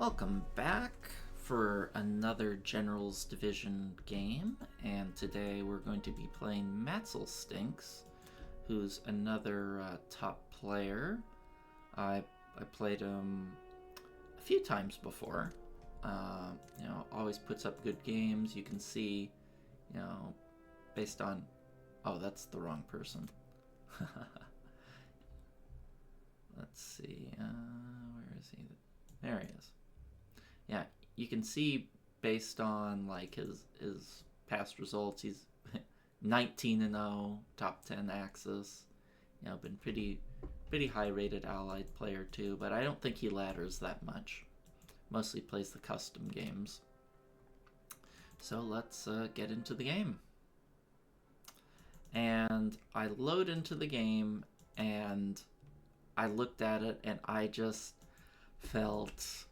Welcome back for another General's Division game, and today we're going to be playing Matzestinkt2, who's another top player. I played him a few times before. Always puts up good games. You can see, based on... Oh, that's the wrong person. Let's see. Where is he? There he is. Yeah, you can see based on like his past results, he's 19-0, top 10 Axis. Been pretty high rated Allied player too, but I don't think he ladders that much. Mostly plays the custom games. So let's get into the game. And I load into the game and I looked at it and I just felt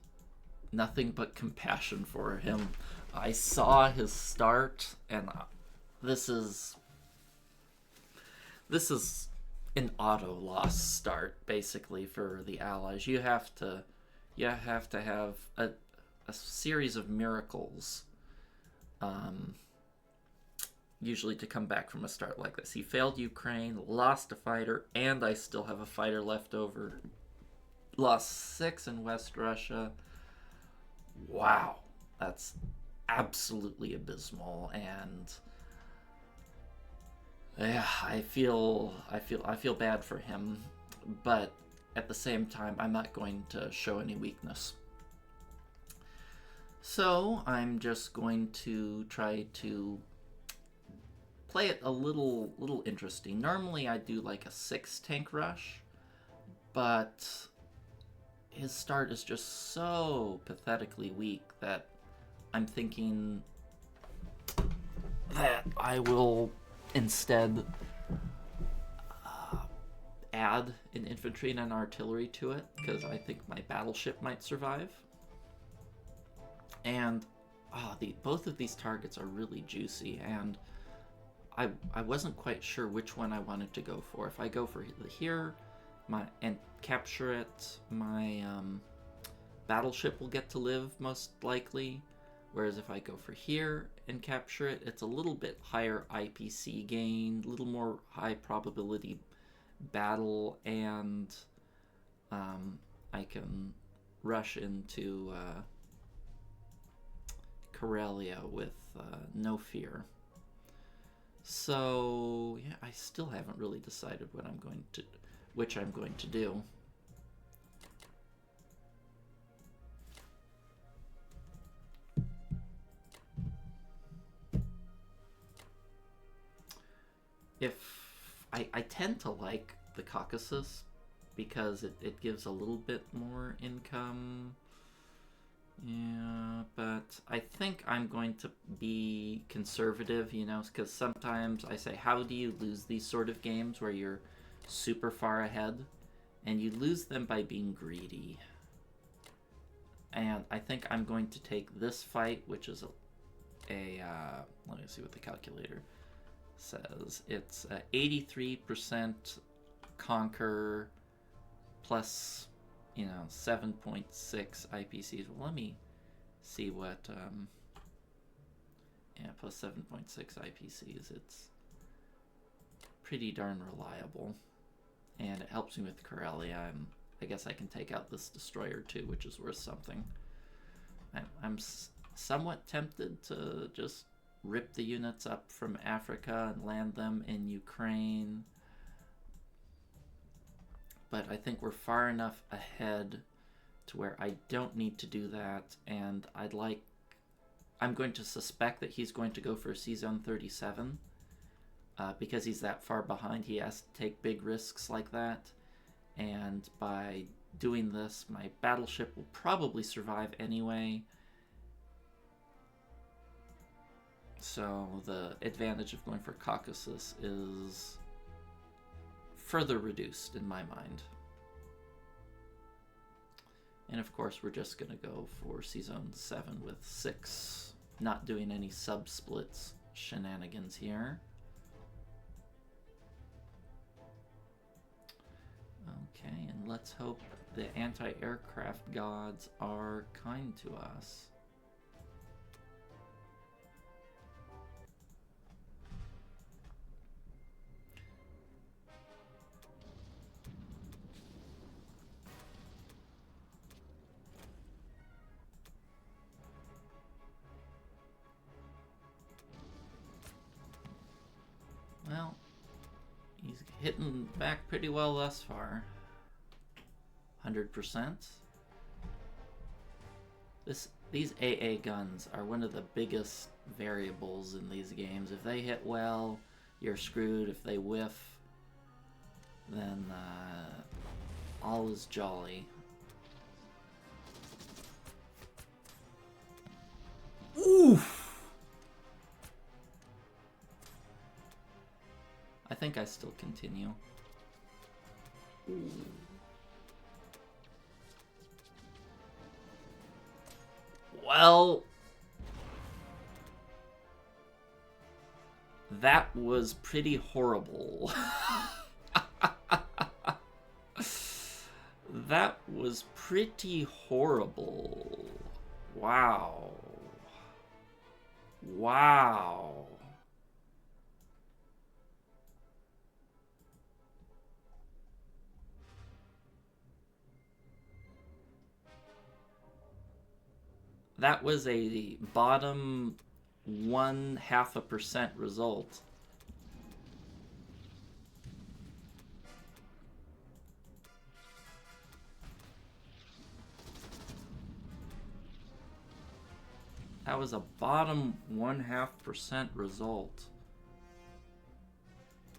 nothing but compassion for him. I saw his start, and this is an auto loss start basically for the Allies. You have to have a series of miracles, usually to come back from a start like this. He failed Ukraine, lost a fighter, and I still have a fighter left over. Lost 6 in West Russia. Wow, that's absolutely abysmal, and yeah, I feel bad for him, but at the same time, I'm not going to show any weakness. So I'm just going to try to play it a little interesting. Normally I do like a 6 tank rush, but his start is just so pathetically weak that I'm thinking that I will instead add an infantry and an artillery to it, because I think my battleship might survive. And both of these targets are really juicy, and I wasn't quite sure which one I wanted to go for. If I go for here and capture it, my battleship will get to live most likely, whereas if I go for here and capture it, it's a little bit higher IPC gain, a little more high probability battle, and I can rush into Corellia with no fear. So yeah, I still haven't really decided which I'm going to do. I tend to like the Caucasus because it gives a little bit more income. Yeah, but I think I'm going to be conservative, because sometimes I say, how do you lose these sort of games where you're super far ahead? And you lose them by being greedy. And I think I'm going to take this fight, which is let me see what the calculator says. It's 83% conquer plus 7.6 IPCs. Well, let me see what plus 7.6 IPCs. It's pretty darn reliable, and it helps me with Corellia. I guess I can take out this destroyer too, which is worth something. I'm somewhat tempted to just rip the units up from Africa and land them in Ukraine, but I think we're far enough ahead to where I don't need to do that, and I'm going to suspect that he's going to go for a C-Zone 37, because he's that far behind. He has to take big risks like that, and by doing this, my battleship will probably survive anyway. So the advantage of going for Caucasus is further reduced in my mind. And of course, we're just going to go for C-Zone 7 with 6, not doing any sub-splits shenanigans here. Okay, and let's hope the anti-aircraft gods are kind to us. Well, he's hitting back pretty well thus far. 100%. These AA guns are one of the biggest variables in these games. If they hit well, you're screwed. If they whiff, then all is jolly. Oof! I think I still continue. Ooh. Well, that was pretty horrible. That was pretty horrible. Wow. Wow. That was a bottom 0.5% result. That was a bottom 0.5% result.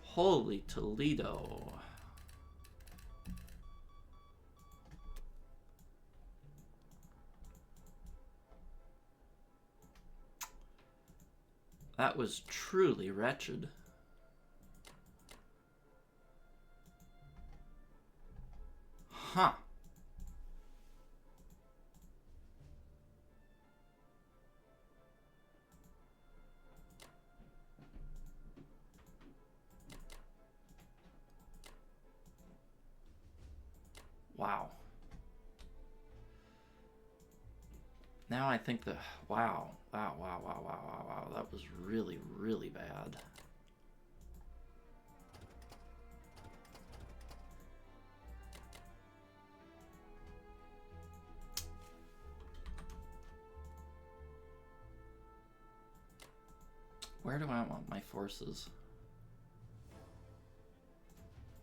Holy Toledo. That was truly wretched. Huh. Wow. Now I think that, wow. That was really, really bad. Where do I want my forces?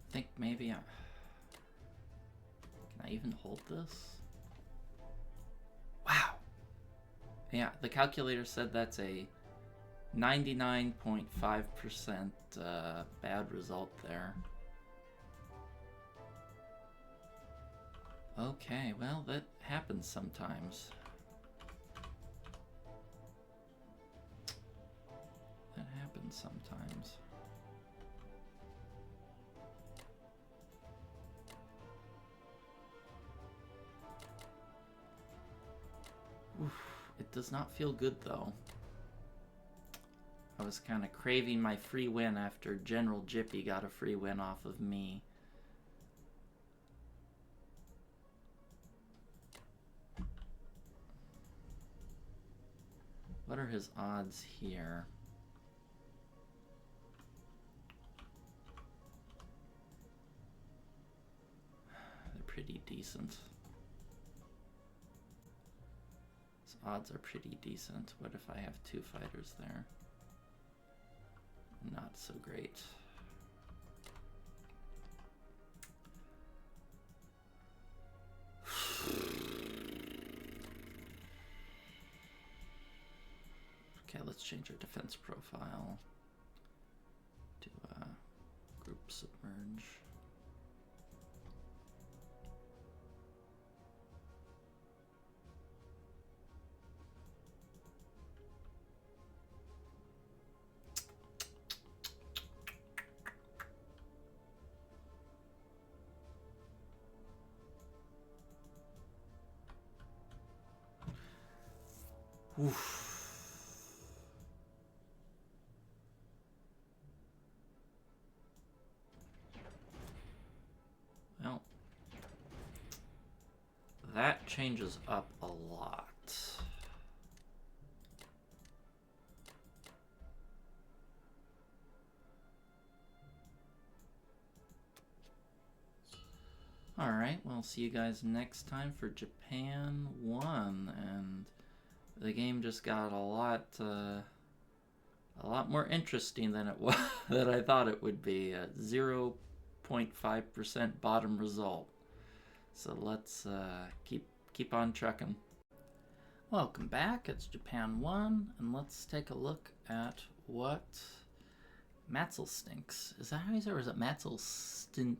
I think maybe can I even hold this? Wow. Yeah, the calculator said that's a 99.5% bad result there. Okay, well, that happens sometimes. That happens sometimes. Oof. It does not feel good, though. I was kind of craving my free win after General Jippy got a free win off of me. What are his odds here? They're pretty decent. His odds are pretty decent. What if I have 2 fighters there? Not so great. Okay, let's change our defense profile to group submerge. Oof. Well, changes up a lot. Alright, we'll see you guys next time for Japan 1, and the game just got a lot more interesting than it was that I thought it would be. 0.5% bottom result. So let's keep on trucking. Welcome back, it's Japan 1, and let's take a look at what Matzestinkt. Is that how you say it, or is it Matzestinkt2?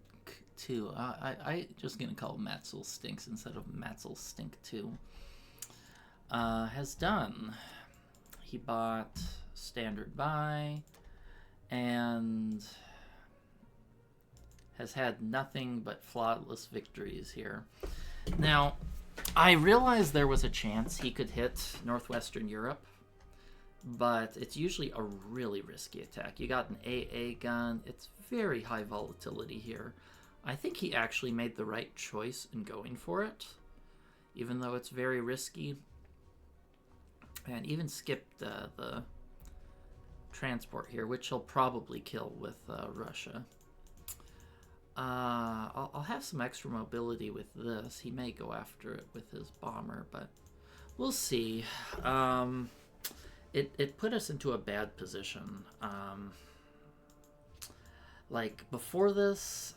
I just gonna call it Matzestinkt instead of Matzestinkt2. Has done. He bought standard buy and has had nothing but flawless victories here. Now, I realized there was a chance he could hit Northwestern Europe, but it's usually a really risky attack. You got an AA gun. It's very high volatility here. I think he actually made the right choice in going for it, even though it's very risky. And even skipped the transport here, which he'll probably kill with Russia. I'll have some extra mobility with this. He may go after it with his bomber, but we'll see. It put us into a bad position. Like, before this,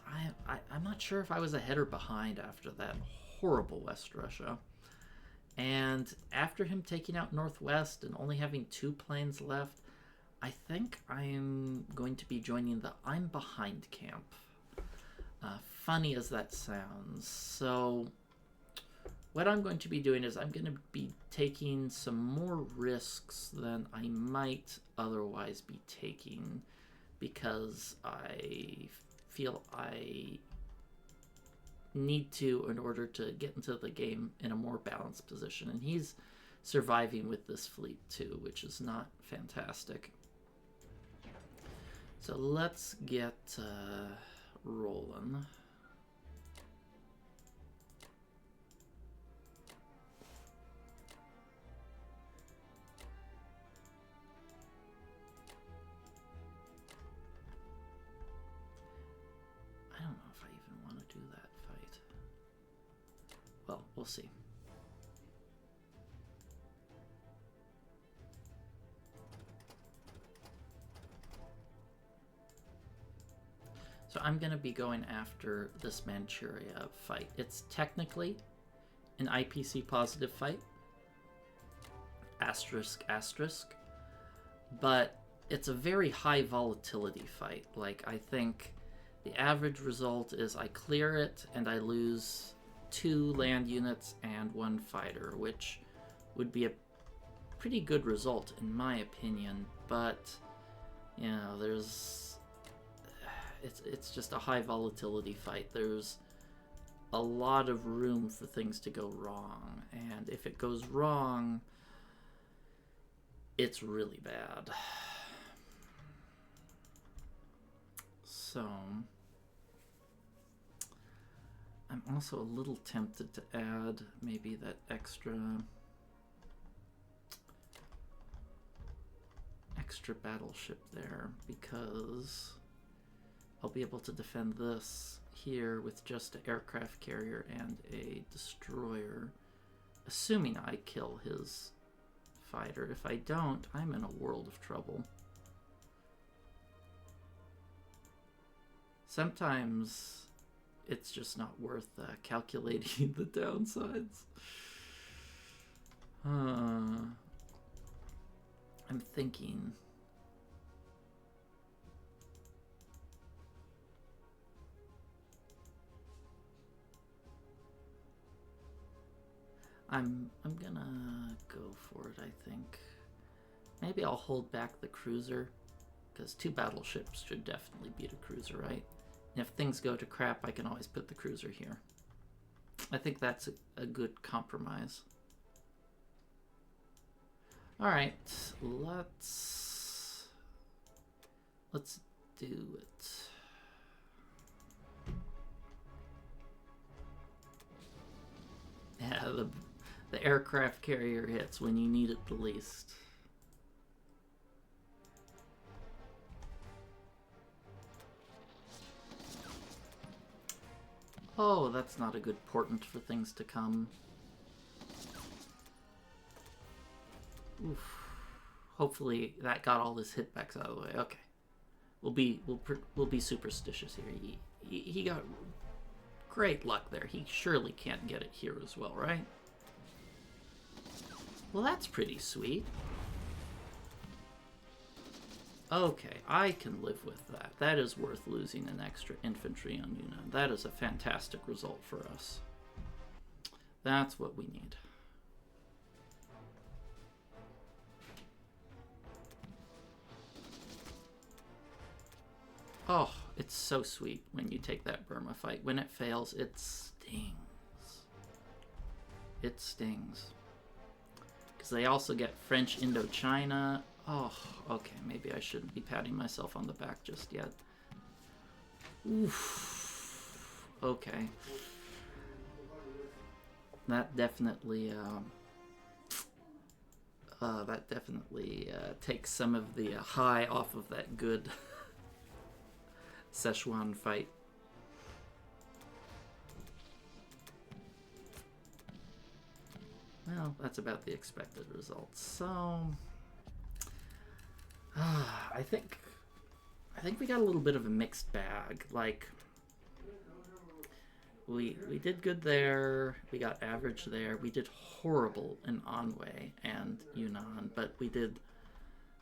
I'm not sure if I was ahead or behind after that horrible West Russia. And after him taking out Northwest and only having 2 planes left, I think I'm going to be joining the I'm behind camp. Funny as that sounds. So what I'm going to be doing is I'm going to be taking some more risks than I might otherwise be taking, because I feel I need to in order to get into the game in a more balanced position. And he's surviving with this fleet too, which is not fantastic. So let's get rolling. I don't know if I even want to do that fight. Well, we'll see. So I'm going to be going after this Manchuria fight. It's technically an IPC positive fight. Asterisk, asterisk. But it's a very high volatility fight. Like, I think the average result is I clear it and I lose 2 land units and 1 fighter, which would be a pretty good result in my opinion. But, you know, it's just a high volatility fight. There's a lot of room for things to go wrong, and if it goes wrong, it's really bad. So I'm also a little tempted to add maybe that extra battleship there, because I'll be able to defend this here with just an aircraft carrier and a destroyer, assuming I kill his fighter. If I don't, I'm in a world of trouble. Sometimes it's just not worth calculating the downsides. I'm thinking. I'm gonna go for it, I think. Maybe I'll hold back the cruiser, because 2 battleships should definitely beat a cruiser, right? And if things go to crap, I can always put the cruiser here. I think that's a good compromise. Alright, let's do it. Yeah, the aircraft carrier hits when you need it the least. Oh, that's not a good portent for things to come. Oof. Hopefully that got all his hitbacks out of the way. Okay, we'll be superstitious here. He got great luck there. He surely can't get it here as well, right? Well, that's pretty sweet. Okay, I can live with that. That is worth losing an extra infantry on Yunnan. That is a fantastic result for us. That's what we need. Oh, it's so sweet when you take that Burma fight. When it fails, it stings. It stings. Because they also get French Indochina. Oh, okay, maybe I shouldn't be patting myself on the back just yet. Oof. Okay. That definitely takes some of the high off of that good Szechuan fight. Well, that's about the expected results. So, I think we got a little bit of a mixed bag. Like, we did good there. We got average there. We did horrible in Anhui and Yunnan, but we did.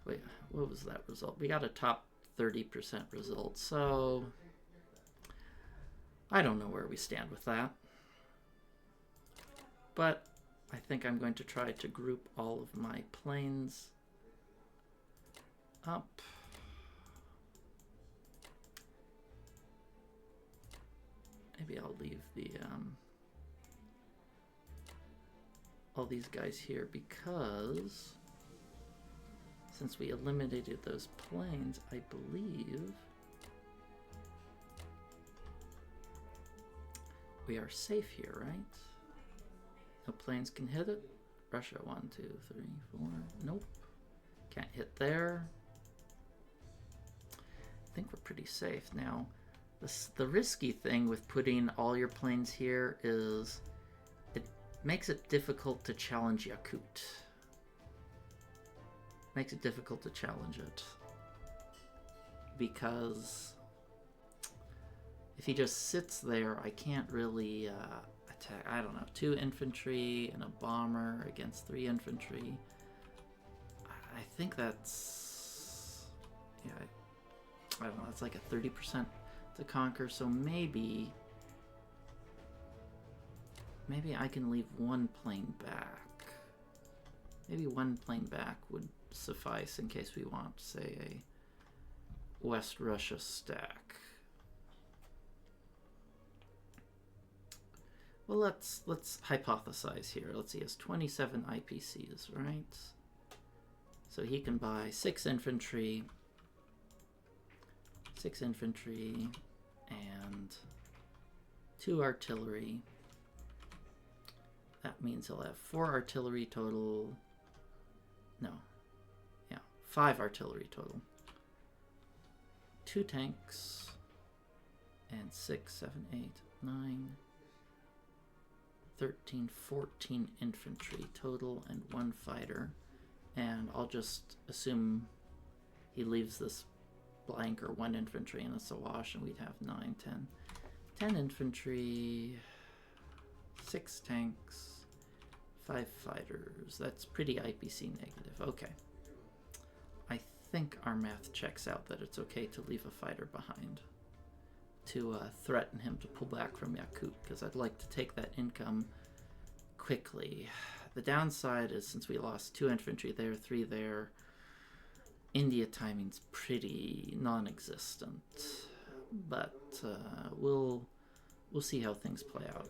Wait, what was that result? We got a top 30% result. So I don't know where we stand with that. But I think I'm going to try to group all of my planes up. Maybe I'll leave the all these guys here because since we eliminated those planes, I believe we are safe here, right? No planes can hit it. Russia, 1, 2, 3, 4. Nope. Can't hit there. I think we're pretty safe now. The risky thing with putting all your planes here is it makes it difficult to challenge Yakut. Makes it difficult to challenge it. Because if he just sits there, I can't really attack. I don't know, 2 infantry and a bomber against 3 infantry. I think that's, yeah, I don't know, it's like a 30% to conquer, so maybe I can leave 1 plane back. Maybe 1 plane back would suffice in case we want, say, a West Russia stack. Well, let's hypothesize here. Let's see, he has 27 IPCs, right? So he can buy 6 infantry, and 2 artillery. That means he'll have 4 artillery total. No. Yeah, 5 artillery total. 2 tanks. And 6, 7, 8, 9, 13, 14 infantry total and 1 fighter. And I'll just assume he leaves this blank or 1 infantry and it's a wash, and we'd have 9, 10. 10 infantry, 6 tanks, 5 fighters. That's pretty IPC negative. Okay. I think our math checks out that it's okay to leave a fighter behind to threaten him to pull back from Yakut, because I'd like to take that income quickly. The downside is since we lost 2 infantry there, 3 there, India timing's pretty non-existent, but we'll see how things play out.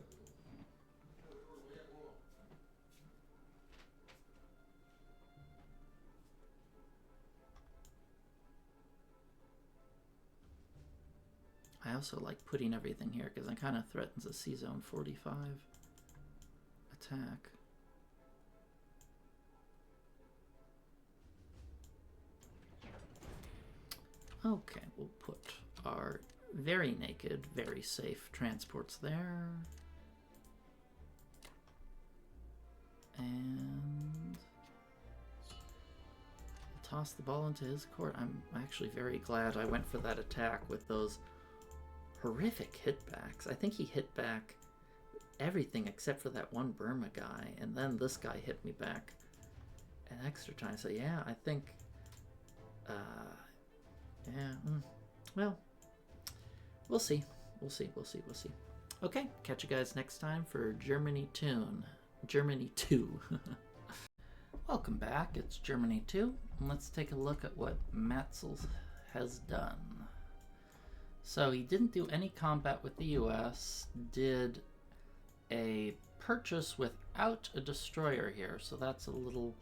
I also like putting everything here because it kind of threatens a C-zone 45 attack. Okay, we'll put our very naked, very safe transports there. And toss the ball into his court. I'm actually very glad I went for that attack with those horrific hitbacks. I think he hit back everything except for that one Burma guy, and then this guy hit me back an extra time. So yeah, I think, well, we'll see. We'll see. Okay, catch you guys next time for Germany 2. Welcome back, it's Germany 2, and let's take a look at what Matzels has done. So he didn't do any combat with the US, did a purchase without a destroyer here, so that's a little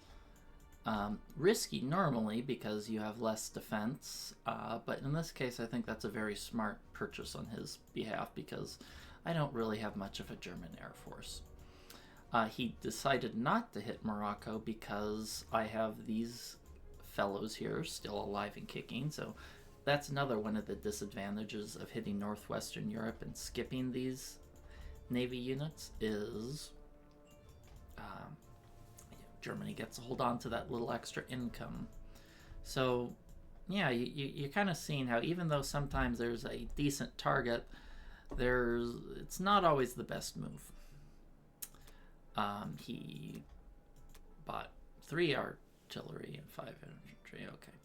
risky normally because you have less defense, but in this case I think that's a very smart purchase on his behalf because I don't really have much of a German Air Force. He decided not to hit Morocco because I have these fellows here still alive and kicking, so that's another one of the disadvantages of hitting Northwestern Europe and skipping these Navy units is Germany gets to hold on to that little extra income. So yeah, you're kind of seeing how even though sometimes there's a decent target, it's not always the best move. He bought 3 artillery and 5 infantry, okay.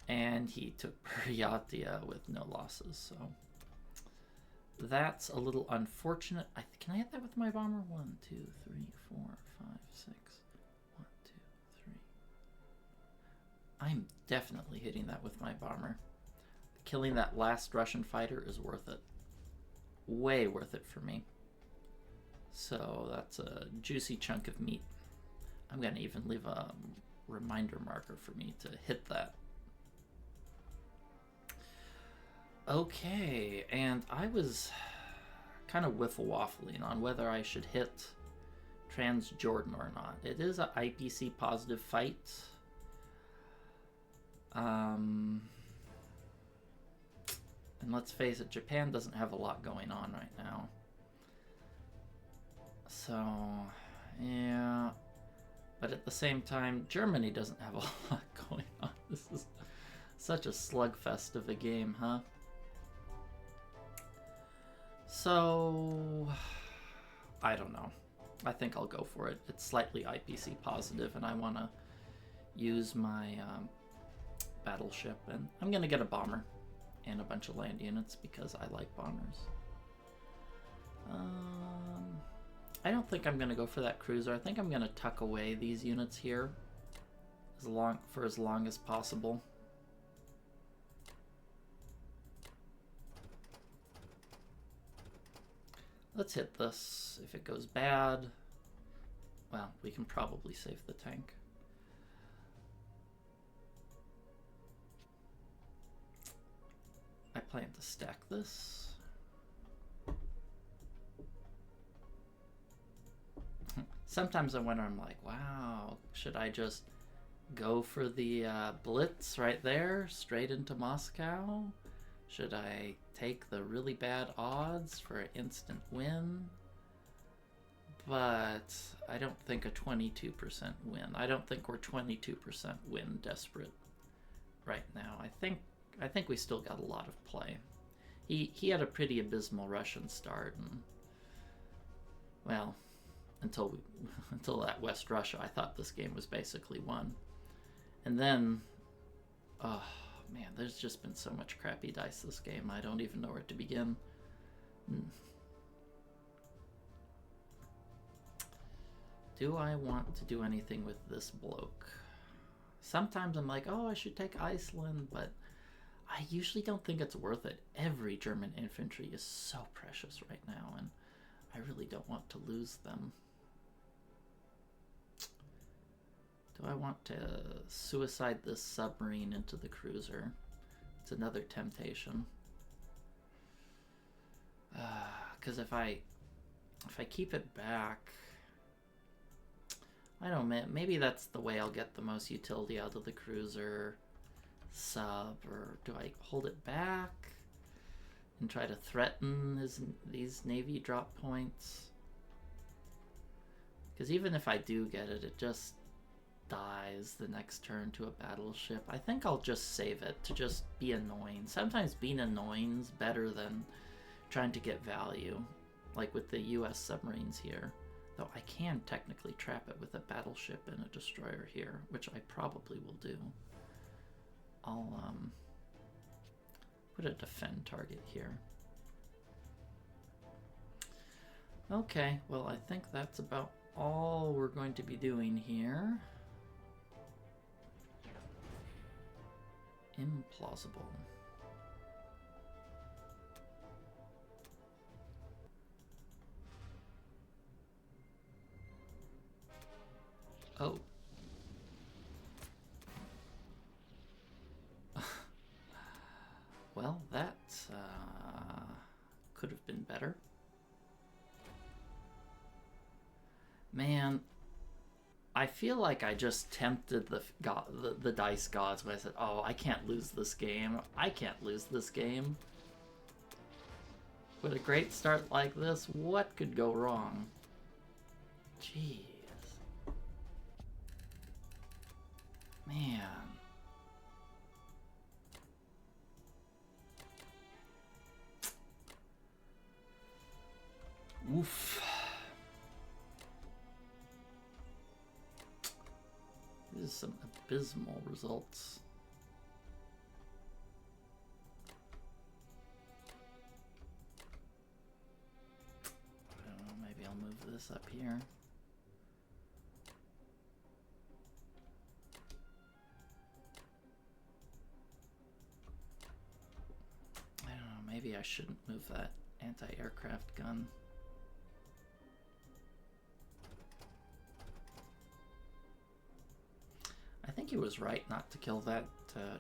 And he took Buryatia with no losses, so that's a little unfortunate. Can I hit that with my bomber? 1, 2, 3, 4, 5, 6. 1, 2, 3. I'm definitely hitting that with my bomber. Killing that last Russian fighter is worth it. Way worth it for me. So that's a juicy chunk of meat. I'm going to even leave a reminder marker for me to hit that. Okay, and I was kind of wiffle-waffling on whether I should hit Transjordan or not. It is an IPC positive fight. And let's face it, Japan doesn't have a lot going on right now. So, yeah. But at the same time, Germany doesn't have a lot going on. This is such a slugfest of a game, huh? So, I don't know. I think I'll go for it. It's slightly IPC positive, and I want to use my battleship. And I'm going to get a bomber and a bunch of land units because I like bombers. I don't think I'm going to go for that cruiser. I think I'm going to tuck away these units here for as long as possible. Let's hit this. If it goes bad, well, we can probably save the tank. I plan to stack this. Sometimes I wonder, I'm like, wow, should I just go for the blitz right there, straight into Moscow? Should I take the really bad odds for an instant win? But I don't think a 22% win. I don't think we're 22% win desperate right now. I think we still got a lot of play. He had a pretty abysmal Russian start, and well, until that West Russia, I thought this game was basically won. And then, oh man, there's just been so much crappy dice this game. I don't even know where to begin. Do I want to do anything with this bloke? Sometimes I'm like, oh, I should take Iceland, but I usually don't think it's worth it. Every German infantry is so precious right now, and I really don't want to lose them. Do I want to suicide this submarine into the cruiser? It's another temptation. Because if I keep it back, maybe that's the way I'll get the most utility out of the cruiser sub, or do I hold it back and try to threaten these Navy drop points? Because even if I do get it, it just dies the next turn to a battleship. I think I'll just save it to just be annoying. Sometimes being annoying is better than trying to get value, like with the US submarines here. Though I can technically trap it with a battleship and a destroyer here, which I probably will do. I'll put a defend target here. Okay, well, I think that's about all we're going to be doing here. Implausible. Oh. Well, that could have been better. Man, I feel like I just tempted the dice gods when I said, oh, I can't lose this game. I can't lose this game. With a great start like this, what could go wrong? Jeez. Man. Oof. These are some abysmal results. I don't know, maybe I'll move this up here. I don't know, maybe I shouldn't move that anti-aircraft gun. I think he was right not to kill that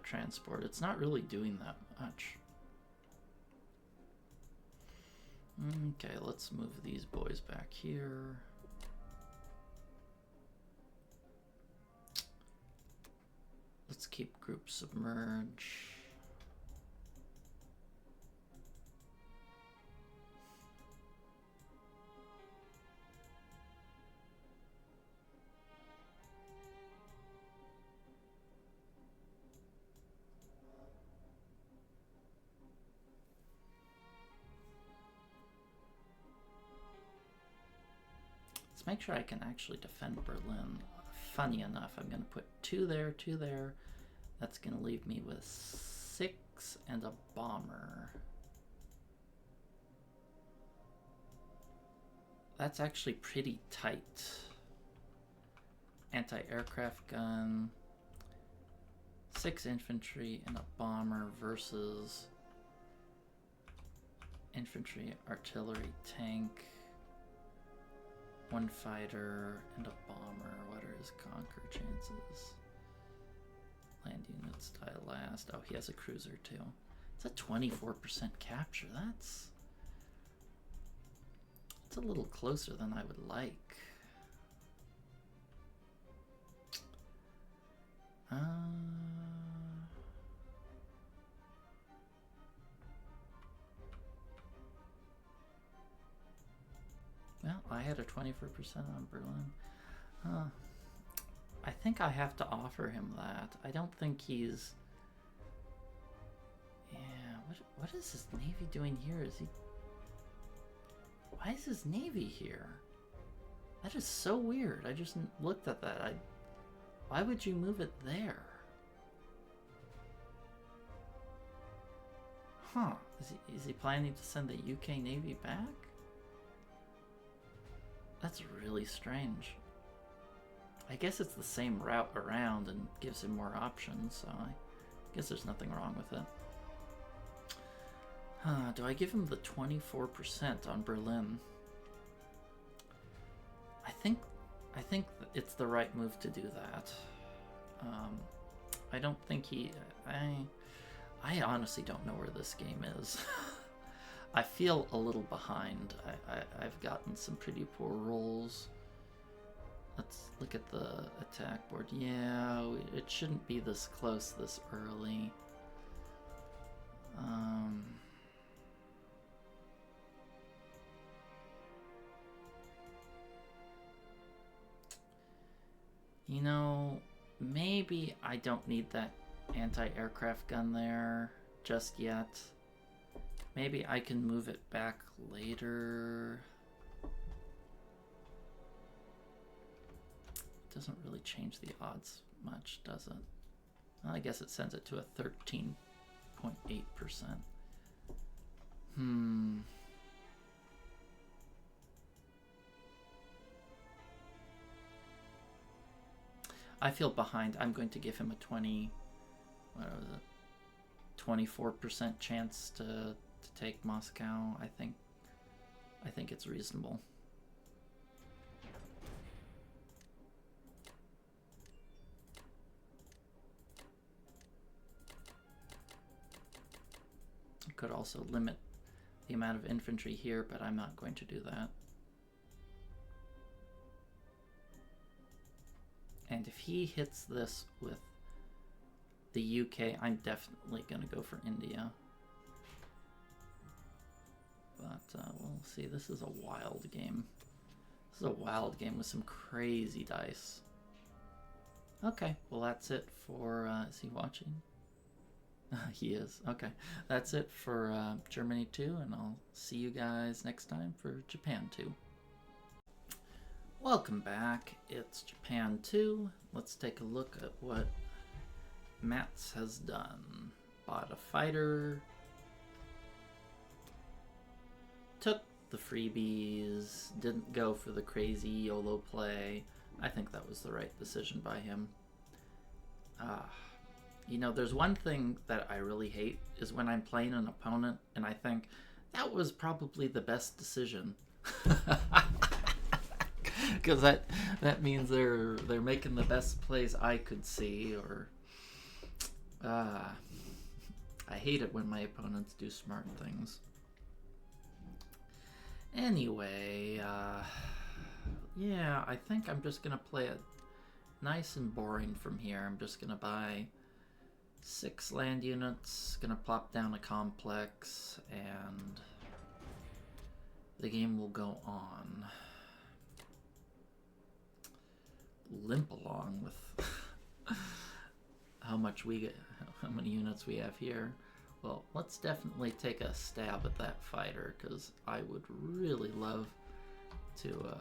transport. It's not really doing that much. Okay, let's move these boys back here. Let's keep group submerge. Make sure I can actually defend Berlin. Funny enough, I'm going to put 2 there, 2 there. That's going to leave me with 6 and a bomber. That's actually pretty tight. Anti-aircraft gun, 6 infantry and a bomber versus infantry, artillery, tank, 1 fighter and a bomber. What are his conquer chances? Land units die last. Oh, he has a cruiser too. It's a 24% capture. That's a little closer than I would like. Well, I had a 24% on Berlin. I think I have to offer him that. I don't think he's... Yeah, what is his navy doing here? Is he... Why is his navy here? That is so weird. I just looked at that. Why would you move it there? Huh. Is he planning to send the UK Navy back? That's really strange. I guess it's the same route around and gives him more options, so I guess there's nothing wrong with it. Do I give him the 24% on Berlin? I think it's the right move to do that. I don't think I honestly don't know where this game is. I feel a little behind. I've gotten some pretty poor rolls. Let's look at the attack board. Yeah, it shouldn't be this close this early. You know, maybe I don't need that anti-aircraft gun there just yet. Maybe I can move it back later. Doesn't really change the odds much, does it? Well, I guess it sends it to a 13.8%. I feel behind. I'm going to give him a 24% chance to take Moscow. I think it's reasonable. I could also limit the amount of infantry here, but I'm not going to do that. And if he hits this with the UK, I'm definitely going to go for India. But we'll see. This is a wild game. This is a wild game with some crazy dice. Okay, well that's it for... is he watching? He is. Okay, that's it for Germany 2, and I'll see you guys next time for Japan 2. Welcome back. It's Japan 2. Let's take a look at what Mats has done. Bought a fighter. Took the freebies. Didn't go for the crazy YOLO play. I think that was the right decision by him. You know, there's one thing that I really hate is when I'm playing an opponent and I think that was probably the best decision. Because that means they're making the best plays I could see, or I hate it when my opponents do smart things. Anyway, yeah, I think I'm just gonna play it nice and boring from here. I'm just gonna buy 6 land units, gonna plop down a complex, and the game will go on. Limp along with how many units we have here. Well, let's definitely take a stab at that fighter, because I would really love to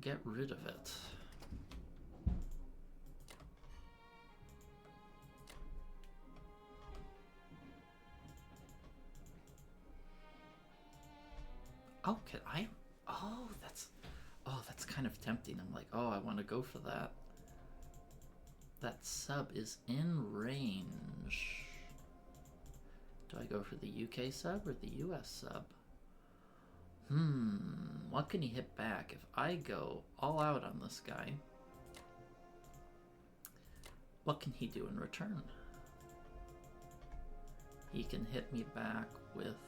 get rid of it. Oh, can I? Oh, that's kind of tempting. I'm like, oh, I want to go for that. That sub is in range. Do I go for the UK sub or the US sub? What can he hit back? If I go all out on this guy, what can he do in return? He can hit me back with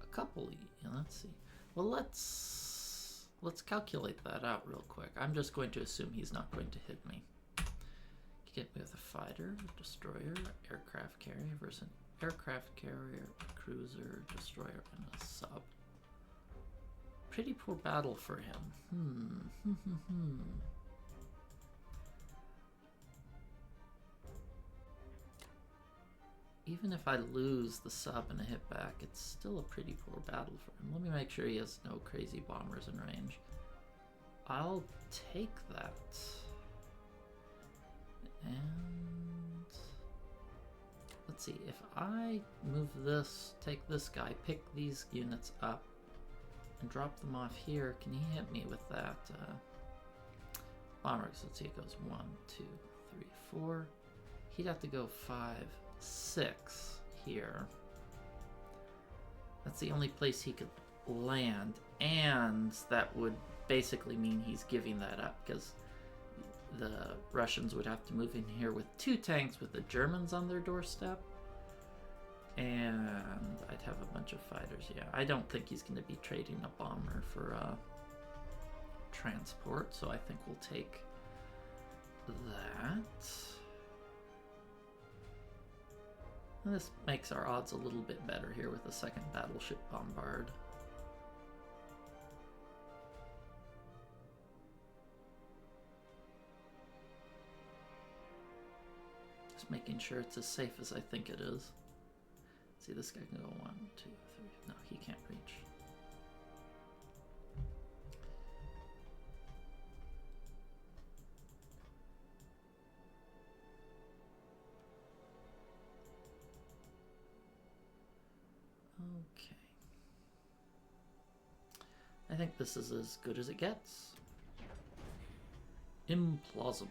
a couple. Let's see. Well, let's calculate that out real quick. I'm just going to assume he's not going to hit me. You get me with a fighter, destroyer, aircraft carrier versus an aircraft carrier, cruiser, destroyer, and a sub. Pretty poor battle for him. Even if I lose the sub and a hit back, it's still a pretty poor battle for him. Let me make sure he has no crazy bombers in range. I'll take that. And let's see, if I move this, take this guy, pick these units up, and drop them off here, can he hit me with that bomber? So let's see, it goes 1, 2, 3, 4. He'd have to go 5, 6 here. That's the only place he could land, and that would basically mean he's giving that up, because the Russians would have to move in here with 2 tanks with the Germans on their doorstep, And I'd have a bunch of fighters. Yeah, I don't think he's going to be trading a bomber for transport, so I think we'll take that. And this makes our odds a little bit better here with the second battleship bombard. Just making sure it's as safe as I think it is. See, this guy can go 1, 2, 3. No, he can't reach. Okay. I think this is as good as it gets. Implausible.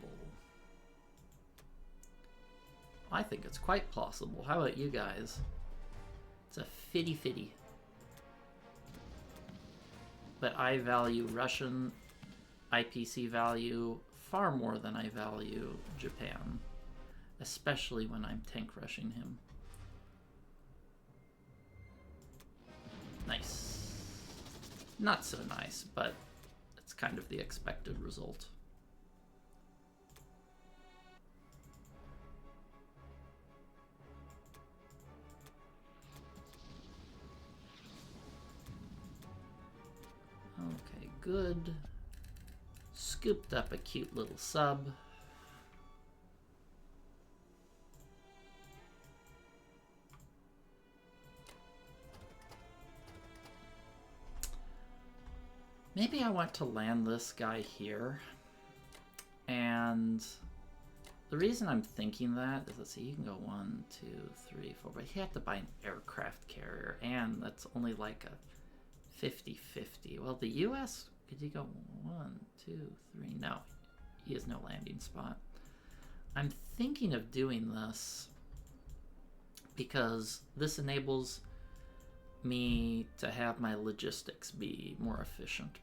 I think it's quite plausible. How about you guys? It's a fitty. But I value Russian IPC value far more than I value Japan. Especially when I'm tank rushing him. Nice. Not so nice, but it's kind of the expected result. Okay, good. Scooped up a cute little sub. Maybe I want to land this guy here. And the reason I'm thinking that is, let's see, you can go 1, 2, 3, 4, but you have to buy an aircraft carrier, and that's only like a 50-50. Well, the US, could you go 1, 2, 3? No, he has no landing spot. I'm thinking of doing this because this enables me to have my logistics be more efficient.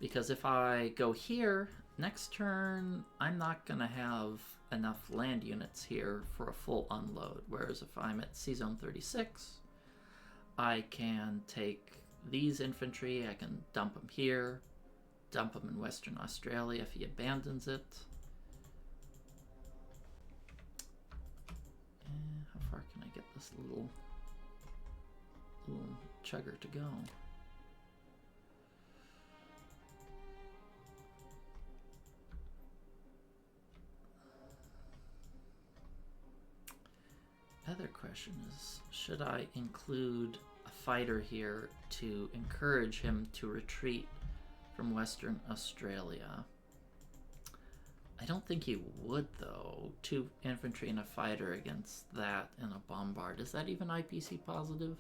Because if I go here, next turn, I'm not going to have enough land units here for a full unload. Whereas if I'm at C-Zone 36, I can take these infantry, I can dump them here, dump them in Western Australia if he abandons it. And how far can I get this little chugger to go? Other question is, should I include a fighter here to encourage him to retreat from Western Australia? I don't think he would, though. 2 infantry and a fighter against that and a bombard. Is that even IPC positive?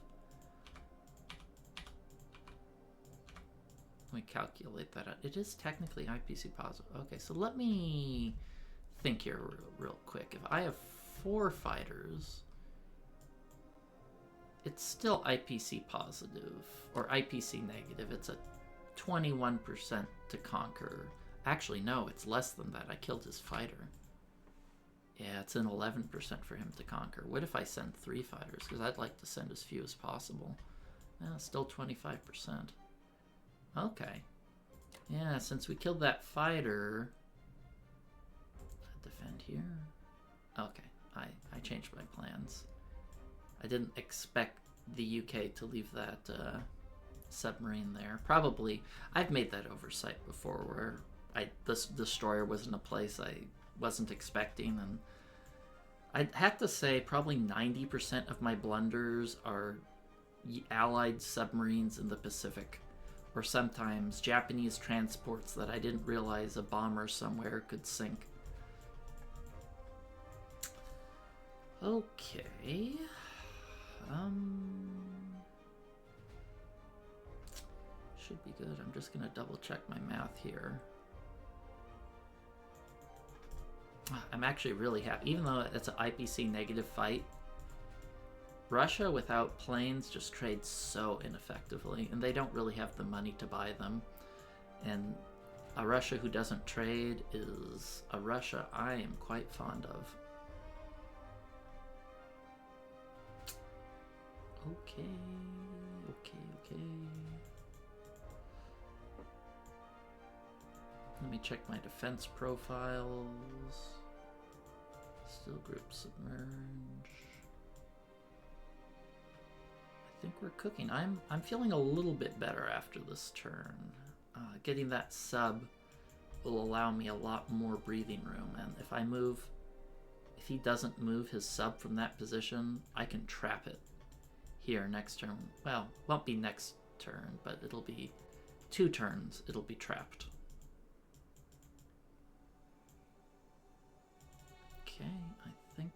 Let me calculate that out. It is technically IPC positive. Okay, so let me think here real quick. If I have 4 fighters, it's still IPC positive, or IPC negative. It's a 21% to conquer. Actually, no, it's less than that. I killed his fighter. Yeah, it's an 11% for him to conquer. What if I send 3 fighters? Because I'd like to send as few as possible. Still 25%. Okay. Yeah, since we killed that fighter... Defend here? Okay, I changed my plans. I didn't expect the UK to leave that submarine there. Probably, I've made that oversight before where this destroyer was in a place I wasn't expecting, and I'd have to say probably 90% of my blunders are Allied submarines in the Pacific, or sometimes Japanese transports that I didn't realize a bomber somewhere could sink. Okay. Should be good. I'm just gonna double check my math here. I'm actually really happy. Even though it's an IPC negative fight, Russia without planes just trades so ineffectively, and they don't really have the money to buy them. And a Russia who doesn't trade is a Russia I am quite fond of. Okay. Let me check my defense profiles. Still group submerge. I think we're cooking. I'm feeling a little bit better after this turn. Getting that sub will allow me a lot more breathing room, and if he doesn't move his sub from that position, I can trap it here next turn. Well, won't be next turn, but it'll be 2 turns. It'll be trapped. Okay, I think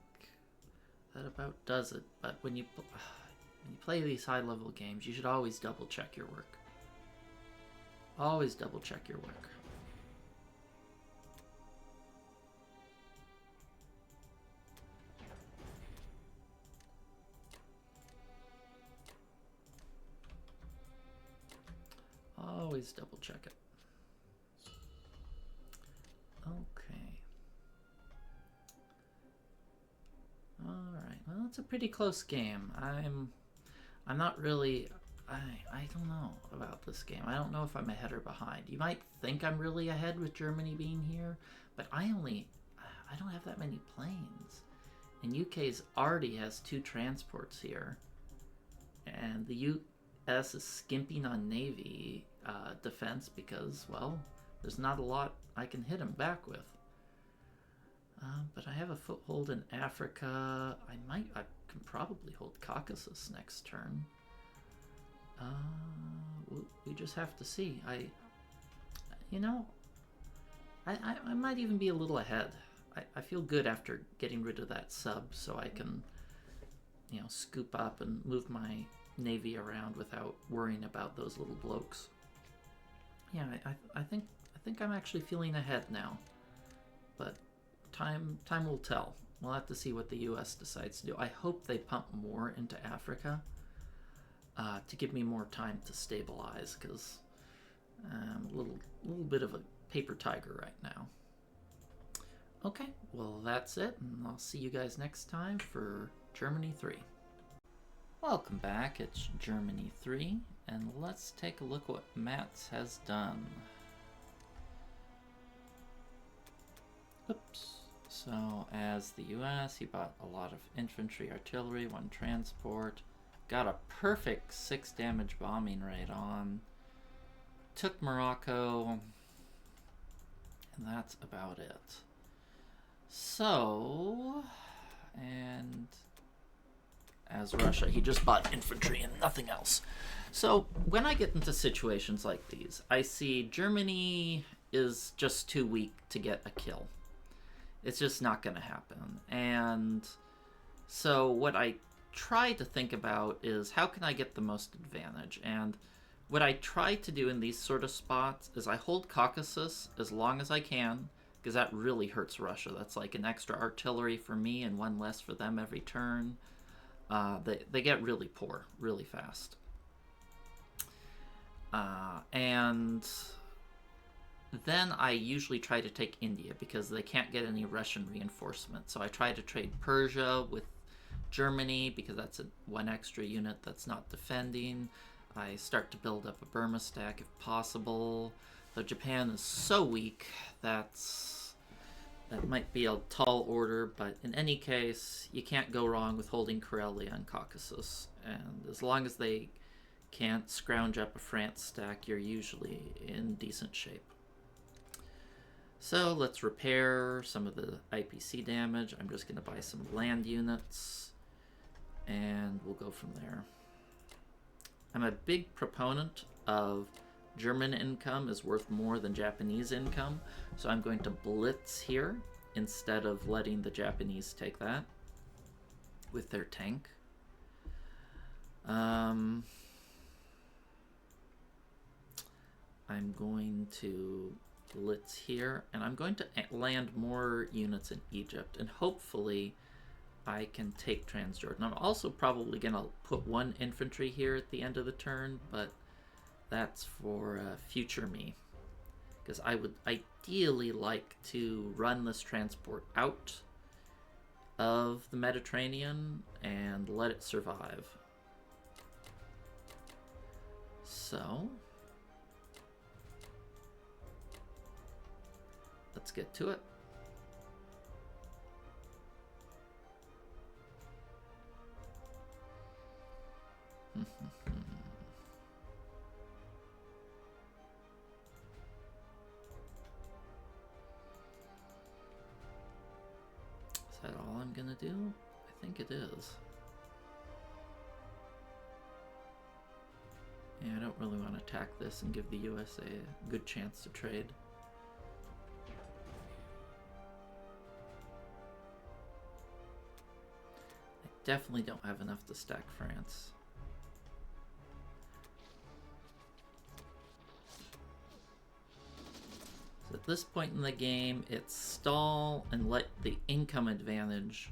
that about does it. But when you play these high-level games, you should always double-check your work. Always double-check your work. Always double-check it. Okay. All right. Well, it's a pretty close game. I'm not really. I don't know about this game. I don't know if I'm ahead or behind. You might think I'm really ahead with Germany being here, but I don't have that many planes. And UK's already has 2 transports here, and the US is skimping on Navy defense because, well, there's not a lot I can hit him back with. But I have a foothold in Africa. I can probably hold Caucasus next turn. We just have to see. I might even be a little ahead. I feel good after getting rid of that sub, so I can, scoop up and move my navy around without worrying about those little blokes. Yeah, I think I'm actually feeling ahead now, but time will tell. We'll have to see what the U.S. decides to do. I hope they pump more into Africa to give me more time to stabilize, because I'm a little bit of a paper tiger right now. Okay, well that's it, and I'll see you guys next time for Germany 3. Welcome back, it's Germany 3, and let's take a look what Mats has done. Oops. So, as the US, he bought a lot of infantry, artillery, 1 transport, got a perfect 6 damage bombing rate on, took Morocco, and that's about it. So, and as Russia, he just bought infantry and nothing else. So, when I get into situations like these, I see Germany is just too weak to get a kill. It's just not going to happen. And so what I try to think about is, how can I get the most advantage? And what I try to do in these sort of spots is I hold Caucasus as long as I can, because that really hurts Russia. That's like an extra artillery for me and 1 less for them every turn. They get really poor really fast. And then I usually try to take India, because they can't get any Russian reinforcement. So I try to trade Persia with Germany, because that's 1 extra unit that's not defending. I start to build up a Burma stack if possible. Though Japan is so weak, that might be a tall order, but in any case, you can't go wrong with holding Corellia and Caucasus. And as long as they can't scrounge up a France stack, you're usually in decent shape. So let's repair some of the IPC damage. I'm just going to buy some land units, and we'll go from there. I'm a big proponent of German income is worth more than Japanese income, so I'm going to blitz here instead of letting the Japanese take that with their tank. I'm going to blitz here, and I'm going to land more units in Egypt, and hopefully I can take Transjordan. I'm also probably going to put 1 infantry here at the end of the turn, but that's for future me, because I would ideally like to run this transport out of the Mediterranean and let it survive. So, let's get to it. Is that all I'm gonna do? I think it is. Yeah, I don't really want to attack this and give the USA a good chance to trade. I definitely don't have enough to stack France. So at this point in the game, it's stall and let the income advantage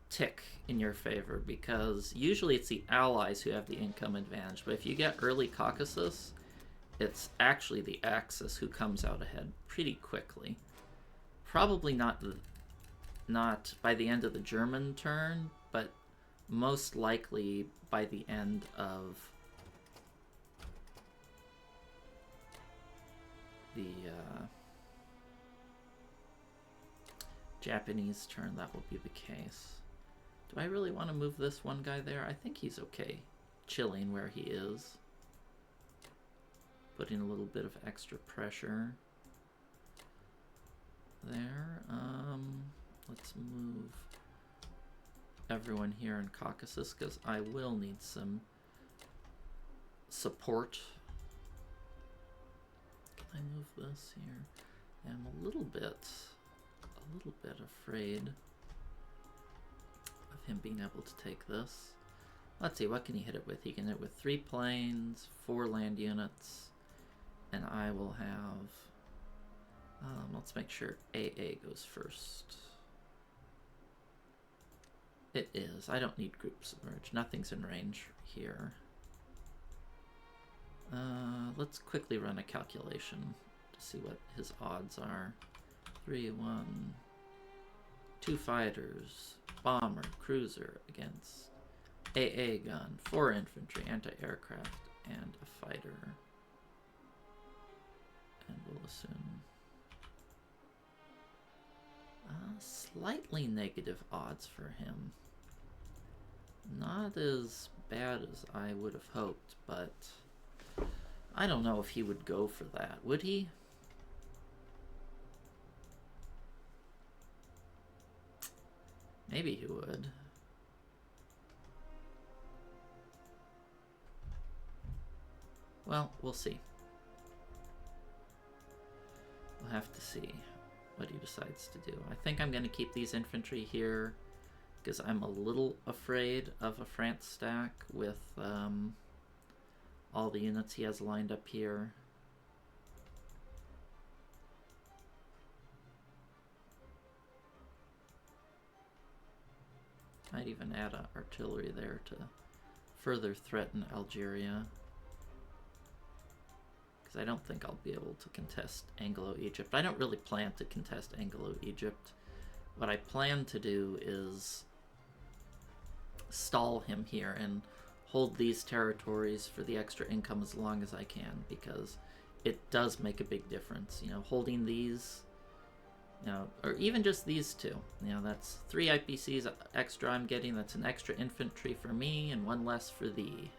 tick in your favor, because usually it's the allies who have the income advantage, but if you get early Caucasus, it's actually the Axis who comes out ahead pretty quickly. Probably not by the end of the German turn, but most likely by the end of the Japanese turn. That will be the case. Do I really want to move this one guy there? I think he's okay chilling where he is. Putting a little bit of extra pressure there. Let's move everyone here in Caucasus, because I will need some support. Can I move this here? I'm a little bit afraid of him being able to take this. Let's see, what can he hit it with? He can hit it with 3 planes, 4 land units, and I will have, let's make sure AA goes first. It is. I don't need group submerge. Nothing's in range here. Let's quickly run a calculation to see what his odds are. 3, 1, 2 fighters, bomber, cruiser against AA gun, 4 infantry, anti-aircraft, and a fighter. And we'll assume slightly negative odds for him. Not as bad as I would have hoped, but I don't know if he would go for that. Would he? Maybe he would. Well, we'll see. We'll have to see what he decides to do. I think I'm going to keep these infantry here because I'm a little afraid of a France stack with all the units he has lined up here. Might even add artillery there to further threaten Algeria, because I don't think I'll be able to contest Anglo-Egypt. I don't really plan to contest Anglo-Egypt. What I plan to do is stall him here and hold these territories for the extra income as long as I can, because it does make a big difference. You know, holding these, you know, or even just these two, you know, that's 3 IPCs extra I'm getting. That's an extra infantry for me and 1 less for thee.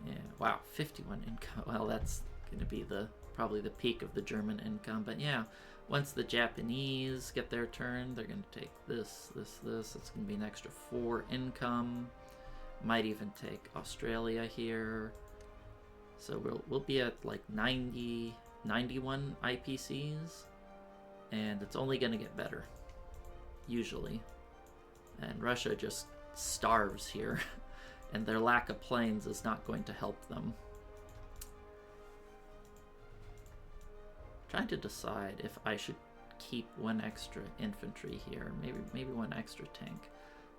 Yeah, wow, 51 income. Well, that's going to be probably the peak of the German income. But yeah, once the Japanese get their turn, they're going to take this. It's going to be an extra 4 income. Might even take Australia here. So we'll be at like 90, 91 IPCs, and it's only going to get better, usually. And Russia just starves here, and their lack of planes is not going to help them. Trying to decide if I should keep 1 extra infantry here, maybe 1 extra tank.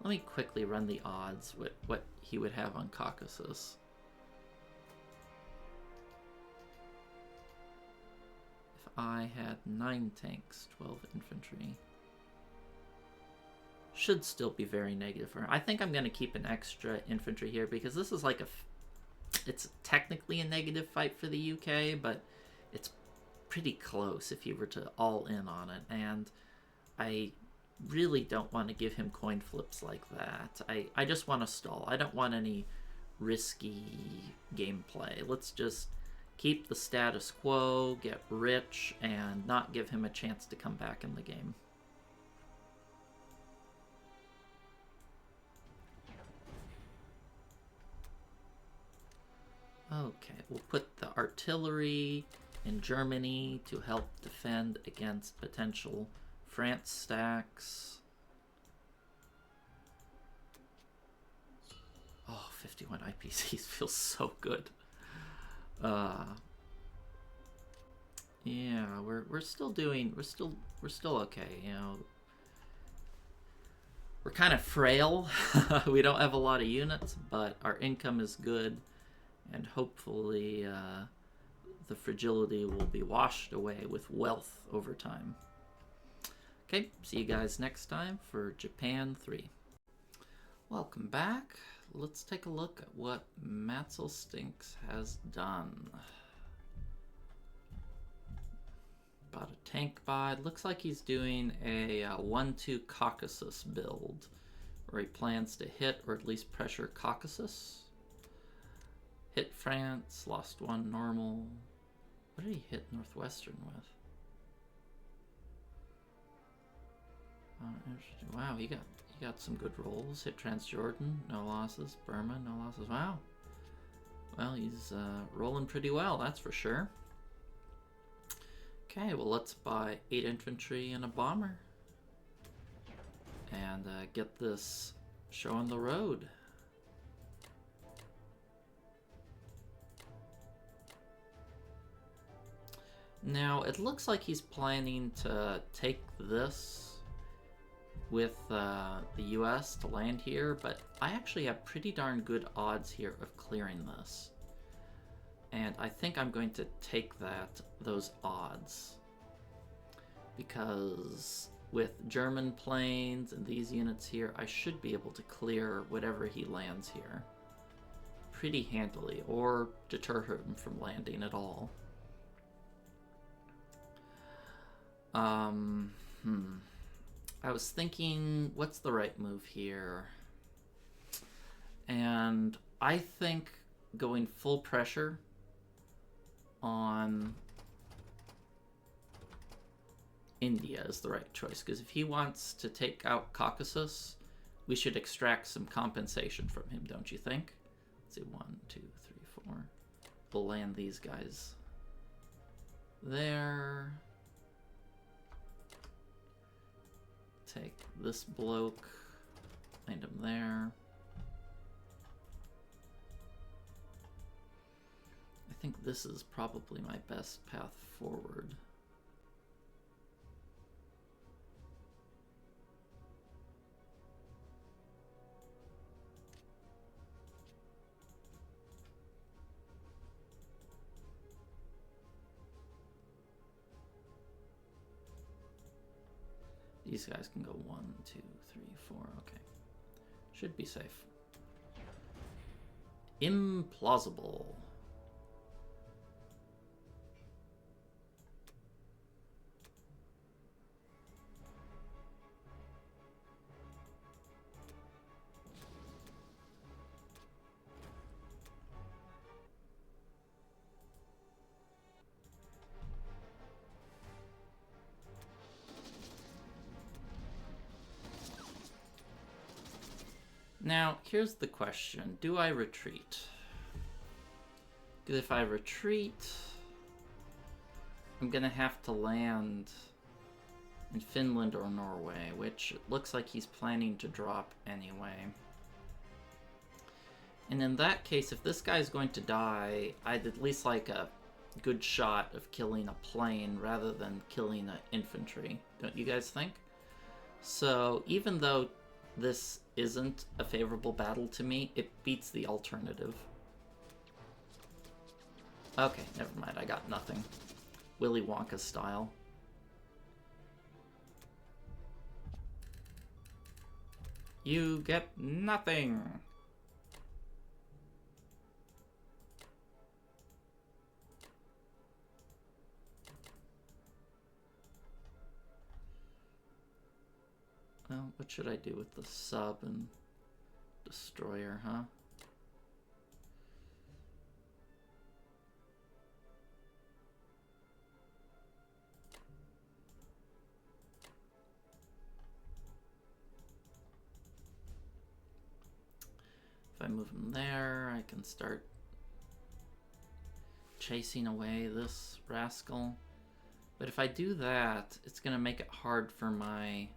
Let me quickly run the odds with what he would have on Caucasus. If I had 9 tanks, 12 infantry. should still be very negative for him. I think I'm going to keep an extra infantry here because this is like it's technically a negative fight for the UK, but it's pretty close if you were to all in on it, and I really don't want to give him coin flips like that. I just want to stall. I don't want any risky gameplay. Let's just keep the status quo, get rich, and not give him a chance to come back in the game. Okay, we'll put the artillery in Germany to help defend against potential France stacks. Oh, 51 IPCs feels so good. Yeah, we're still okay, you know. We're kind of frail. We don't have a lot of units, but our income is good, and hopefully the fragility will be washed away with wealth over time. Okay, see you guys next time for Japan 3. Welcome back. Let's take a look at what Matzestinkt has done. Bought a tank bod. Looks like he's doing a 1-2 Caucasus build, where he plans to hit or at least pressure Caucasus. Hit France, lost 1 normal. What did he hit Northwestern with? Wow, he got some good rolls. Hit Transjordan, no losses. Burma, no losses. Wow. Well, he's rolling pretty well, that's for sure. Okay, well, let's buy 8 infantry and a bomber and get this show on the road. Now, it looks like he's planning to take this with the US to land here, but I actually have pretty darn good odds here of clearing this. And I think I'm going to take those odds, because with German planes and these units here, I should be able to clear whatever he lands here pretty handily, or deter him from landing at all. I was thinking, what's the right move here? And I think going full pressure on India is the right choice, because if he wants to take out Caucasus, we should extract some compensation from him, don't you think? Let's see, 1, 2, 3, 4. We'll land these guys there. Take this bloke, land him there. I think this is probably my best path forward. These guys can go 1, 2, 3, 4. Okay. Should be safe. Implausible. Now, here's the question. Do I retreat? Because if I retreat, I'm going to have to land in Finland or Norway, which it looks like he's planning to drop anyway. And in that case, if this guy's going to die, I'd at least like a good shot of killing a plane rather than killing an infantry. Don't you guys think? So even though this isn't a favorable battle to me, it beats the alternative. Okay, never mind, I got nothing. Willy Wonka style. You get nothing. Well, what should I do with the sub and destroyer, huh? If I move him there, I can start chasing away this rascal. But if I do that, it's going to make it hard for my...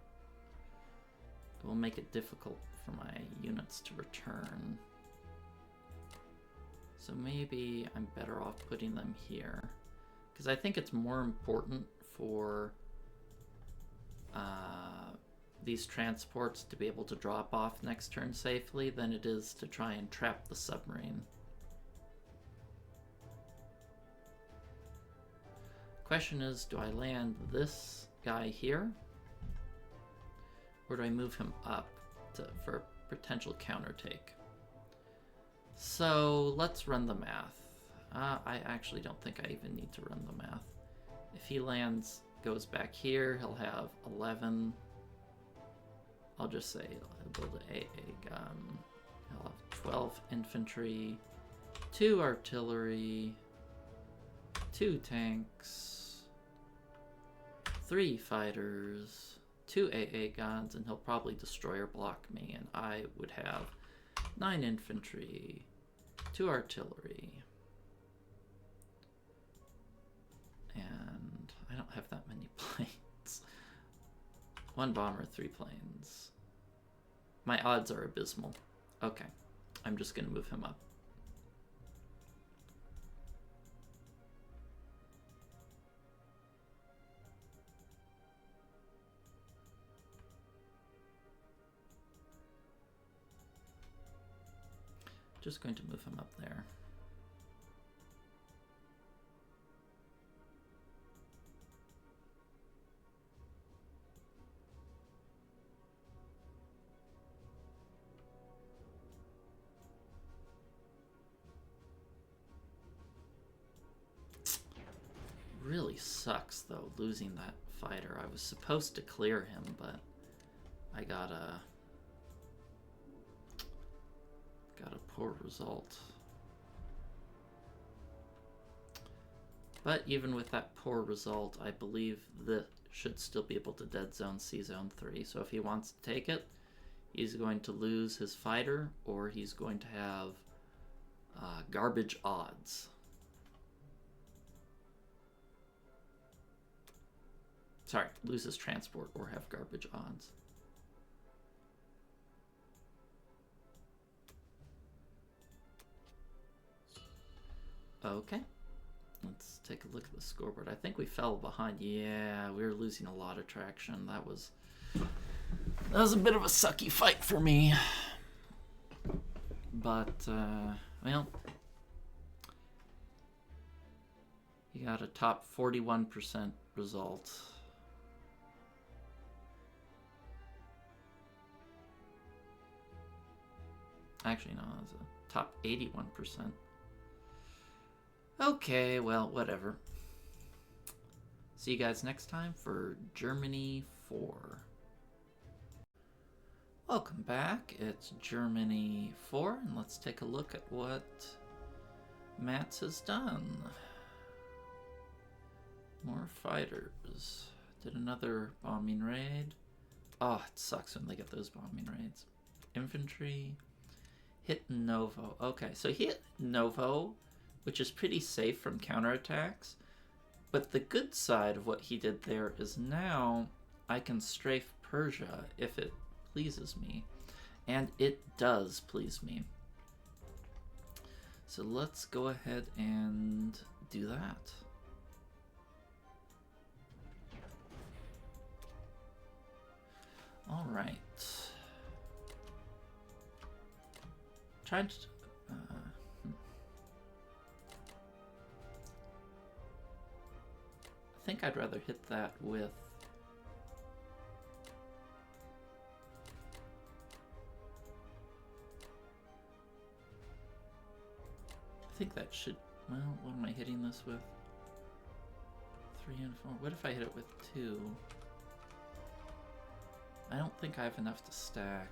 It will make it difficult for my units to return. So maybe I'm better off putting them here. Because I think it's more important for these transports to be able to drop off next turn safely than it is to try and trap the submarine. Question is, do I land this guy here? Or do I move him up for a potential counter-take? So let's run the math. I actually don't think I even need to run the math. If he lands, goes back here, he'll have 11. I'll just say he'll build an AA gun. He'll have 12 infantry, 2 artillery, 2 tanks, 3 fighters, 2 AA guns, and he'll probably destroy or block me, and I would have 9 infantry, 2 artillery, and I don't have that many planes. 1 bomber, 3 planes. My odds are abysmal. Okay, I'm just gonna move him up. Just going to move him up there. Really sucks though, losing that fighter. I was supposed to clear him, but I got a poor result. But even with that poor result, I believe that should still be able to dead zone C zone 3. So if he wants to take it, he's going to lose his fighter, or he's going to have garbage odds. Sorry, lose his transport or have garbage odds. Okay, let's take a look at the scoreboard. I think we fell behind. Yeah, we were losing a lot of traction. That was a bit of a sucky fight for me. But, well, you got a top 41% result. Actually, no, it was a top 81%. Okay, well, whatever. See you guys next time for Germany 4. Welcome back. It's Germany 4, and let's take a look at what Mats has done. More fighters. Did another bombing raid. Oh, it sucks when they get those bombing raids. Infantry. Hit Novo. Okay, so he hit Novo, which is pretty safe from counterattacks. But the good side of what he did there is now I can strafe Persia if it pleases me. And it does please me. So let's go ahead and do that. All right. Trying to... I think I'd rather hit that with should... Well, what am I hitting this with? 3 and 4. What if I hit it with 2? I don't think I have enough to stack.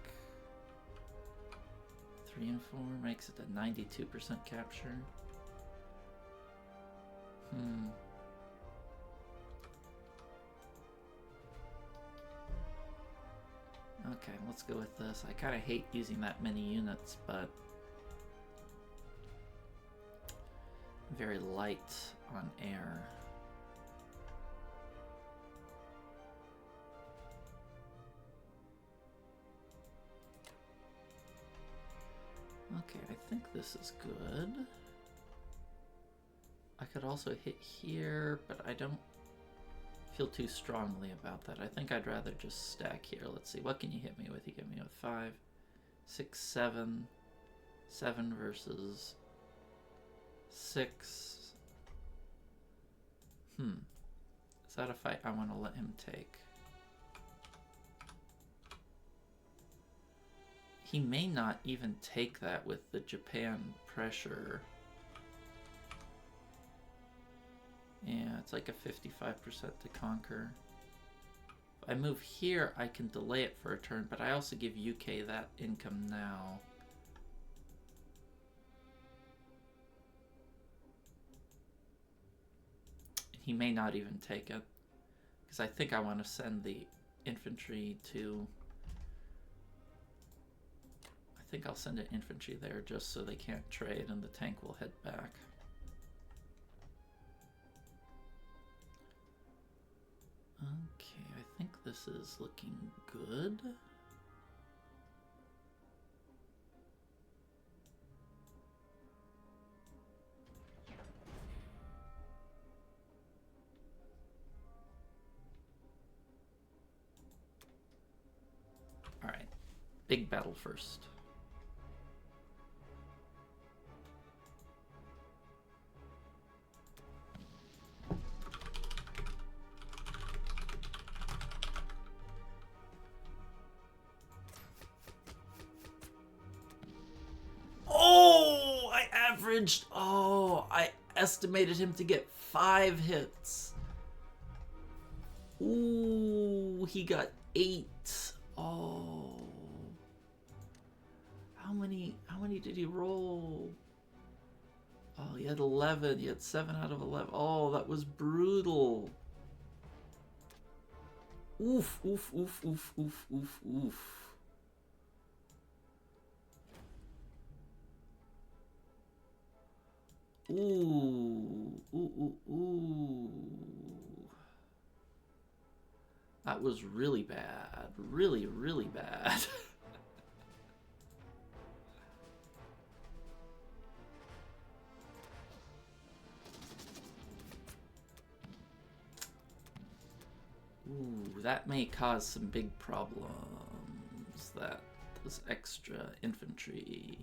3 and 4 makes it a 92% capture. Okay, let's go with this. I kind of hate using that many units, but very light on air. Okay, I think this is good. I could also hit here, but I don't feel too strongly about that. I think I'd rather just stack here. Let's see, what can you hit me with? You hit me with 5, 6, 7. 7 versus 6. Is that a fight I want to let him take? He may not even take that with the Japan pressure. Yeah, it's like a 55% to conquer. If I move here, I can delay it for a turn, but I also give UK that income now. He may not even take it, because I think I want to send the infantry to... I think I'll send an infantry there just so they can't trade and the tank will head back. Okay, I think this is looking good. All right, big battle first. Oh, I averaged. Oh, I estimated him to get 5 hits. Ooh, he got 8. Oh. How many did he roll? Oh, he had 11. He had 7 out of 11. Oh, that was brutal. Oof, oof, oof, oof, oof, oof, oof. Ooh, ooh, ooh, ooh. That was really bad. Really, really bad. Ooh, that may cause some big problems. That those extra infantry.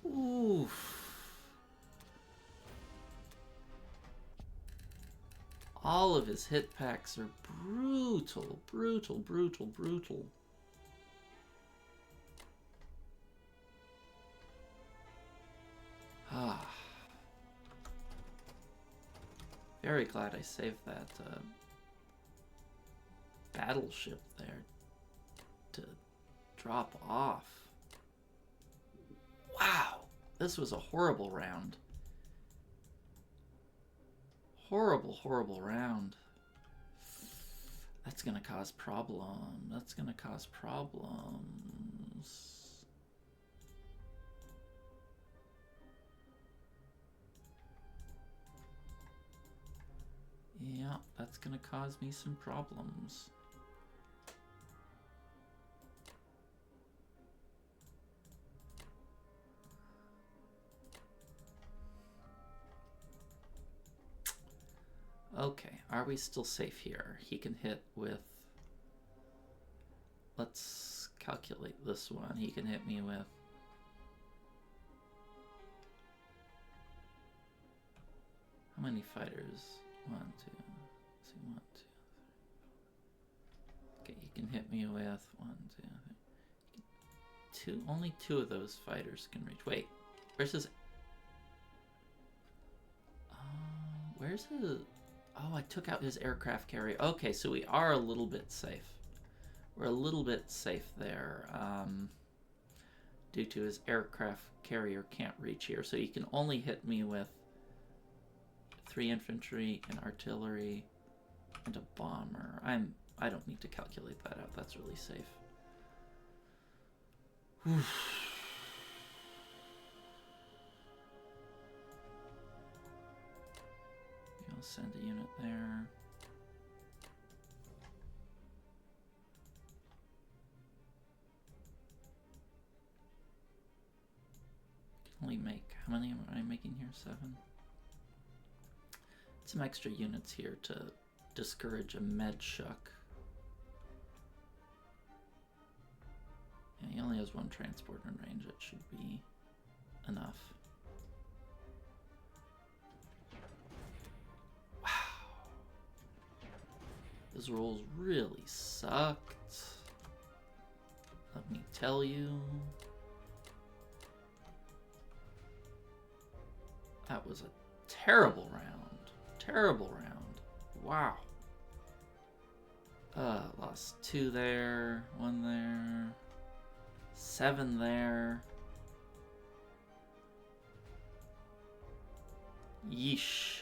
Oof. All of his hit packs are brutal, brutal, brutal, brutal. Ah. Very glad I saved that battleship there to drop off. Wow, this was a horrible round. Horrible, horrible round. That's gonna cause problem. That's gonna cause problems. Yeah, that's gonna cause me some problems. Okay, are we still safe here? He can hit with... Let's calculate this one. He can hit me with... How many fighters? 1, 2, let's see, 1, 2, 3, 4. hit me with 1, 2, 3. Only 2 of those fighters can reach. Wait, where's his? Where's his? Oh, I took out his aircraft carrier. Okay, so we are a little bit safe. We're a little bit safe there, due to his aircraft carrier can't reach here. So he can only hit me with 3 infantry, an artillery, and a bomber. I don't need to calculate that out. That's really safe. Whew. I'll send a unit there. Can only make, how many am I making here? 7. Some extra units here to discourage a med shuck. Yeah, he only has 1 transport in range. That should be enough. His rolls really sucked. Let me tell you. That was a terrible round. Terrible round. Wow. Lost 2 there, 1 there, 7 there. Yeesh.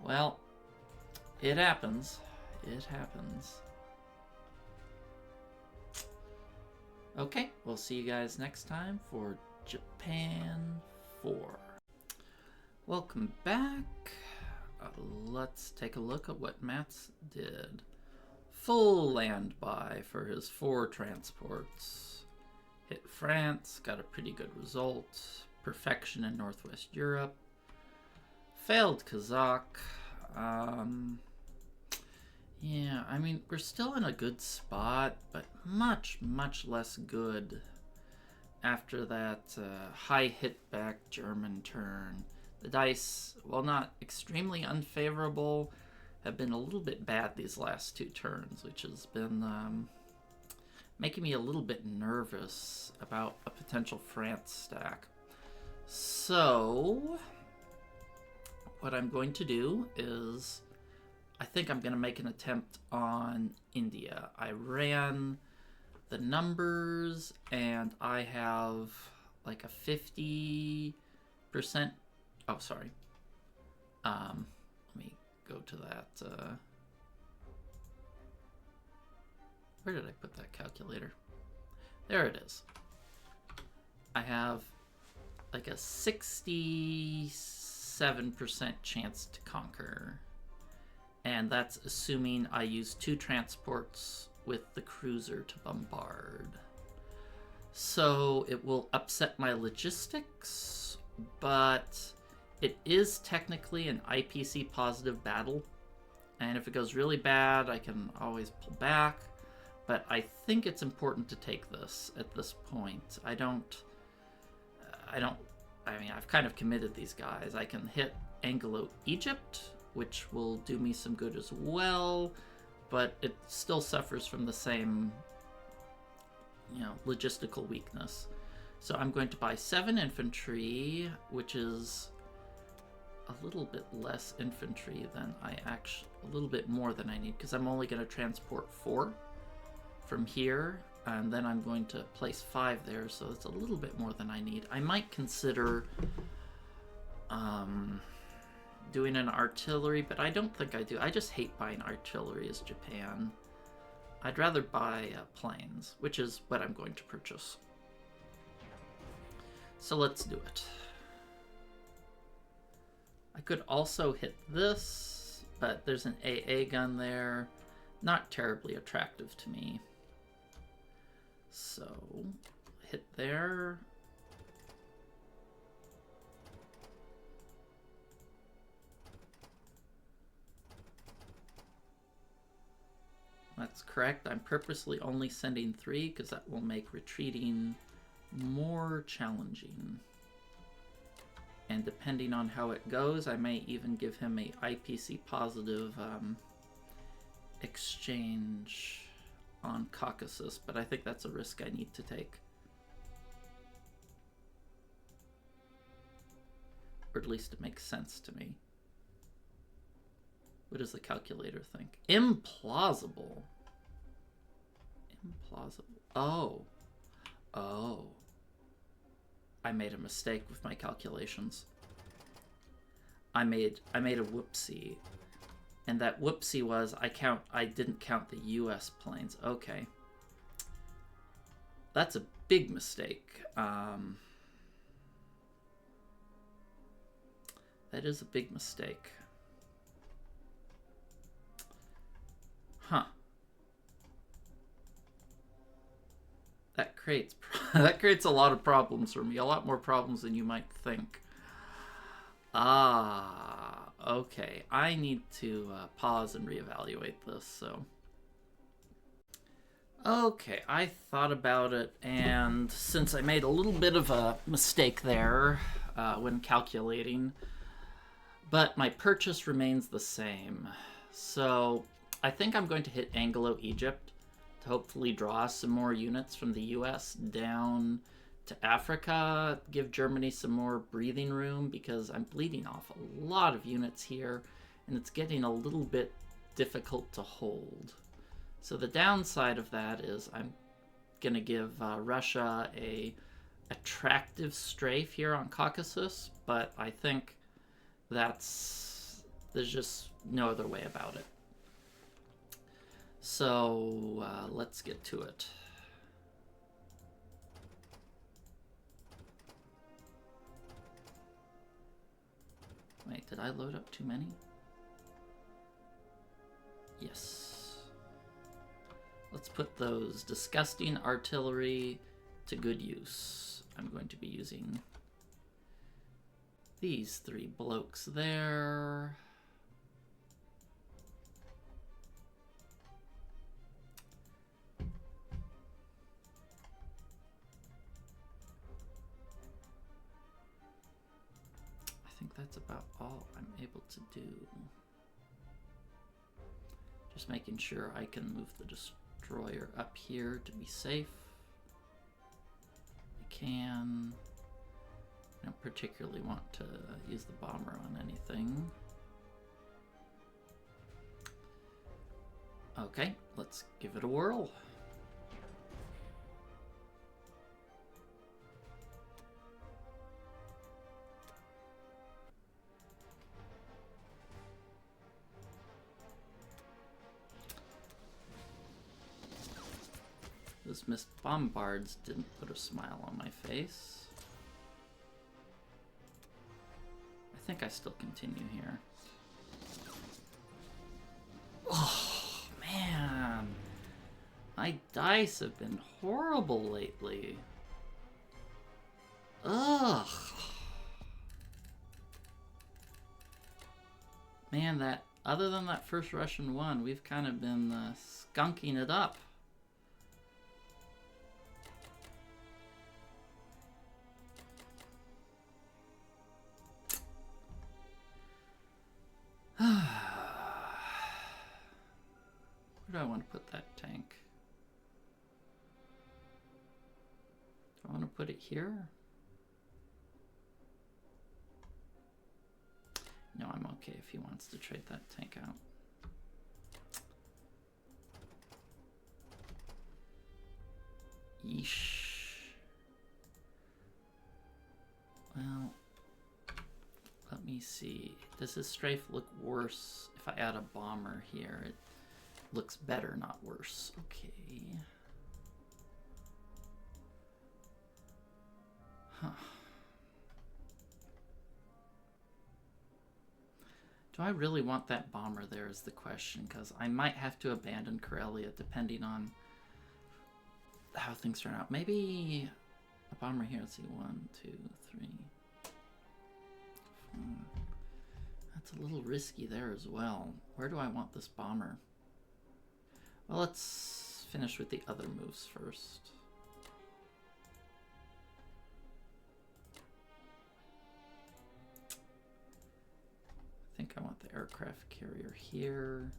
Well, it happens. It happens. Okay, we'll see you guys next time for Japan 4. Welcome back. Let's take a look at what Mats did. Full land buy for his 4 transports. Hit France, got a pretty good result. Perfection in Northwest Europe. Failed Kazakh. Yeah, I mean, we're still in a good spot, but much, much less good after that high hit back German turn. The dice, while not extremely unfavorable, have been a little bit bad these last 2 turns, which has been making me a little bit nervous about a potential France stack. So what I'm going to do is, I think I'm going to make an attempt on India. I ran the numbers and I have like a 50%. Oh, sorry. Let me go to that. Where did I put that calculator? There it is. I have like a 67% chance to conquer. And that's assuming I use 2 transports with the cruiser to bombard. So it will upset my logistics, but it is technically an IPC positive battle. And if it goes really bad, I can always pull back. But I think it's important to take this at this point. I mean, I've kind of committed these guys. I can hit Anglo-Egypt, which will do me some good as well, but it still suffers from the same, logistical weakness. So I'm going to buy 7 infantry, which is a little bit less infantry than a little bit more than I need, because I'm only going to transport 4 from here, and then I'm going to place 5 there, so it's a little bit more than I need. I might consider doing an artillery, but I don't think I do. I just hate buying artillery as Japan. I'd rather buy planes, which is what I'm going to purchase. So let's do it. I could also hit this, but there's an AA gun there. Not terribly attractive to me. So, hit there. That's correct. I'm purposely only sending 3 because that will make retreating more challenging. And depending on how it goes, I may even give him a IPC positive exchange on Caucasus, but I think that's a risk I need to take. Or at least it makes sense to me. What does the calculator think? Implausible. Implausible. Oh. Oh. I made a mistake with my calculations. I made a whoopsie. And that whoopsie was I didn't count the US planes. Okay. That's a big mistake. That is a big mistake. Huh. That creates a lot of problems for me. A lot more problems than you might think. Okay. I need to pause and reevaluate this, so. Okay, I thought about it, and since I made a little bit of a mistake there when calculating, but my purchase remains the same. So I think I'm going to hit Anglo-Egypt to hopefully draw some more units from the US down to Africa, give Germany some more breathing room, because I'm bleeding off a lot of units here, and it's getting a little bit difficult to hold. So the downside of that is I'm going to give Russia a attractive strafe here on Caucasus, but I think there's just no other way about it. So let's get to it. Wait, did I load up too many? Yes. Let's put those disgusting artillery to good use. I'm going to be using these 3 blokes there. I think that's about all I'm able to do. Just making sure I can move the destroyer up here to be safe. I can. I don't particularly want to use the bomber on anything. Okay, let's give it a whirl. Those missed bombards didn't put a smile on my face. I think I still continue here. Oh, man. My dice have been horrible lately. Ugh. Man, other than that first Russian one, we've kind of been skunking it up. Where do I want to put that tank? Do I want to put it here? No, I'm okay if he wants to trade that tank out. Yeesh. Well, let me see. Does this strafe look worse if I add a bomber here? It looks better, not worse. Okay. Huh. Do I really want that bomber there is the question, because I might have to abandon Corellia depending on how things turn out. Maybe a bomber here. Let's see. 1, 2, 3, 4. That's a little risky there as well. Where do I want this bomber? Well, let's finish with the other moves first. I think I want the aircraft carrier here.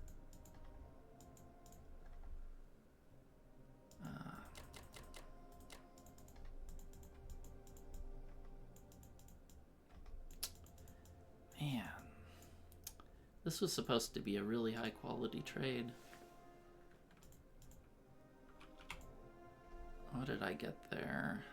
This was supposed to be a really high quality trade. What did I get there?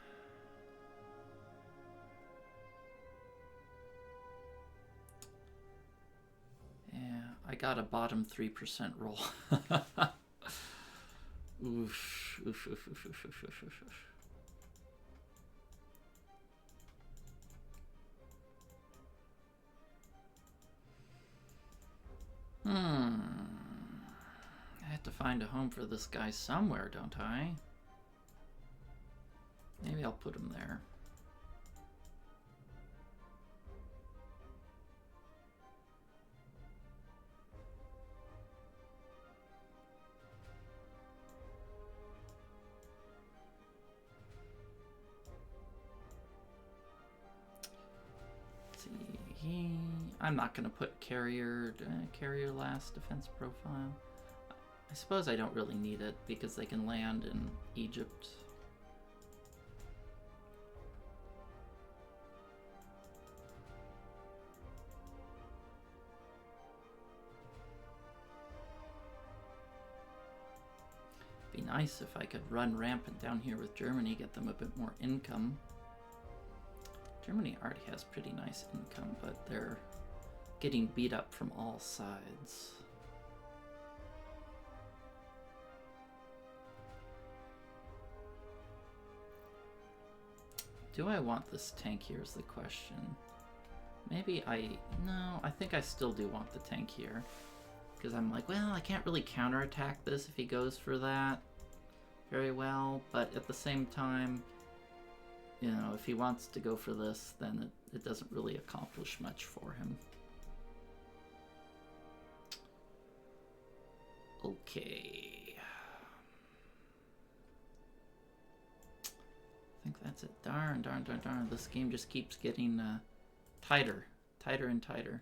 Yeah, I got a bottom 3% roll. Oof, oof, oof, oof, oof, oof, oof, oof. I have to find a home for this guy somewhere, don't I? Maybe I'll put him there. I'm not going to put carrier last defense profile. I suppose I don't really need it because they can land in Egypt. Be nice if I could run rampant down here with Germany, get them a bit more income. Germany already has pretty nice income, but they're getting beat up from all sides. Do I want this tank here is the question. Maybe no, I think I still do want the tank here. Because I'm like, well, I can't really counterattack this if he goes for that very well. But at the same time, you know, if he wants to go for this, then it doesn't really accomplish much for him. Okay. I think that's it. Darn. This game just keeps getting tighter and tighter.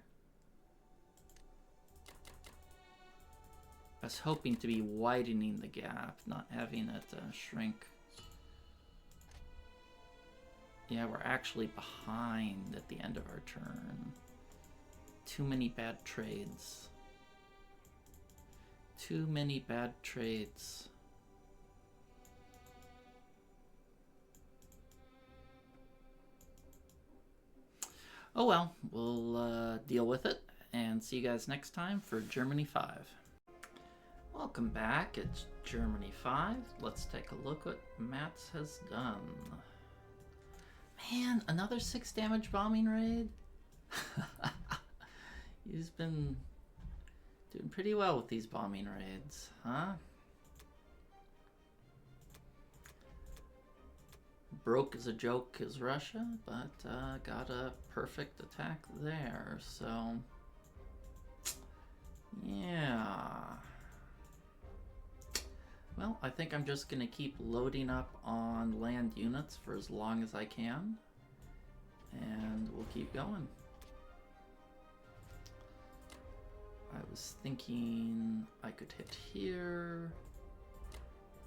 I was hoping to be widening the gap, not having it shrink. Yeah, we're actually behind at the end of our turn. Too many bad trades. Too many bad trades. Oh well, we'll deal with it and see you guys next time for Germany 5. Welcome back, it's Germany 5. Let's take a look what Mats has done. Man, another 6 damage bombing raid? He's been doing pretty well with these bombing raids, huh? Broke as a joke is Russia, but got a perfect attack there, so yeah. Well, I think I'm just going to keep loading up on land units for as long as I can, and we'll keep going. I was thinking I could hit here,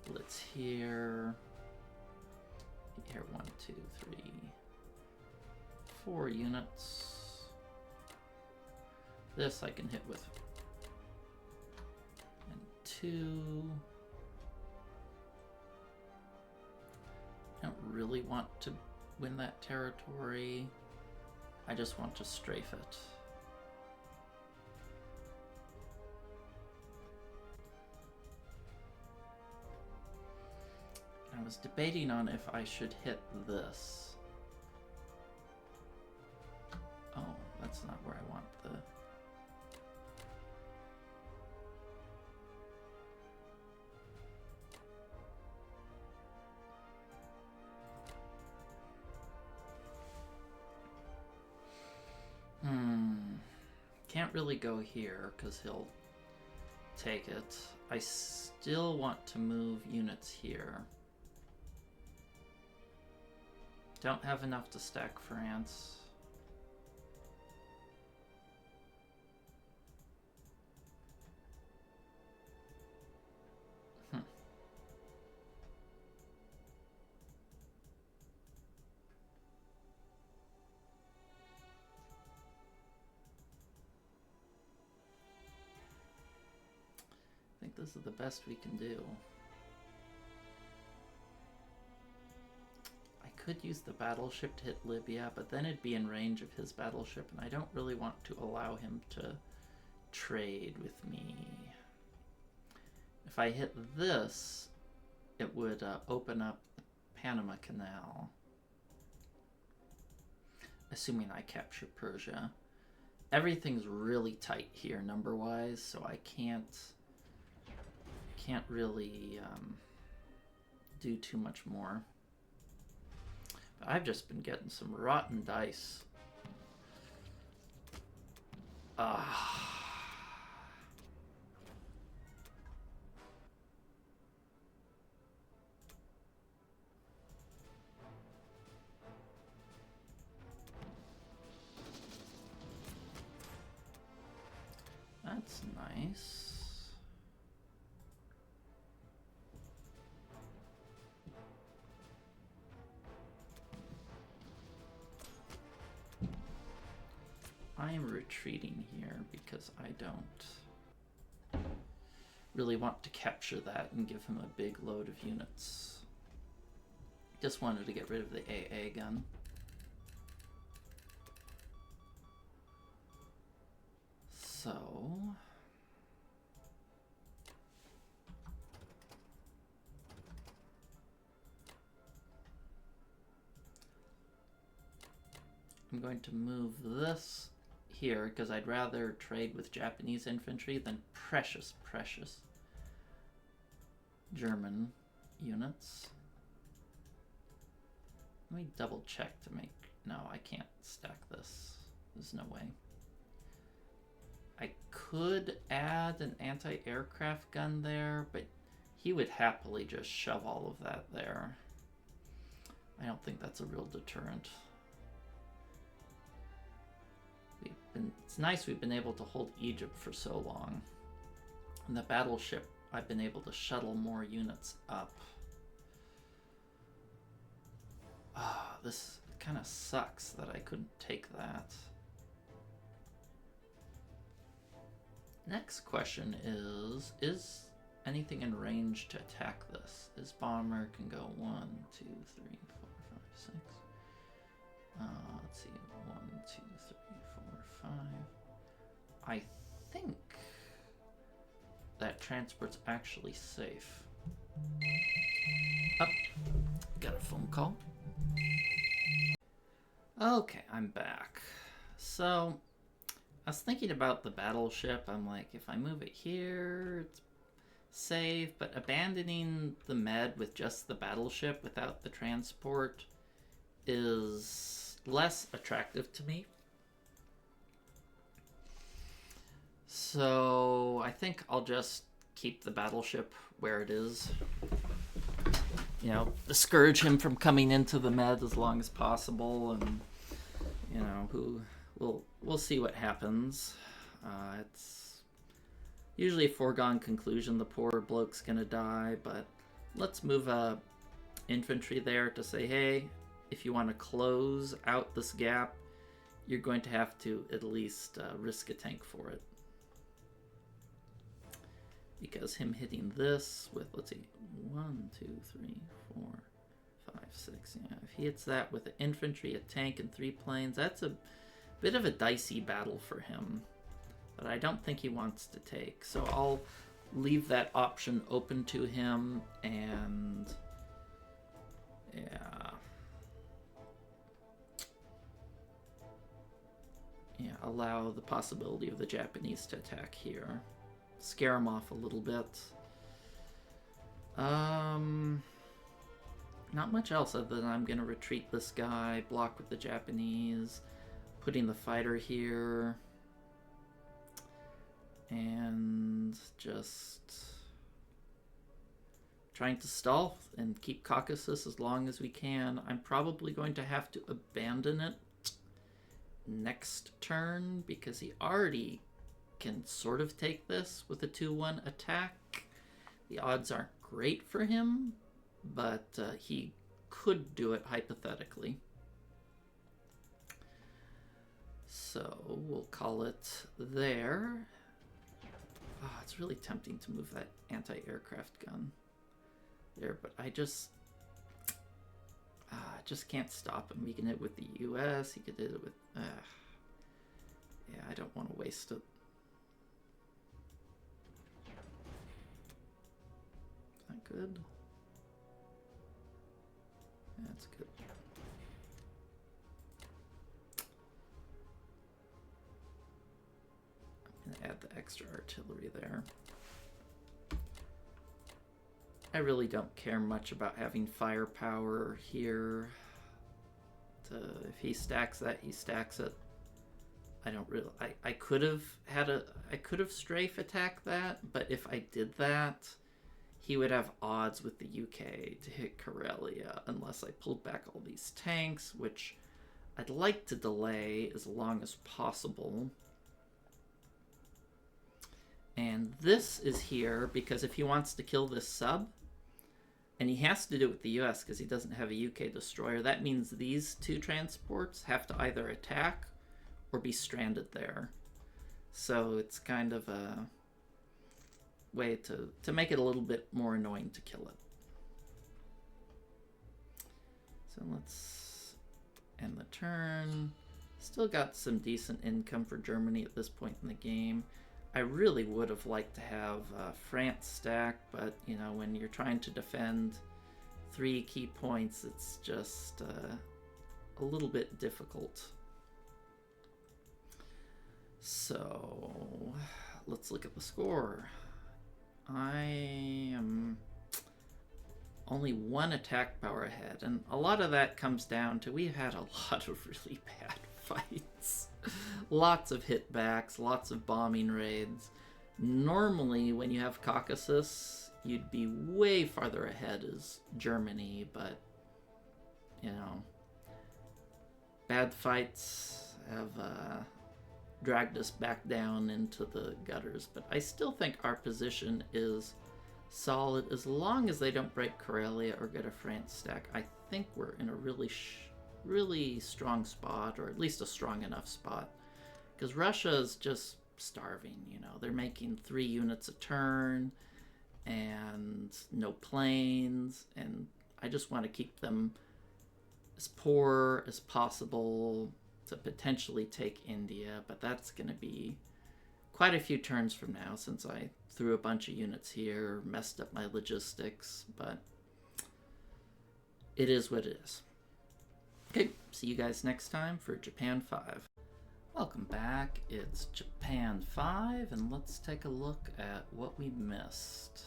blitz here, here 1, 2, 3, 4 units. This I can hit with, and 2. I don't really want to win that territory. I just want to strafe it. I was debating on if I should hit this. Oh, that's not where I want the... Can't really go here because he'll take it. I still want to move units here. Don't have enough to stack France. this is the best we can do. I could use the battleship to hit Libya, but then it'd be in range of his battleship, and I don't really want to allow him to trade with me. If I hit this, it would open up the Panama Canal. Assuming I capture Persia. Everything's really tight here number-wise, so I can't really do too much more. But I've just been getting some rotten dice. That's nice. I am retreating here because I don't really want to capture that and give him a big load of units. Just wanted to get rid of the AA gun. So I'm going to move this here because I'd rather trade with Japanese infantry than precious German units. Let me double check to make... No, I can't stack this. There's no way. I could add an anti-aircraft gun there, but he would happily just shove all of that there. I don't think that's a real deterrent. It's nice we've been able to hold Egypt for so long. And the battleship, I've been able to shuttle more units up. This kind of sucks that I couldn't take that. Next question is anything in range to attack this? This bomber can go 1, 2, 3, 4, 5, 6. Let's see, 1, 2, 3, 4, 5. I think that transport's actually safe. Oh, got a phone call. Okay, I'm back. So, I was thinking about the battleship. I'm like, if I move it here, it's safe, but abandoning the med with just the battleship without the transport is less attractive to me. So I think I'll just keep the battleship where it is. You know, discourage him from coming into the med as long as possible, and you know, we'll see what happens. It's usually a foregone conclusion the poor bloke's gonna die, but let's move infantry there to say, hey, if you want to close out this gap, you're going to have to at least risk a tank for it. Because him hitting this with, let's see, 1, 2, 3, 4, 5, 6. Yeah, if he hits that with an infantry, a tank, and 3 planes, that's a bit of a dicey battle for him that I don't think he wants to take. So I'll leave that option open to him, and allow the possibility of the Japanese to attack here. Scare him off a little bit. Not much else other than I'm gonna retreat this guy, block with the Japanese, putting the fighter here, and just trying to stall and keep Caucasus as long as we can. I'm probably going to have to abandon it next turn because he already can sort of take this with a 2-1 attack. The odds aren't great for him, but he could do it hypothetically. So we'll call it there. Oh, it's really tempting to move that anti-aircraft gun there, but I just can't stop him. He can hit with the U.S. He could hit it with... yeah, I don't want to waste it. Is that good? That's good. I'm going to add the extra artillery there. I really don't care much about having firepower here. If he stacks that, he stacks it. I don't really... I could have strafe attacked that, but if I did that, he would have odds with the UK to hit Corellia unless I pulled back all these tanks, which I'd like to delay as long as possible. And this is here because if he wants to kill this sub, and he has to do it with the US because he doesn't have a UK destroyer, that means these two transports have to either attack or be stranded there. So it's kind of a way to make it a little bit more annoying to kill it. So let's end the turn. Still got some decent income for Germany at this point in the game. I really would have liked to have France stack, but you know, when you're trying to defend 3 key points, it's just a little bit difficult. So let's look at the score. I am only 1 attack power ahead, and a lot of that comes down to we've had a lot of really bad fights. Lots of hitbacks, lots of bombing raids. Normally, when you have Caucasus, you'd be way farther ahead as Germany, but, you know, bad fights have dragged us back down into the gutters. But I still think our position is solid as long as they don't break Corellia or get a France stack. I think we're in a really strong spot, or at least a strong enough spot, because Russia is just starving. You know, they're making 3 units a turn and no planes, and I just want to keep them as poor as possible to potentially take India, but that's going to be quite a few turns from now since I threw a bunch of units here, messed up my logistics, but it is what it is. Okay, see you guys next time for Japan 5. Welcome back, it's Japan 5, and let's take a look at what we missed.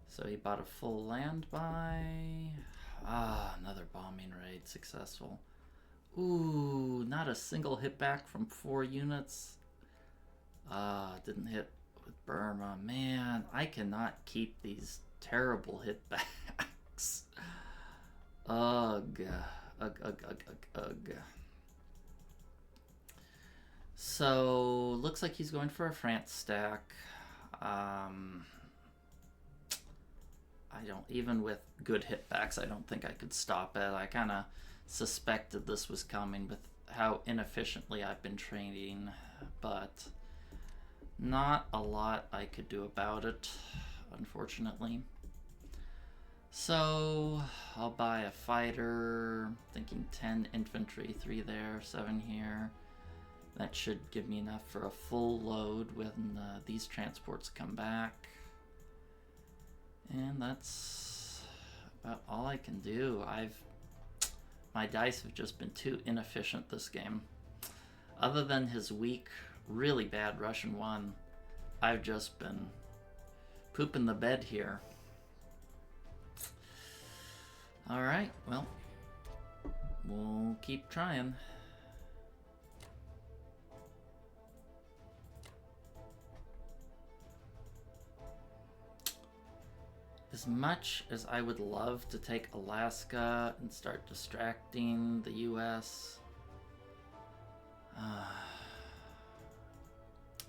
So he bought a full land buy. Another bombing raid successful. Ooh, not a single hit back from 4 units. Didn't hit with Burma. Man, I cannot keep these terrible hit backs. Ugh. Ugh. So, looks like he's going for a France stack. I don't, even with good hitbacks, I don't think I could stop it. I kind of suspected this was coming with how inefficiently I've been training, but not a lot I could do about it, unfortunately. So I'll buy a fighter, thinking 10 infantry, 3 there, 7 here. That should give me enough for a full load when these transports come back. And that's about all I can do. My dice have just been too inefficient this game. Other than his weak, really bad Russian 1, I've just been pooping the bed here. Alright, well, we'll keep trying. As much as I would love to take Alaska and start distracting the US,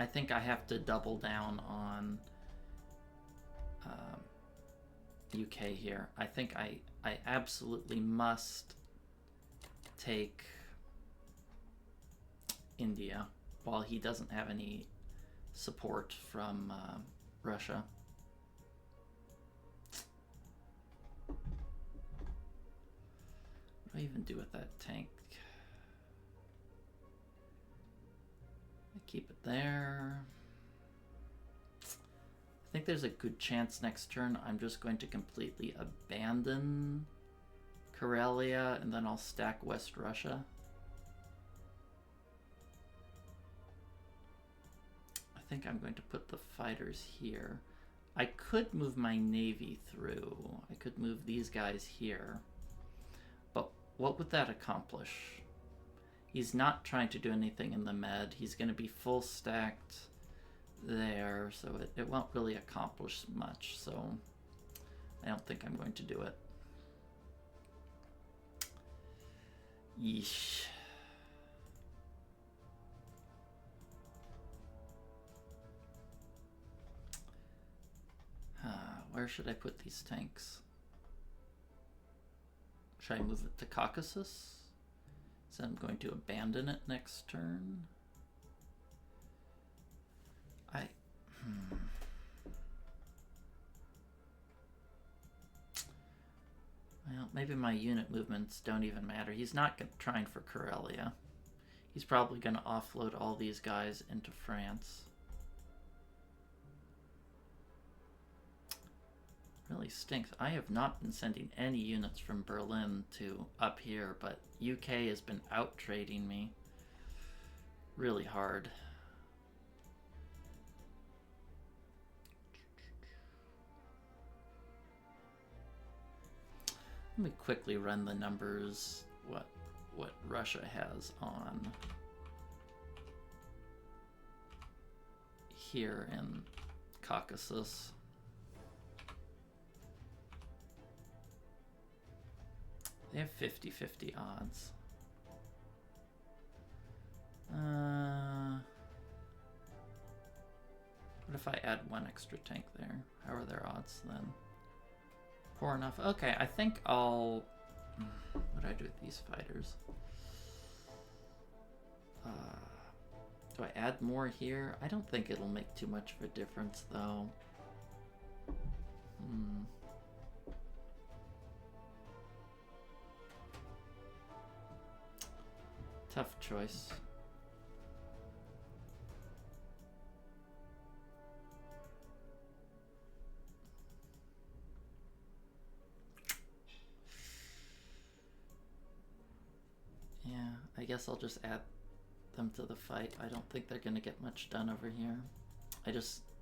I think I have to double down on UK here. I think I absolutely must take India while he doesn't have any support from Russia. What do I even do with that tank? I keep it there. I think there's a good chance next turn I'm just going to completely abandon Corellia and then I'll stack West Russia. I think I'm going to put the fighters here. I could move my navy through. I could move these guys here. But what would that accomplish? He's not trying to do anything in the Med. He's going to be full stacked there, so it won't really accomplish much, so I don't think I'm going to do it. Yeesh. Where should I put these tanks? Should I move it to Caucasus? So I'm going to abandon it next turn. Well, maybe my unit movements don't even matter. He's not trying for Corellia. He's probably going to offload all these guys into France. Really stinks. I have not been sending any units from Berlin to up here, but UK has been out trading me really hard. Let me quickly run the numbers, what Russia has on here in Caucasus. They have 50-50 odds. What if I add one extra tank there? How are their odds then? Poor enough. Okay, I think I'll... What do I do with these fighters? Do I add more here? I don't think it'll make too much of a difference, though. Tough choice. Yeah, I guess I'll just add them to the fight. I don't think they're going to get much done over here.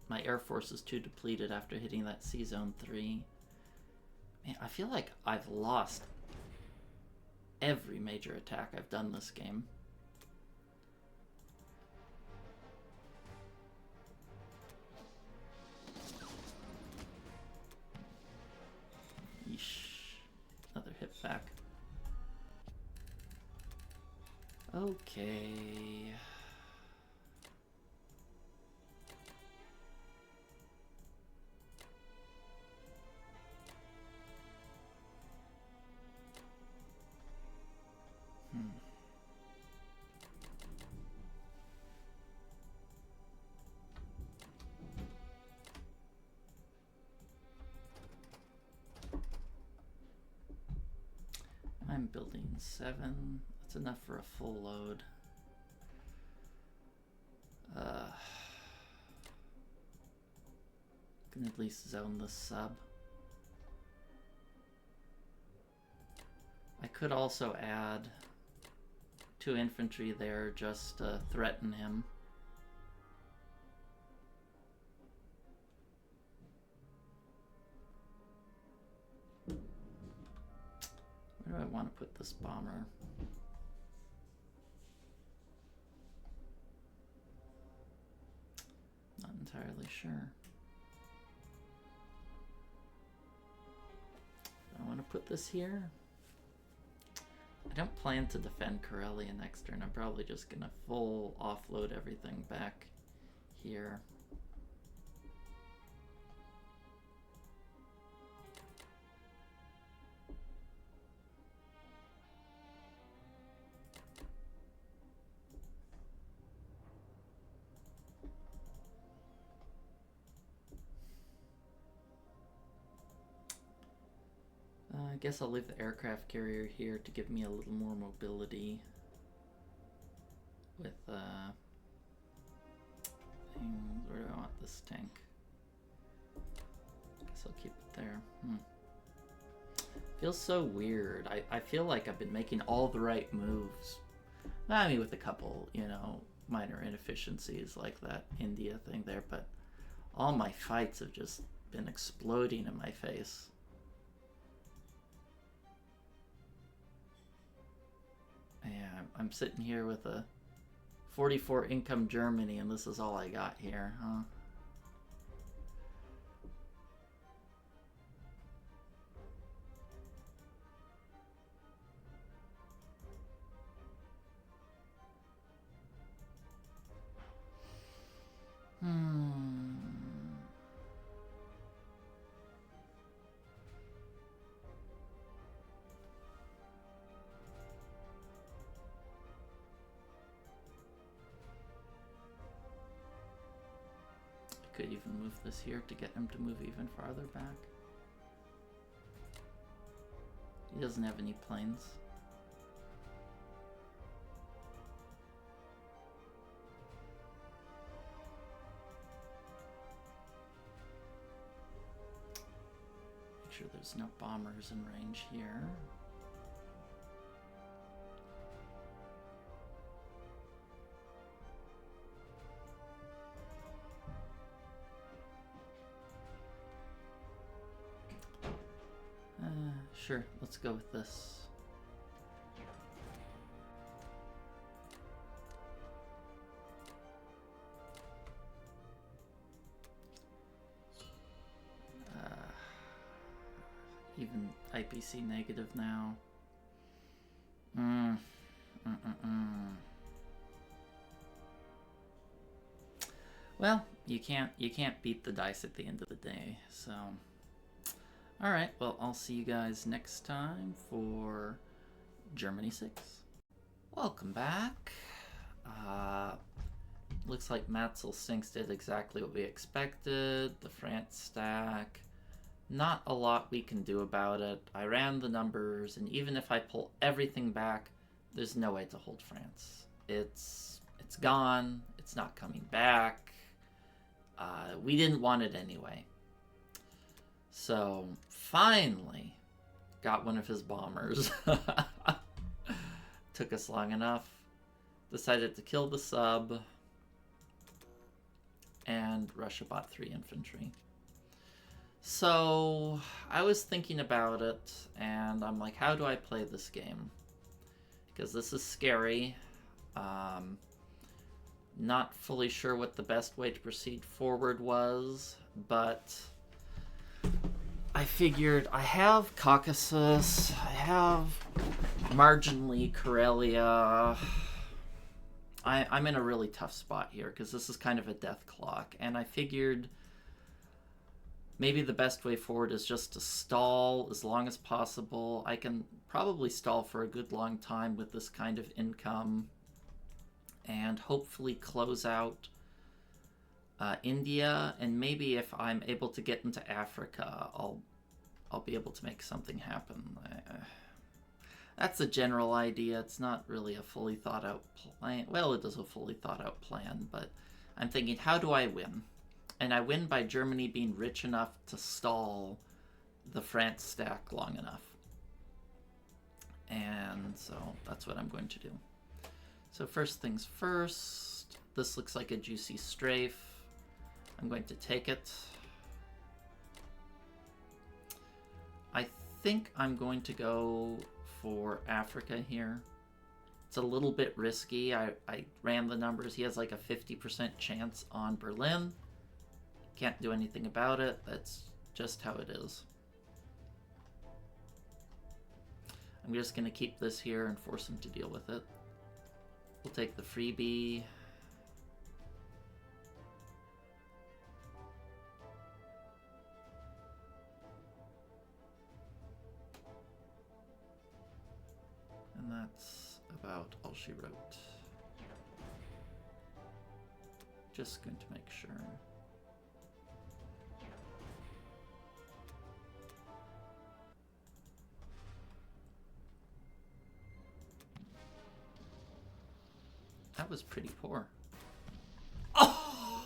My Air Force is too depleted after hitting that Sea Zone 3. Man, I feel like I've lost every major attack I've done this game. Yeesh. Another hit back. Okay. I'm building 7. That's enough for a full load. Can at least zone the sub. I could also add 2 infantry there just to threaten him. Where do I want to put this bomber? Not entirely sure. I want to put this here. I don't plan to defend Corellia next turn. I'm probably just going to full offload everything back here. I guess I'll leave the aircraft carrier here to give me a little more mobility with things. Where do I want this tank? Guess I'll keep it there. Feels so weird. I feel like I've been making all the right moves. I mean, with a couple, you know, minor inefficiencies like that India thing there, but all my fights have just been exploding in my face. Yeah, I'm sitting here with a 44 income Germany, and this is all I got here, huh? Could even move this here to get him to move even farther back. He doesn't have any planes. Make sure there's no bombers in range here. Sure, let's go with this. Even IPC negative now. Well, you can't beat the dice at the end of the day, so. Alright, well, I'll see you guys next time for Germany 6. Welcome back. Looks like Matzestinkt2 did exactly what we expected. The France stack. Not a lot we can do about it. I ran the numbers, and even if I pull everything back, there's no way to hold France. It's gone. It's not coming back. We didn't want it anyway. So, finally, got one of his bombers. Took us long enough. Decided to kill the sub. And Russia bought 3 infantry. So, I was thinking about it, and I'm like, how do I play this game? Because this is scary. Not fully sure what the best way to proceed forward was, but I figured I have Caucasus, I have marginally Corellia. I'm in a really tough spot here because this is kind of a death clock, and I figured maybe the best way forward is just to stall as long as possible. I can probably stall for a good long time with this kind of income and hopefully close out India, and maybe if I'm able to get into Africa, I'll be able to make something happen. That's a general idea. It's not really a fully thought out plan. Well, it is a fully thought out plan, but I'm thinking, how do I win? And I win by Germany being rich enough to stall the France stack long enough. And so that's what I'm going to do. So first things first, this looks like a juicy strafe. I'm going to take it. I think I'm going to go for Africa here. It's a little bit risky. I ran the numbers. He has like a 50% chance on Berlin. Can't do anything about it. That's just how it is. I'm just going to keep this here and force him to deal with it. We'll take the freebie. And that's about all she wrote. Just going to make sure. That was pretty poor. Oh!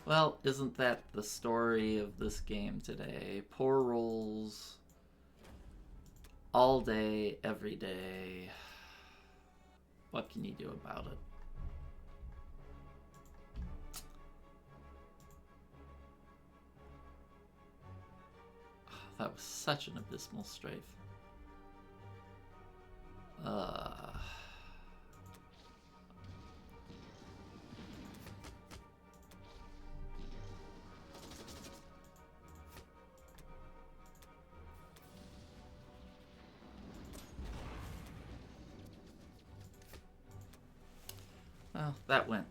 Well, isn't that the story of this game today? Poor rolls all day, every day. What can you do about it? Oh, that was such an abysmal strafe. Well, that went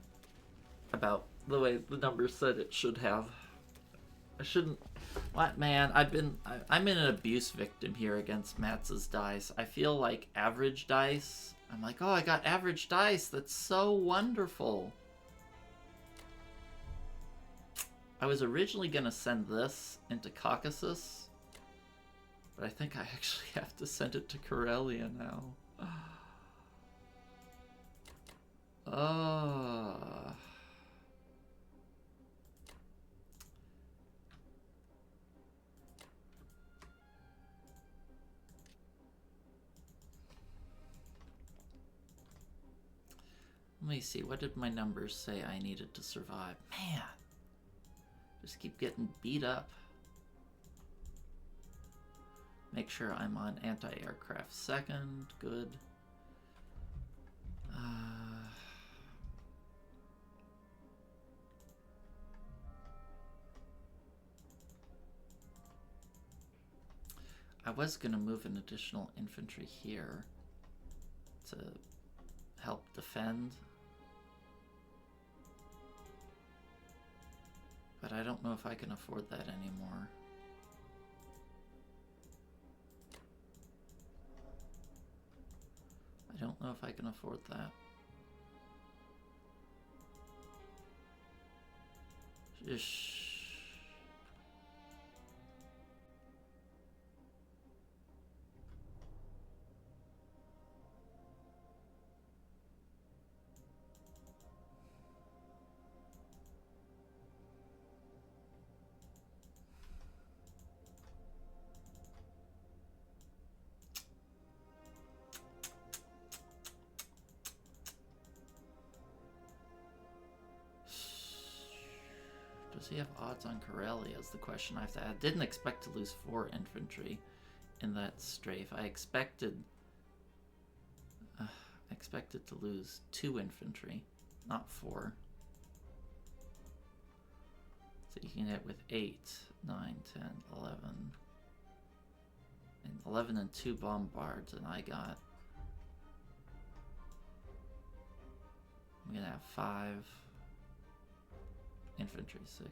about the way the numbers said it should have. I shouldn't. What, man? I'm in an abuse victim here against Matz's dice. I feel like average dice. I'm like, oh, I got average dice. That's so wonderful. I was originally gonna send this into Caucasus, but I think I actually have to send it to Corellia now. Let me see, what did my numbers say I needed to survive? Man, just keep getting beat up. Make sure I'm on anti-aircraft second, good. I was gonna move an additional infantry here to help defend, but I don't know if I can afford that anymore. I don't know if I can afford that. Ish. Does he have odds on Corellia is the question I have to add. I didn't expect to lose 4 infantry in that strafe. I expected to lose 2 infantry, not 4. So you can hit with 8, 9, 10, 11. And 11 and 2 bombards, and I'm gonna have 5. Infantry 6.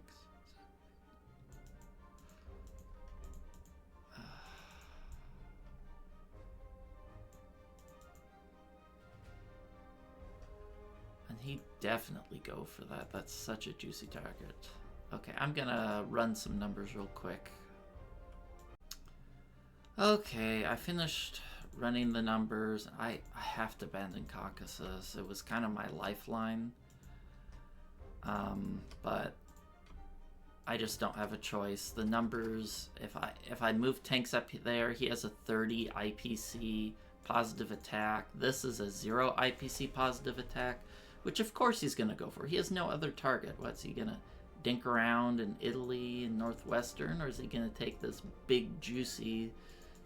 And he'd definitely go for that. That's such a juicy target. Okay, I'm gonna run some numbers real quick. Okay, I finished running the numbers. I have to abandon Caucasus. It was kind of my lifeline. But I just don't have a choice. The numbers, if I move tanks up there, he has a 30 IPC positive attack. This is a 0 IPC positive attack, which of course he's gonna go for. He has no other target. What's he gonna dink around in Italy and Northwestern, or is he gonna take this big juicy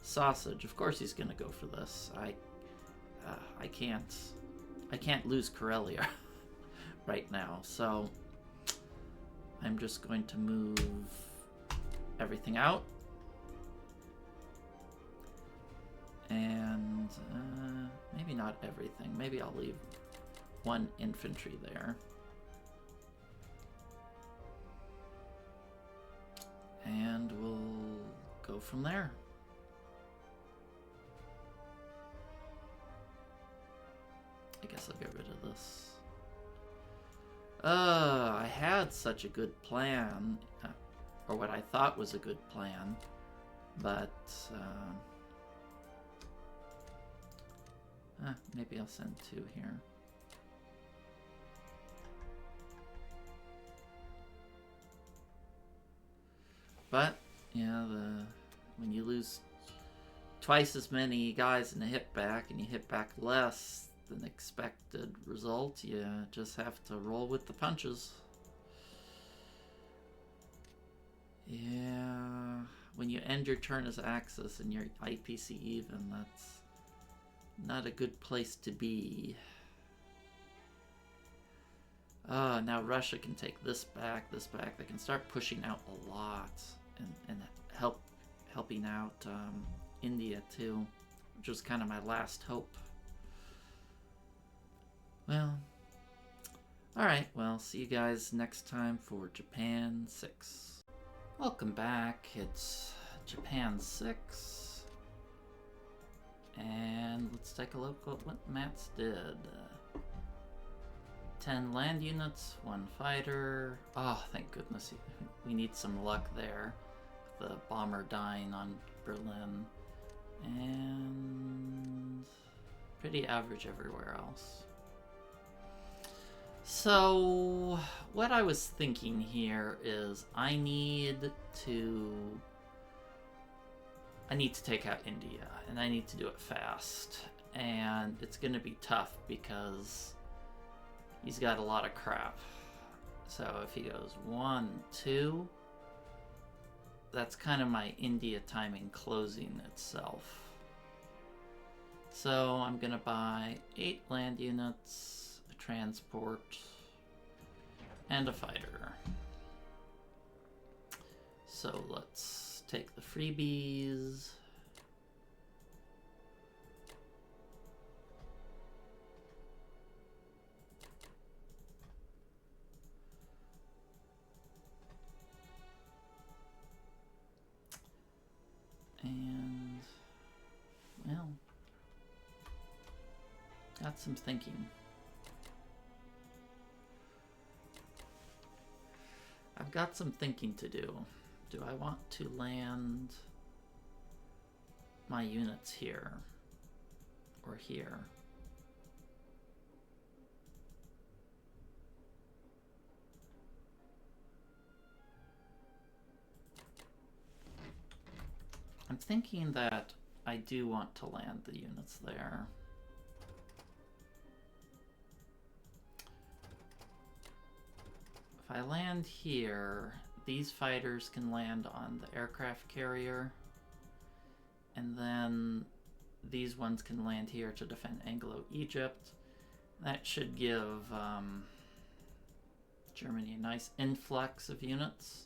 sausage? Of course he's gonna go for this. I can't lose Corellia right now, so I'm just going to move everything out, and maybe not everything. Maybe I'll leave 1 infantry there, and we'll go from there. I guess I'll get rid of this. I had such a good plan, or what I thought was a good plan, but Maybe I'll send 2 here. But, yeah, when you lose twice as many guys in a hit back and you hit back less than expected result, you just have to roll with the punches. Yeah, when you end your turn as Axis and you're IPC even, that's not a good place to be. Now Russia can take this back. They can start pushing out a lot and helping out India too, which was kind of my last hope. Well, alright, well, see you guys next time for Japan 6. Welcome back, it's Japan 6. And let's take a look at what Mats did. 10 land units, 1 fighter. Oh, thank goodness. We need some luck there. The bomber dying on Berlin. And pretty average everywhere else. So, what I was thinking here is I need to take out India, and I need to do it fast. And it's going to be tough because he's got a lot of crap. So if he goes 1, 2, that's kind of my India timing closing itself. So I'm going to buy 8 land units, a transport, and a fighter. So let's take the freebies. And, well, got some thinking. I've got some thinking to do. Do I want to land my units here or here? I'm thinking that I do want to land the units there. If I land here, these fighters can land on the aircraft carrier, and then these ones can land here to defend Anglo-Egypt. That should give Germany a nice influx of units.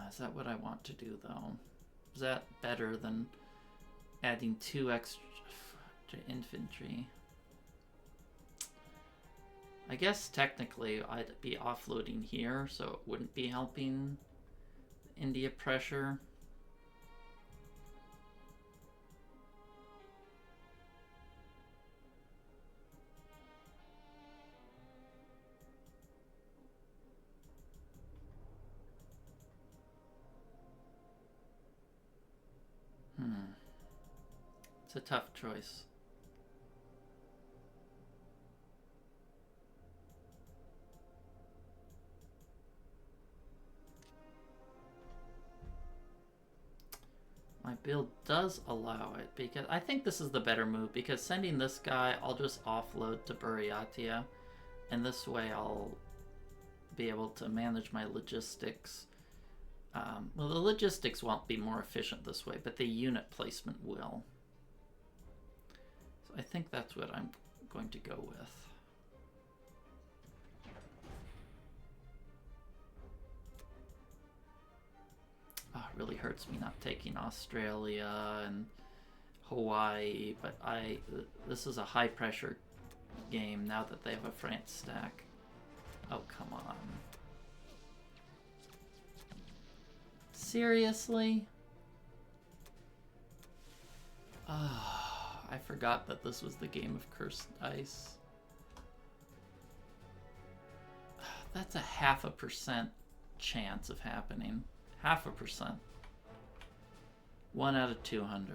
Is that what I want to do, though? Is that better than adding 2 extra infantry? I guess technically I'd be offloading here, so it wouldn't be helping India pressure. It's a tough choice. My build does allow it, because I think this is the better move, because sending this guy, I'll just offload to Buryatia, and this way I'll be able to manage my logistics. Well, the logistics won't be more efficient this way, but the unit placement will. So I think that's what I'm going to go with. Oh, it really hurts me not taking Australia and Hawaii, but this is a high pressure game now that they have a France stack. Oh, come on. Seriously? I forgot that this was the game of cursed dice. That's a 0.5% chance of happening. 0.5%. 1 out of 200.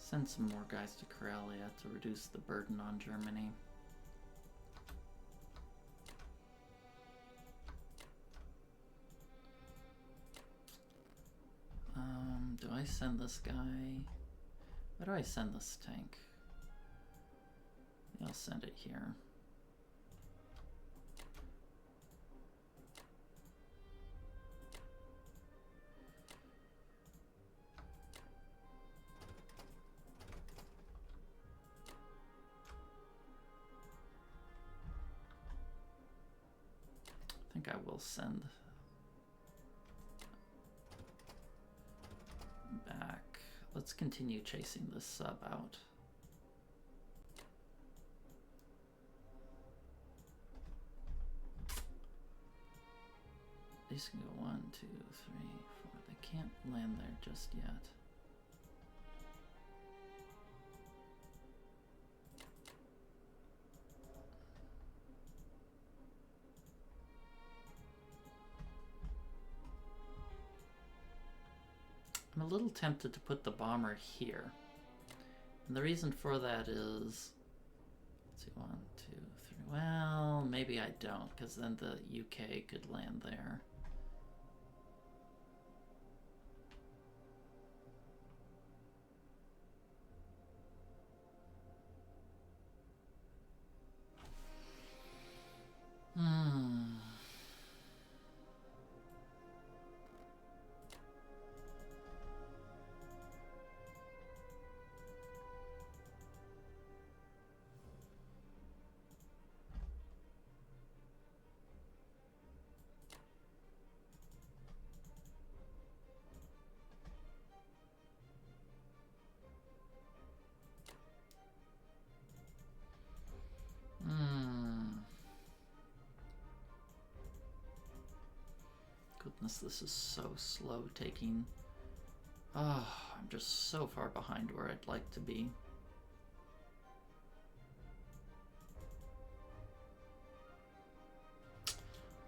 Send some more guys to Corellia to reduce the burden on Germany. Do I send this guy? Where do I send this tank? I'll send it here. I think I will send back. Let's continue chasing this sub out. These can go 1, 2, 3, 4. They can't land there just yet. I'm a little tempted to put the bomber here. And the reason for that is, let's see, 1, 2, 3. Well, maybe I don't, because then the UK could land there. Goodness, this is so slow taking. Oh, I'm just so far behind where I'd like to be.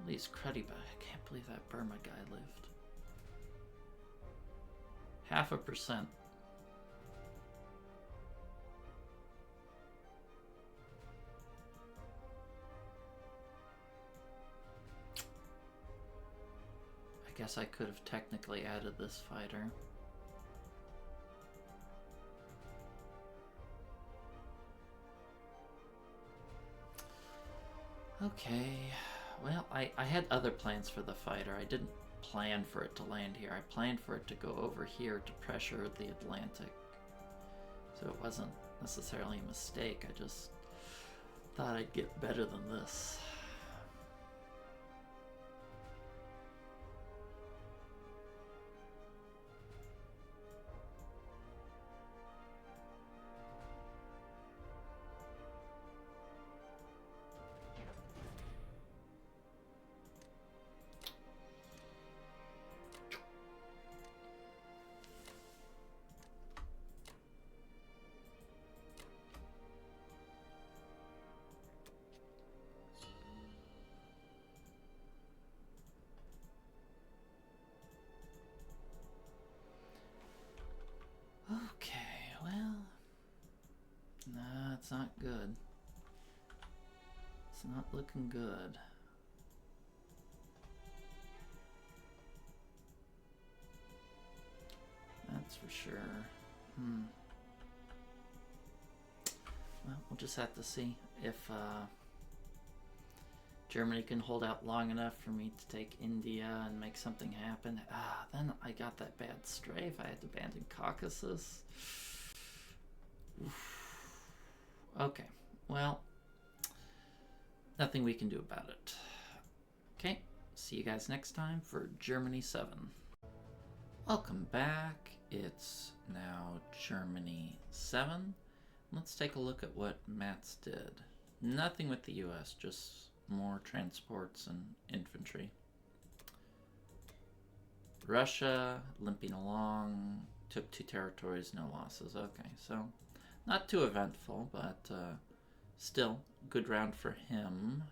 These cruddy back. I can't believe that Burma guy lived. 0.5%. I guess I could have technically added this fighter. Okay, well, I had other plans for the fighter. I didn't plan for it to land here. I planned for it to go over here to pressure the Atlantic. So it wasn't necessarily a mistake. I just thought I'd get better than this. Okay, well, nah, it's not good. It's not looking good. That's for sure. Well, we'll just have to see if Germany can hold out long enough for me to take India and make something happen. Then I got that bad strafe. I had to abandon Caucasus. Oof. Okay, well, nothing we can do about it. Okay, see you guys next time for Germany 7. Welcome back. It's now Germany 7. Let's take a look at what Mats did. Nothing with the US, just more transports and infantry. Russia, limping along, took 2 territories, no losses. Okay, so not too eventful, but still good round for him.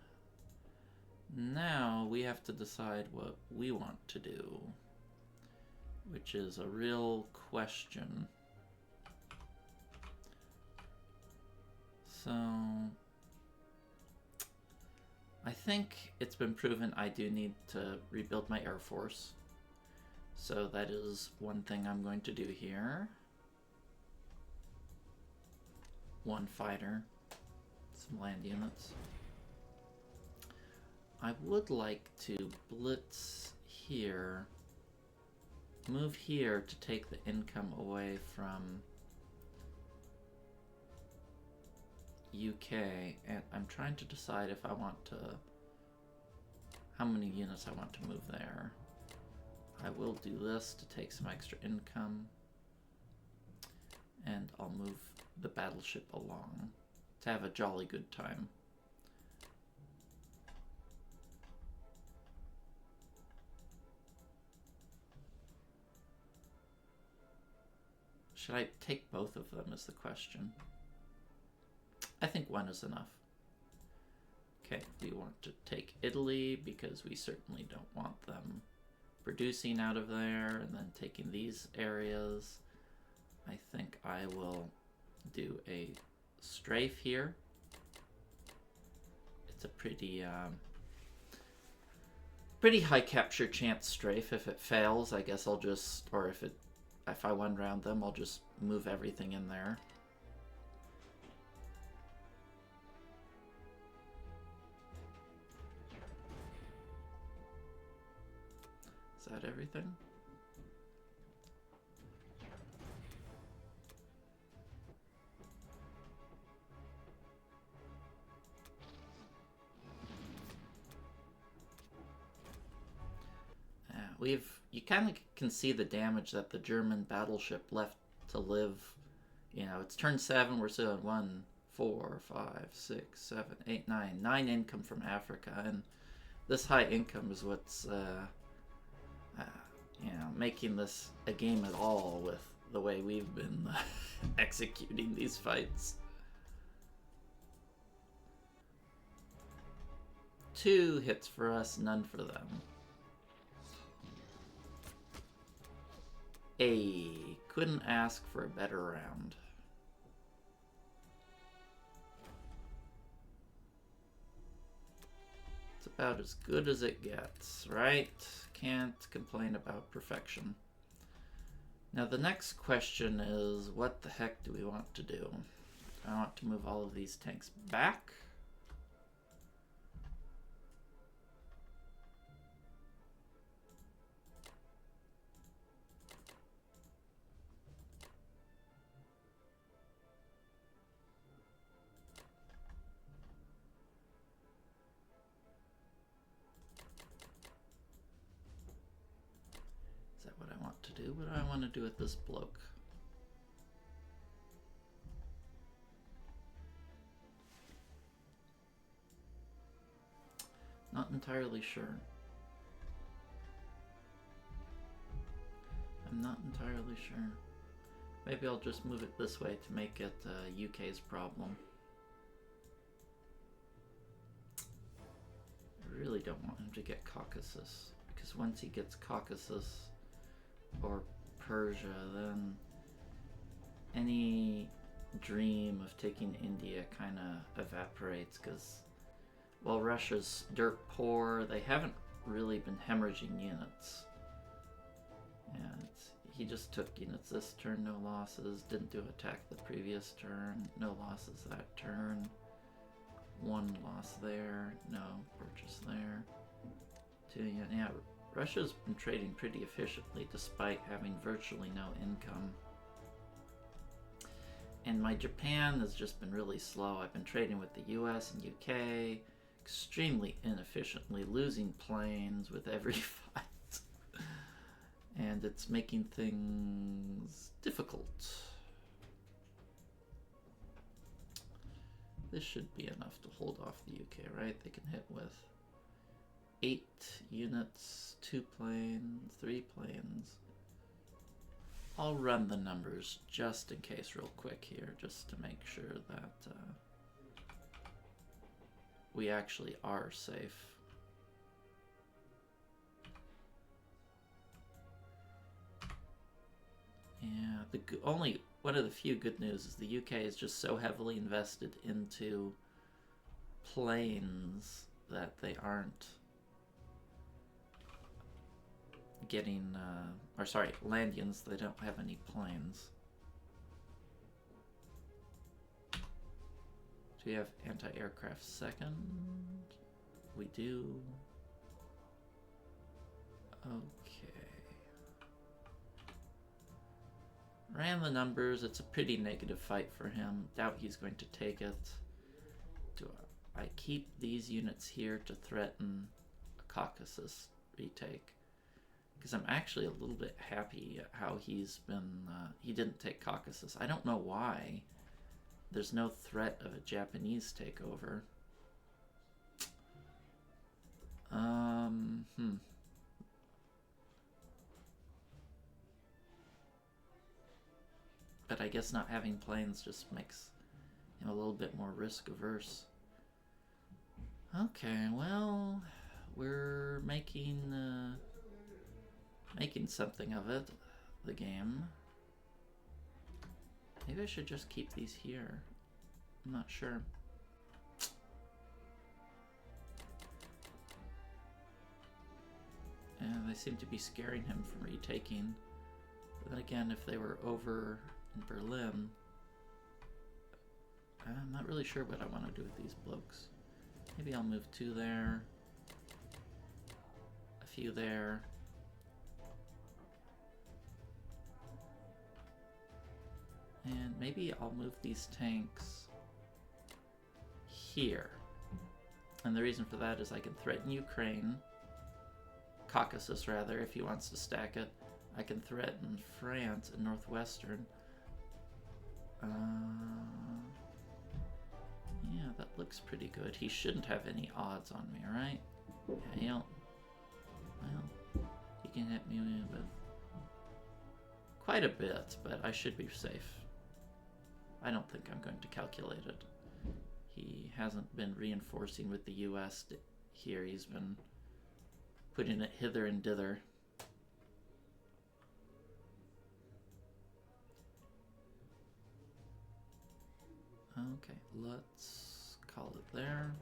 Now we have to decide what we want to do, which is a real question. So I think it's been proven I do need to rebuild my Air Force. So that is one thing I'm going to do here. One fighter, some land units. I would like to blitz here, move here to take the income away from UK, and I'm trying to decide if I want to, how many units I want to move there. I will do this to take some extra income, and I'll move the battleship along to have a jolly good time. Should I take both of them is the question. I think one is enough. Okay, we want to take Italy because we certainly don't want them producing out of there, and then taking these areas. I think I will do a strafe here. It's a pretty pretty high capture chance strafe. If it fails, I guess I'll just, or if I one round them, I'll just move everything in there. Is that everything? You kind of can see the damage that the German battleship left to live. You know, it's turn 7, we're still at 1, 4, 5, 6, 7, 8, 9. 9 income from Africa, and this high income is what's, you know, making this a game at all with the way we've been executing these fights. 2 hits for us, none for them. Couldn't ask for a better round. It's about as good as it gets, right? Can't complain about perfection. Now the next question is, what the heck do we want to do? I want to move all of these tanks back. What do I want to do with this bloke? Not entirely sure. I'm not entirely sure. Maybe I'll just move it this way to make it UK's problem. I really don't want him to get Caucasus, because once he gets Caucasus or Persia, then any dream of taking India kind of evaporates, because while Russia's dirt poor, they haven't really been hemorrhaging units. And he just took units this turn, no losses, didn't do attack the previous turn, no losses that turn, 1 loss there, no purchase there, 2, yeah. Russia's been trading pretty efficiently despite having virtually no income. And my Japan has just been really slow. I've been trading with the US and UK extremely inefficiently, losing planes with every fight. And it's making things difficult. This should be enough to hold off the UK, right? They can hit with 8 units, 2 planes, 3 planes. I'll run the numbers just in case real quick here, just to make sure that we actually are safe. Yeah, only one of the few good news is the UK is just so heavily invested into planes that they aren't getting, or sorry, Landians, they don't have any planes. Do we have anti-aircraft second? We do. Okay. Ran the numbers. It's a pretty negative fight for him. Doubt he's going to take it. Do I keep these units here to threaten a Caucasus retake? Because I'm actually a little bit happy at how he's been... he didn't take Caucasus. I don't know why. There's no threat of a Japanese takeover. But I guess not having planes just makes him a little bit more risk averse. Okay, well, we're making something of it, the game. Maybe I should just keep these here. I'm not sure. And they seem to be scaring him from retaking. But then again, if they were over in Berlin, I'm not really sure what I want to do with these blokes. Maybe I'll move 2 there, a few there. And maybe I'll move these tanks here. And the reason for that is I can threaten Ukraine, Caucasus rather, if he wants to stack it. I can threaten France and Northwestern. Yeah, that looks pretty good. He shouldn't have any odds on me, right? Yeah, he don't. Well, he can hit me with quite a bit, but I should be safe. I don't think I'm going to calculate it. He hasn't been reinforcing with the US here. He's been putting it hither and dither. Okay, let's call it there.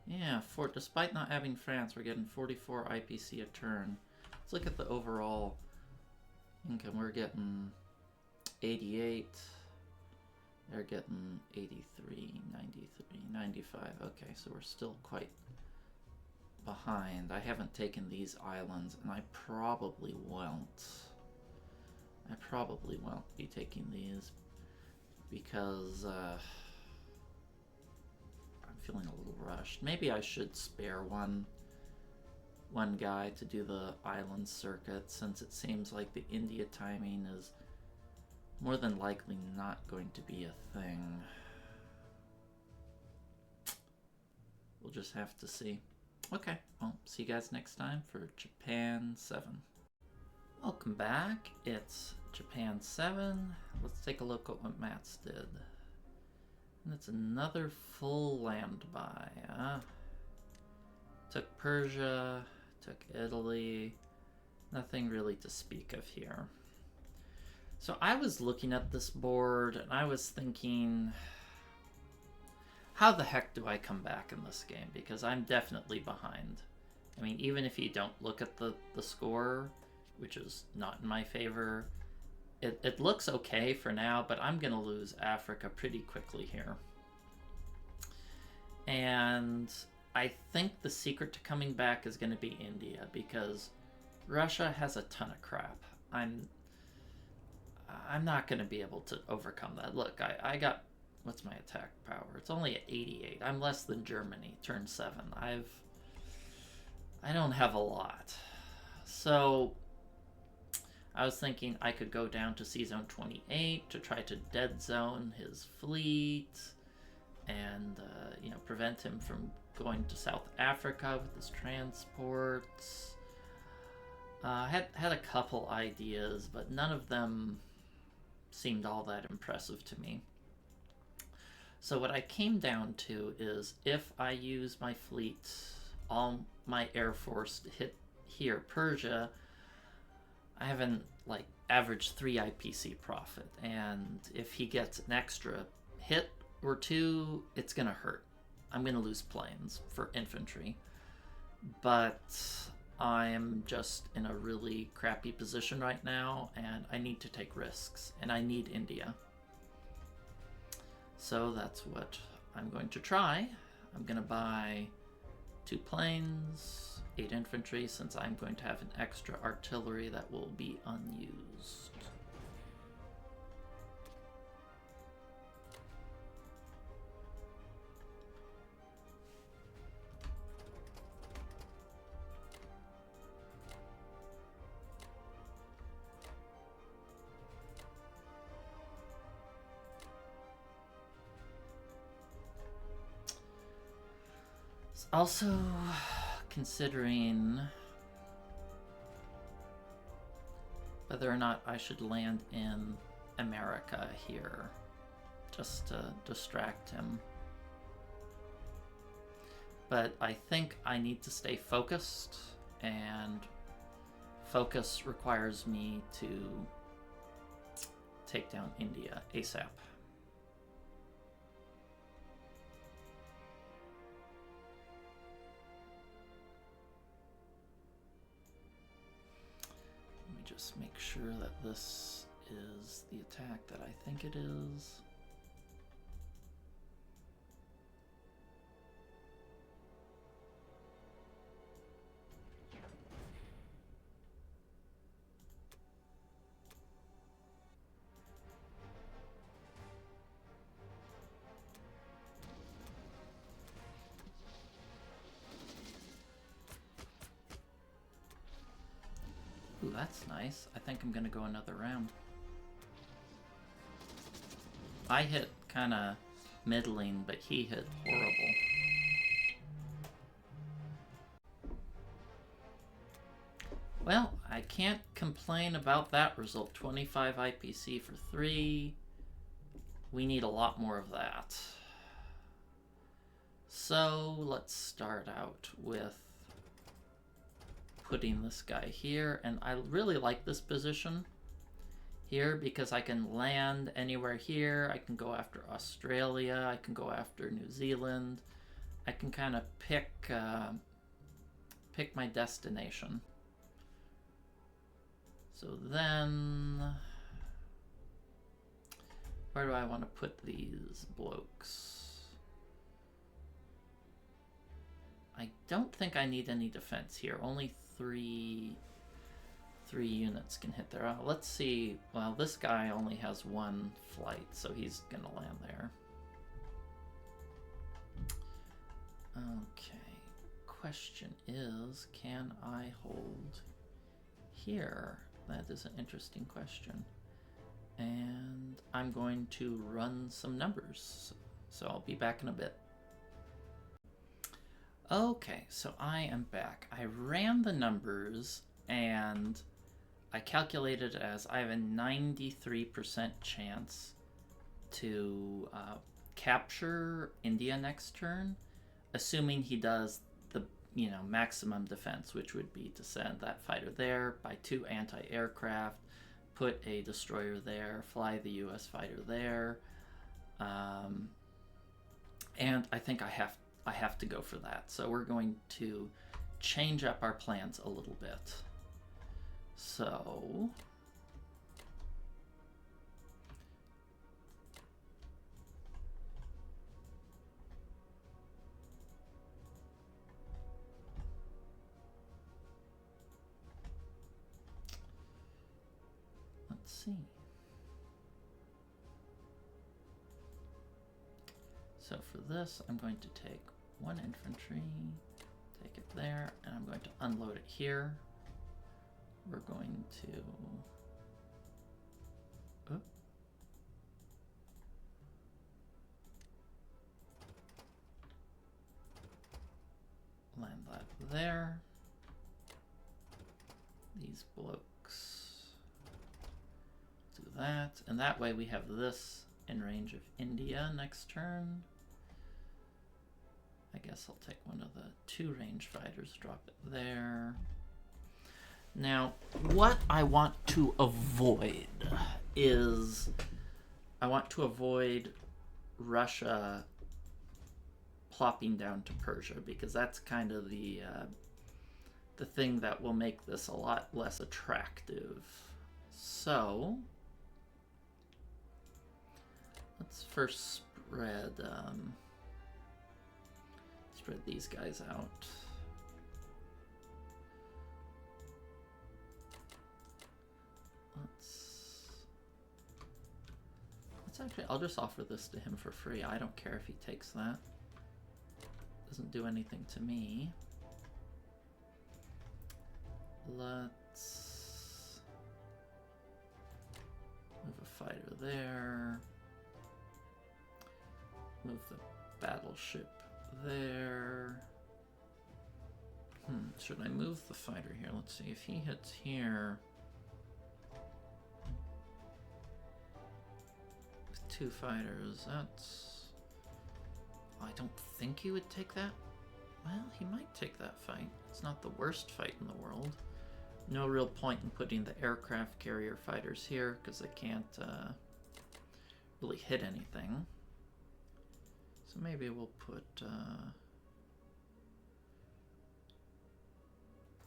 Yeah, despite not having France, we're getting 44 IPC a turn. Let's look at the overall income. We're getting 88. They're getting 83, 93, 95. Okay, so we're still quite behind. I haven't taken these islands, and I probably won't. I probably won't be taking these because feeling a little rushed. Maybe I should spare one guy to do the island circuit, since it seems like the India timing is more than likely not going to be a thing. We'll just have to see. Okay, well, see you guys next time for Japan 7. Welcome back. It's Japan 7. Let's take a look at what Mats did. And it's another full land buy. Took Persia, took Italy. Nothing really to speak of here. So I was looking at this board and I was thinking, how the heck do I come back in this game? Because I'm definitely behind. I mean, even if you don't look at the score, which is not in my favor, it looks okay for now, but I'm going to lose Africa pretty quickly here. And I think the secret to coming back is going to be India, because Russia has a ton of crap. I'm not going to be able to overcome that. Look, I got, what's my attack power? It's only at 88. I'm less than Germany, turn 7. I don't have a lot. So I was thinking I could go down to Sea Zone 28 to try to dead zone his fleet and you know, prevent him from going to South Africa with his transports. Had a couple ideas, but none of them seemed all that impressive to me. So what I came down to is if I use my fleet, all my air force to hit here, Persia, I haven't like averaged 3 IPC profit, and if he gets an extra hit or 2, it's gonna hurt. I'm gonna lose planes for infantry, but I'm just in a really crappy position right now, and I need to take risks, and I need India. So that's what I'm going to try. I'm gonna buy 2 planes, 8 infantry, since I'm going to have an extra artillery that will be unused. Also considering whether or not I should land in America here just to distract him. But I think I need to stay focused, and focus requires me to take down India ASAP. Just make sure that this is the attack that I think it is. Ooh, that's nice. I think I'm gonna go another round. I hit kinda middling, but he hit horrible. Well, I can't complain about that result. 25 IPC for 3. We need a lot more of that. So let's start out with putting this guy here, and I really like this position here because I can land anywhere here. I can go after Australia, I can go after New Zealand. I can kind of pick my destination. So then, where do I want to put these blokes? I don't think I need any defense here. Only three units can hit there. Let's see. Well, this guy only has 1 flight, so he's gonna land there. Okay. Question is, can I hold here? That is an interesting question. And I'm going to run some numbers. So I'll be back in a bit. Okay, so I am back. I ran the numbers and I calculated as I have a 93% chance to capture India next turn, assuming he does the maximum defense, which would be to send that fighter there, buy 2 anti-aircraft, put a destroyer there, fly the US fighter there, and I think I have to go for that. So we're going to change up our plans a little bit. So let's see. So for this, I'm going to take 1 infantry, take it there, and I'm going to unload it here. We're going to land that there. These blokes do that, and that way we have this in range of India next turn. I guess I'll take one of the 2 range fighters, drop it there. Now, what I want to avoid is I want to avoid Russia plopping down to Persia, because that's kind of the thing that will make this a lot less attractive. So let's first spread these guys out. Let's actually, I'll just offer this to him for free. I don't care if he takes that. Doesn't do anything to me. Let's move a fighter there. Move the battleship there. Should I move the fighter here? Let's see, if he hits here with 2 fighters, that's... I don't think he would take that. Well, he might take that fight. It's not the worst fight in the world. No real point in putting the aircraft carrier fighters here, because they can't really hit anything. So maybe we'll put...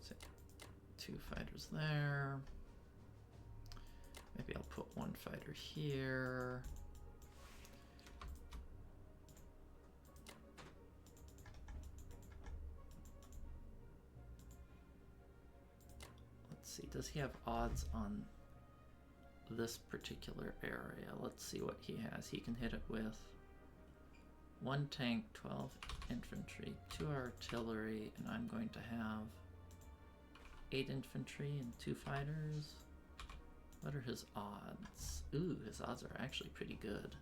say 2 fighters there. Maybe I'll put 1 fighter here. Let's see, does he have odds on this particular area? Let's see what he has. He can hit it with 1 tank, 12 infantry, 2 artillery, and I'm going to have 8 infantry and 2 fighters. What are his odds? Ooh, his odds are actually pretty good.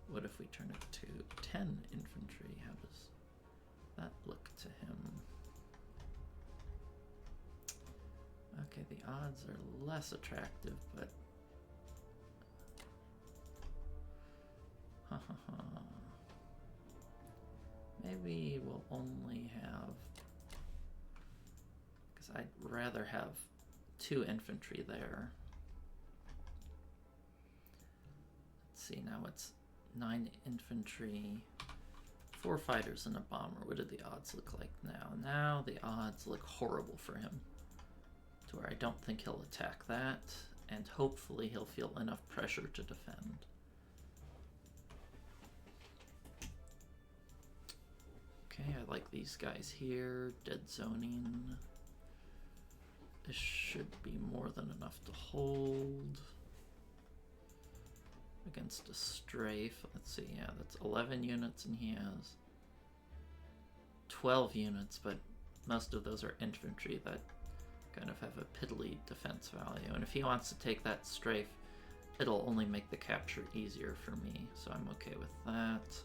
What if we turn it to 10 infantry? How does that look to him? Okay, the odds are less attractive, but maybe we'll only have, because I'd rather have 2 infantry there. Let's see, now it's 9 infantry, 4 fighters and a bomber. What do the odds look like now? Now the odds look horrible for him, to where I don't think he'll attack that, and hopefully he'll feel enough pressure to defend. Okay, I like these guys here. Dead zoning. This should be more than enough to hold against a strafe. Let's see, yeah, that's 11 units and he has 12 units, but most of those are infantry that kind of have a piddly defense value. And if he wants to take that strafe, it'll only make the capture easier for me, so I'm okay with that.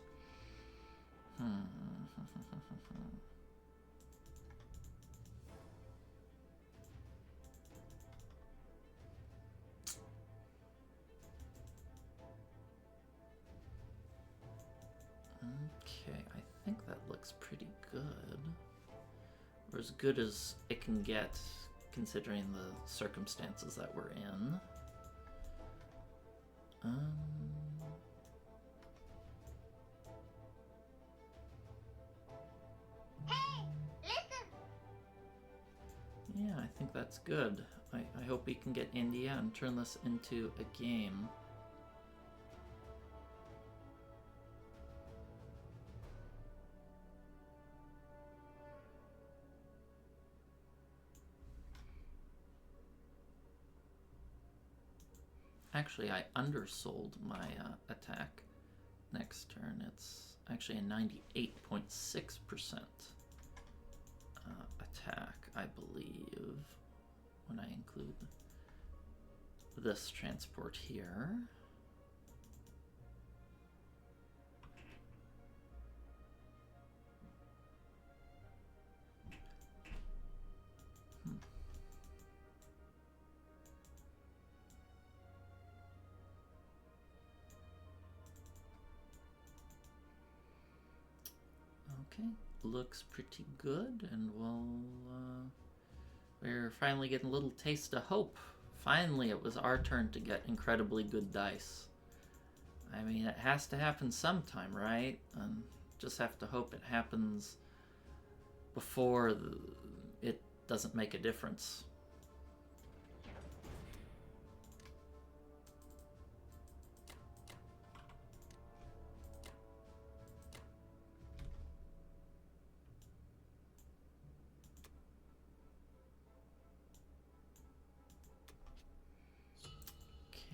Okay, I think that looks pretty good. Or as good as it can get, considering the circumstances that we're in. Hey, listen! Yeah, I think that's good. I hope we can get India and turn this into a game. Actually, I undersold my attack next turn. It's actually a 98.6% attack, I believe, when I include this transport here. Okay, looks pretty good, and we're finally getting a little taste of hope. Finally, it was our turn to get incredibly good dice. I mean, it has to happen sometime, right? And just have to hope it happens before it doesn't make a difference.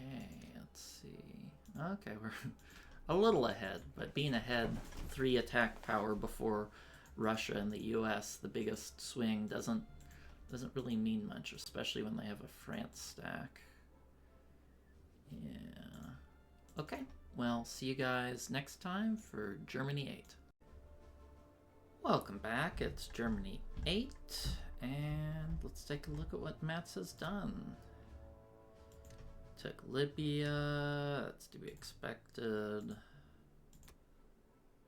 Okay, let's see. Okay, we're a little ahead, but being ahead 3 attack power before Russia and the US, the biggest swing, doesn't really mean much, especially when they have a France stack. Yeah. Okay, well, see you guys next time for Germany 8. Welcome back, it's Germany 8, and let's take a look at what Mats has done. Took Libya, that's to be expected.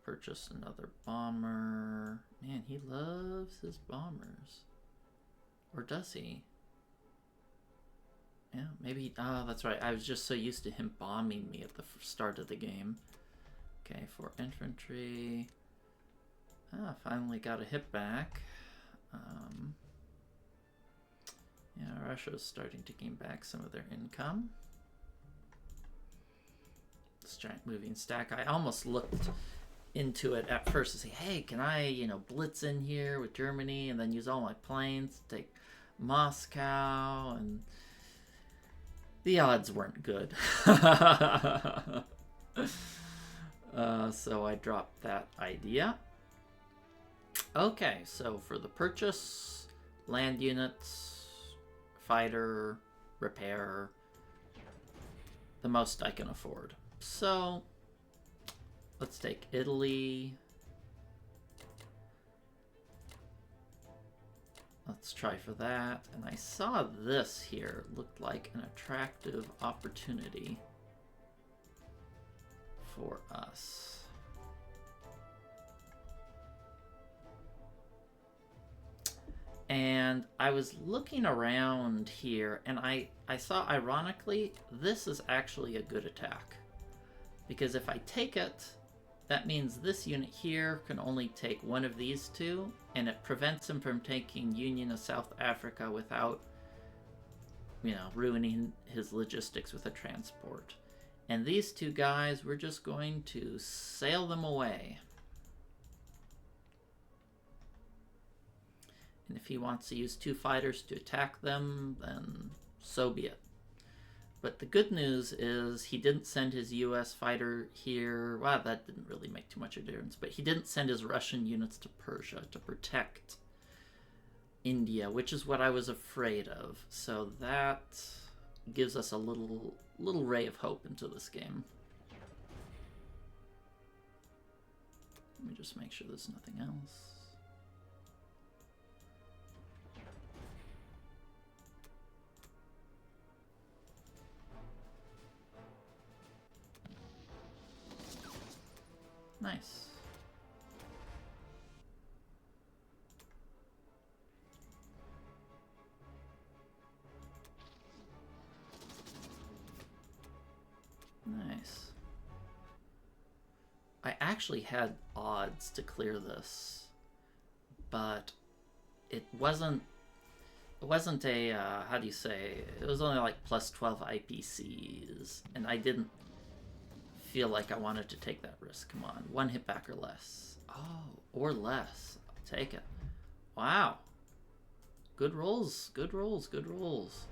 Purchased another bomber. Man, he loves his bombers. Or does he? Yeah, maybe. Oh, that's right. I was just so used to him bombing me at the start of the game. Okay, for infantry. Ah, finally got a hit back. Yeah, Russia's starting to gain back some of their income. This giant moving stack. I almost looked into it at first to say, hey, can I, blitz in here with Germany and then use all my planes to take Moscow? And the odds weren't good. So I dropped that idea. Okay, so for the purchase, land units, fighter, repair, the most I can afford. So let's take Italy. Let's try for that. And I saw this here. It looked like an attractive opportunity for us. And I was looking around here, and I saw, ironically, this is actually a good attack. Because if I take it, that means this unit here can only take one of these two, and it prevents him from taking Union of South Africa without, ruining his logistics with a transport. And these two guys, we're just going to sail them away. And if he wants to use 2 fighters to attack them, then so be it. But the good news is he didn't send his US fighter here. Well, that didn't really make too much of a difference. But he didn't send his Russian units to Persia to protect India, which is what I was afraid of. So that gives us a little ray of hope into this game. Let me just make sure there's nothing else. Nice. Nice. I actually had odds to clear this, but it wasn't a, how do you say, it was only like plus 12 IPCs, and I didn't feel like I wanted to take that risk. Come on, 1 hit back or less. Oh, or less. I'll take it. Wow. Good rolls, good rolls, good rolls.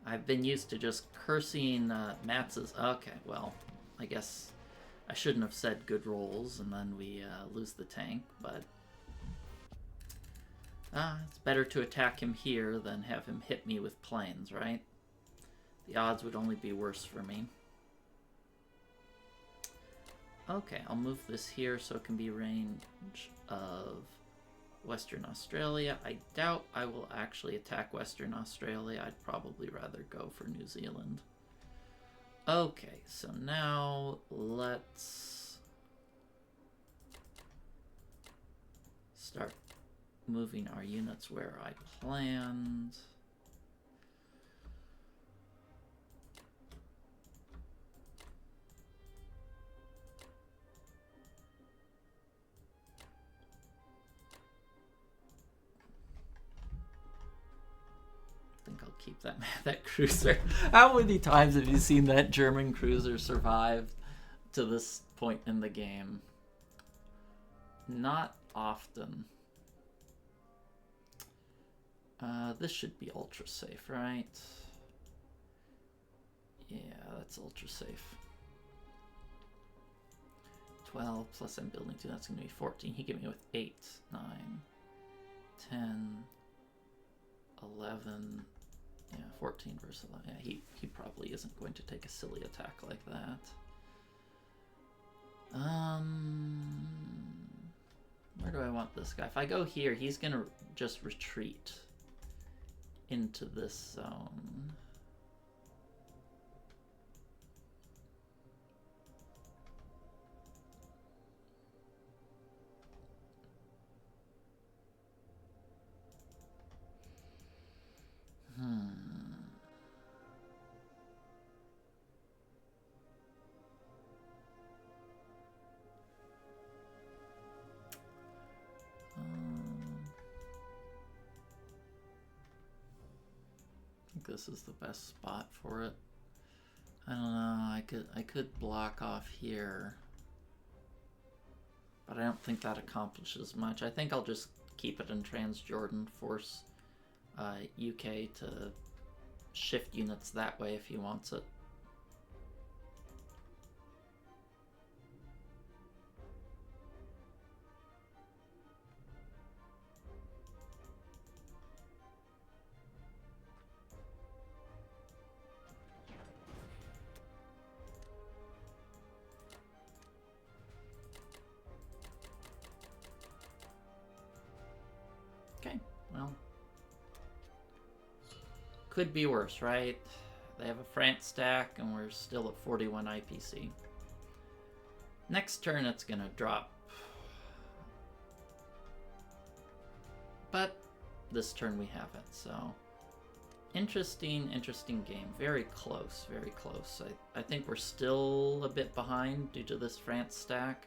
I've been used to just cursing Matz's. Okay, well, I guess I shouldn't have said good rolls and then we lose the tank, but it's better to attack him here than have him hit me with planes, right? The odds would only be worse for me. Okay, I'll move this here so it can be range of Western Australia. I doubt I will actually attack Western Australia. I'd probably rather go for New Zealand. Okay, so now let's start moving our units where I planned. I think I'll keep that cruiser. How many times have you seen that German cruiser survive to this point in the game? Not often. This should be ultra safe, right? Yeah, that's ultra safe. 12 plus I'm building 2, that's going to be 14. He gave me with 8, 9, 10, 11, yeah, 14 versus 11. Yeah, he probably isn't going to take a silly attack like that. Where do I want this guy? If I go here, he's going to just retreat into this zone. I think this is the best spot for it. I don't know, I could block off here, but I don't think that accomplishes much. I think I'll just keep it in Transjordan, force UK to shift units that way if he wants it. Okay, well, could be worse, right? They have a France stack, and we're still at 41 IPC. Next turn, it's gonna drop. But this turn we have it, so... Interesting game. Very close, very close. I think we're still a bit behind due to this France stack.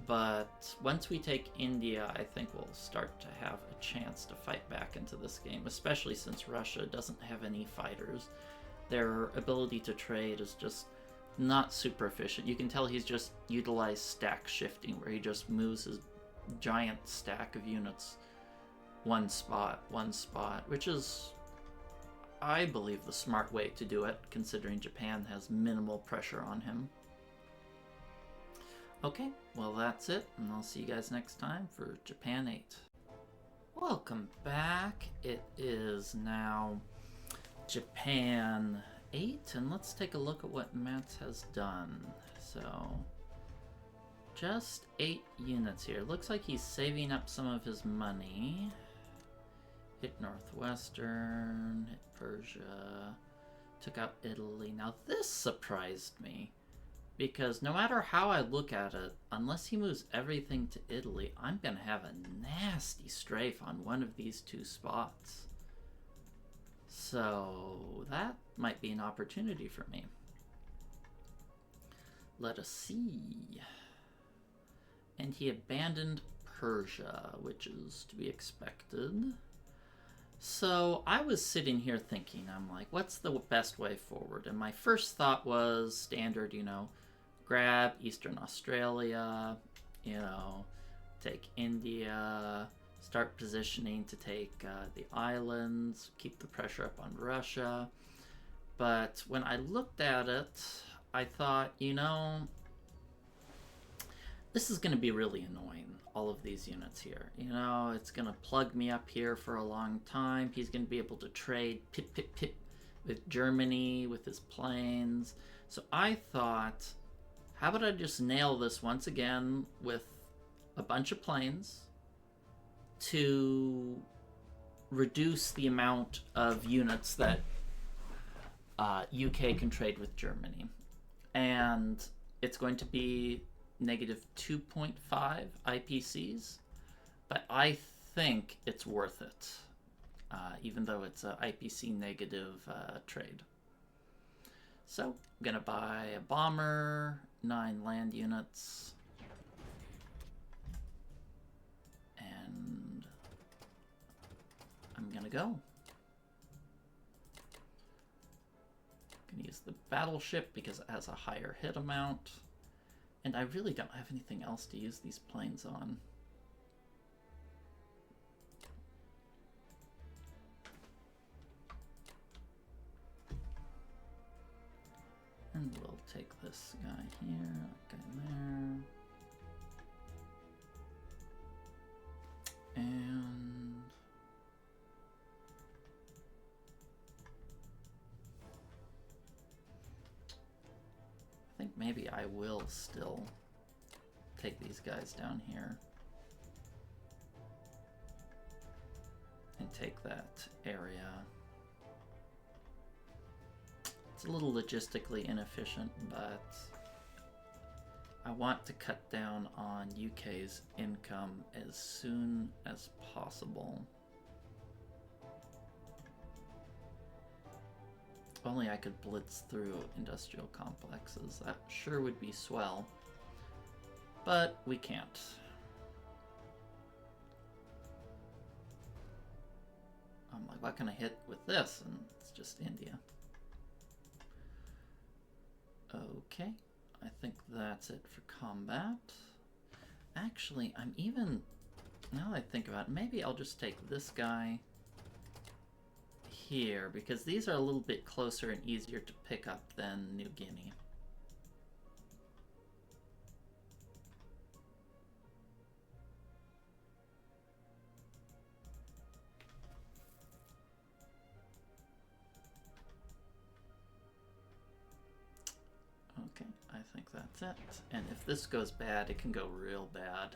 But once we take India, I think we'll start to have a chance to fight back into this game, especially since Russia doesn't have any fighters. Their ability to trade is just not super efficient. You can tell he's just utilized stack shifting, where he just moves his giant stack of units one spot, which is, I believe, the smart way to do it, considering Japan has minimal pressure on him. Okay, well that's it, and I'll see you guys next time for Japan 8. Welcome back. It is now Japan 8, and let's take a look at what Mats has done. So, just 8 units here. Looks like he's saving up some of his money. Hit Northwestern, hit Persia, took out Italy. Now this surprised me, because no matter how I look at it, unless he moves everything to Italy, I'm going to have a nasty strafe on one of these 2 spots. So that might be an opportunity for me. Let us see. And he abandoned Persia, which is to be expected. So I was sitting here thinking, I'm like, what's the best way forward? And my first thought was standard, you know, grab Eastern Australia, you know, take India, start positioning to take the islands, keep the pressure up on Russia. But when I looked at it, I thought, you know, this is going to be really annoying, all of these units here. You know, it's going to plug me up here for a long time. He's going to be able to trade pip, pip, pip with Germany, with his planes. So I thought, how about I just nail this once again with a bunch of planes to reduce the amount of units that UK can trade with Germany. And it's going to be negative 2.5 IPCs, But I think it's worth it, even though it's a IPC negative trade. So I'm going to buy a bomber, 9 land units, and I'm going to go. I'm going to use the battleship because it has a higher hit amount, and I really don't have anything else to use these planes on. And we'll take this guy here, that guy there. And I think maybe I will still take these guys down here and take that area. It's a little logistically inefficient, but I want to cut down on UK's income as soon as possible. If only I could blitz through industrial complexes. That sure would be swell, but we can't. I'm like, what can I hit with this? And it's just India. Okay, I think that's it for combat. Actually, I'm even, now that I think about it, maybe I'll just take this guy here, because these are a little bit closer and easier to pick up than New Guinea. Okay, I think that's it. And if this goes bad, it can go real bad.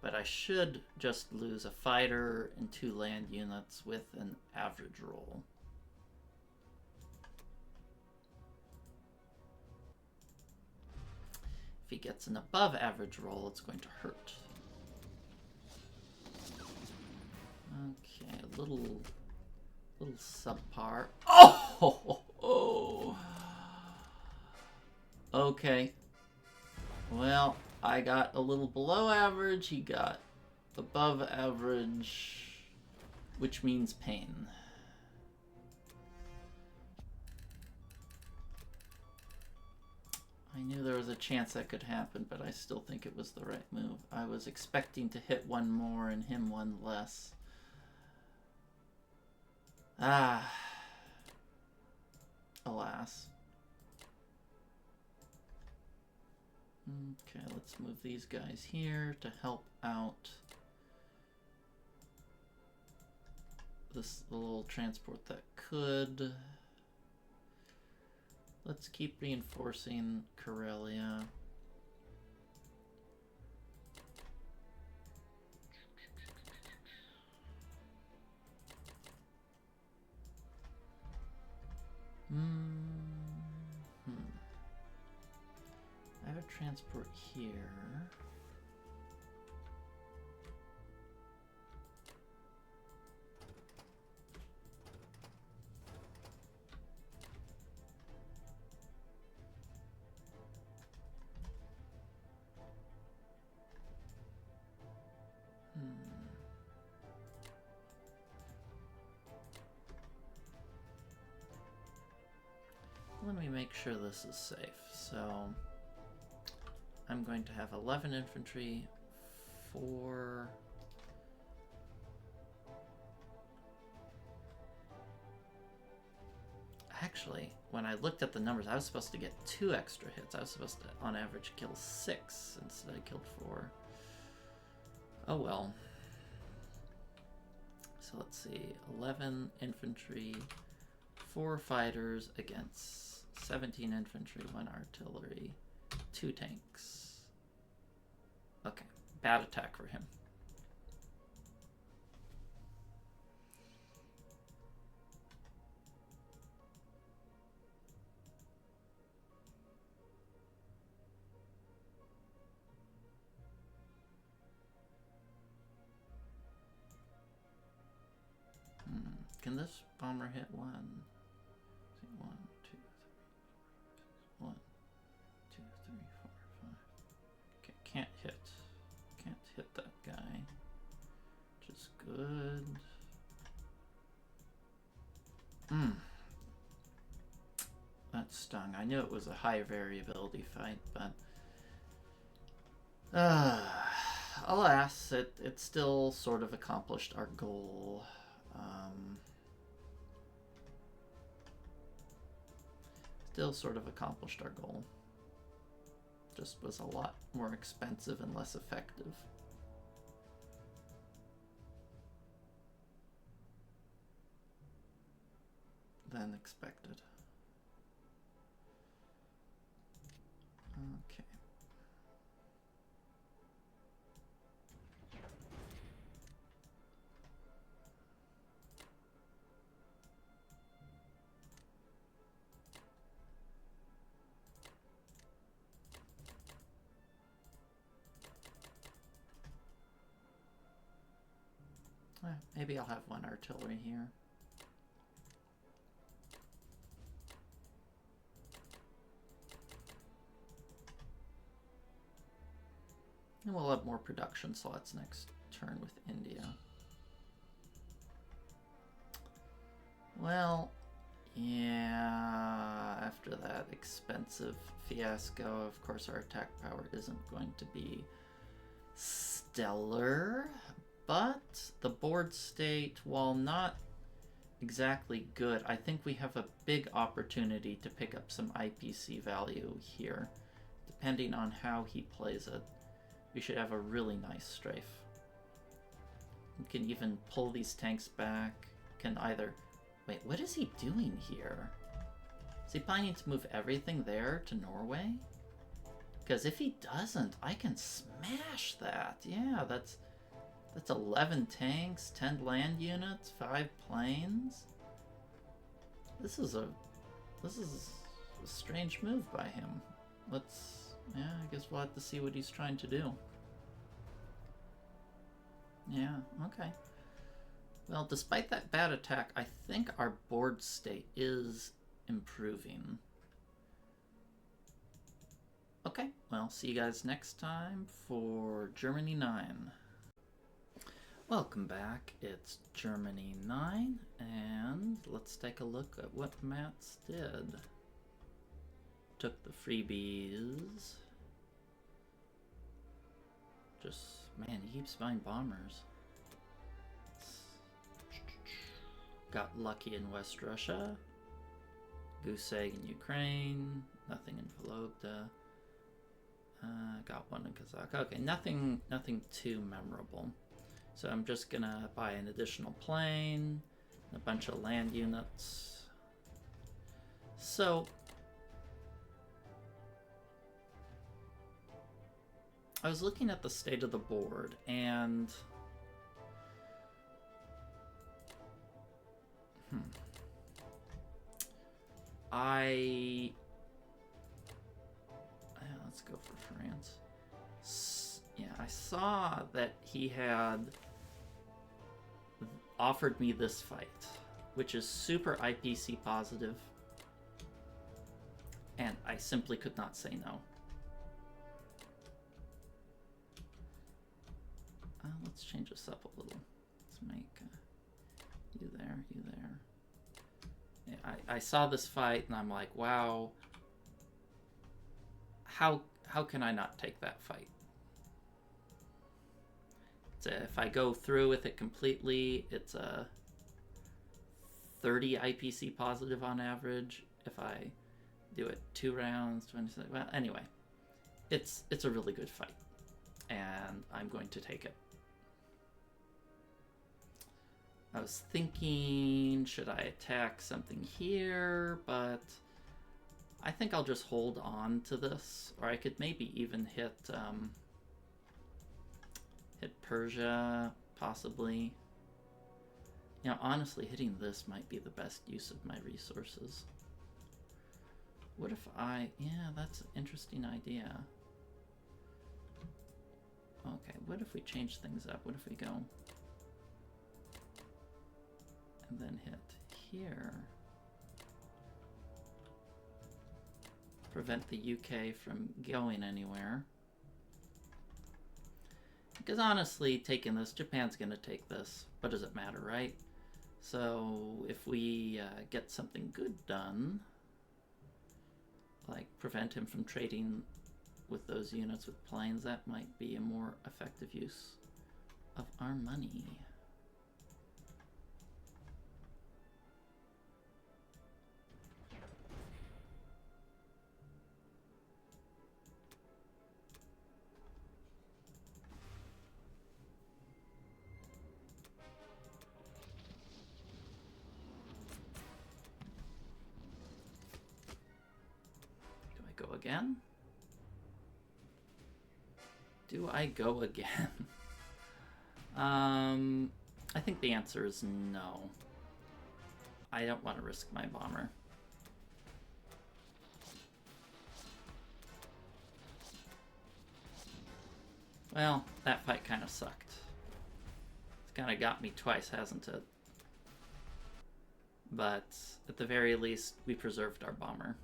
But I should just lose a fighter and 2 land units with an average roll. If he gets an above average roll, it's going to hurt. Okay, a little subpar. Oh! Okay. Well, I got a little below average, he got above average, which means pain. I knew there was a chance that could happen, but I still think it was the right move. I was expecting to hit one more and him one less. Ah. Alas. Okay, let's move these guys here to help out this little transport that could. Let's keep reinforcing Corellia. I have a transport here. Let me make sure this is safe. So I'm going to have 11 infantry, 4... Actually, when I looked at the numbers, I was supposed to get 2 extra hits. I was supposed to, on average, kill 6. Instead, I killed 4. Oh well. So let's see. 11 infantry, 4 fighters against 17 infantry, 1 artillery, 2 tanks. Okay, bad attack for him. Can this bomber hit one? One, two, three, 1, 2, 3, 4, 5. Okay, can't hit that guy, which is good. That stung. I knew it was a high variability fight, but alas, it still sort of accomplished our goal. Still sort of accomplished our goal. Just was a lot more expensive and less effective than expected. Okay. Maybe I'll have one artillery here. And we'll have more production slots next turn with India. Well, yeah, after that expensive fiasco, of course our attack power isn't going to be stellar, but the board state, while not exactly good, I think we have a big opportunity to pick up some IPC value here. Depending on how he plays it, we should have a really nice strafe. We can even pull these tanks back, can either... Wait, what is he doing here? Is he planning to move everything there to Norway? Because if he doesn't, I can smash that. Yeah, that's 11 tanks, 10 land units, 5 planes. This is a strange move by him. Yeah, I guess we'll have to see what he's trying to do. Yeah, okay. Well, despite that bad attack, I think our board state is improving. Okay, well, see you guys next time for Germany 9. Welcome back, it's Germany 9, and let's take a look at what Mats did. Took the freebies. Man, he keeps buying bombers. Got lucky in West Russia. Goose egg in Ukraine. Nothing in Vologda. Got one in Kazakh. Okay, nothing too memorable. So I'm just gonna buy an additional plane, a bunch of land units. So I was looking at the state of the board, and let's go for France. Yeah, I saw that he had offered me this fight, which is super IPC positive, and I simply could not say no. Let's change this up a little. Let's make you there, you there. Yeah, I saw this fight and I'm like, wow, how can I not take that fight? If I go through with it completely, it's a 30 IPC positive on average. If I do it 2 rounds, 26, well, anyway, it's a really good fight, and I'm going to take it. I was thinking, should I attack something here? But I think I'll just hold on to this, or I could maybe even hit Persia, possibly. You know, honestly, hitting this might be the best use of my resources. What if yeah, that's an interesting idea. Okay, what if we change things up? What if we go and then hit here. Prevent the UK from going anywhere. Because honestly, taking this, Japan's going to take this. What does it matter, right? So if we get something good done, like prevent him from trading with those units with planes, that might be a more effective use of our money. Go again? Do I go again? I think the answer is no. I don't want to risk my bomber. Well, that fight kind of sucked. It's kind of got me twice, hasn't it? But at the very least, we preserved our bomber.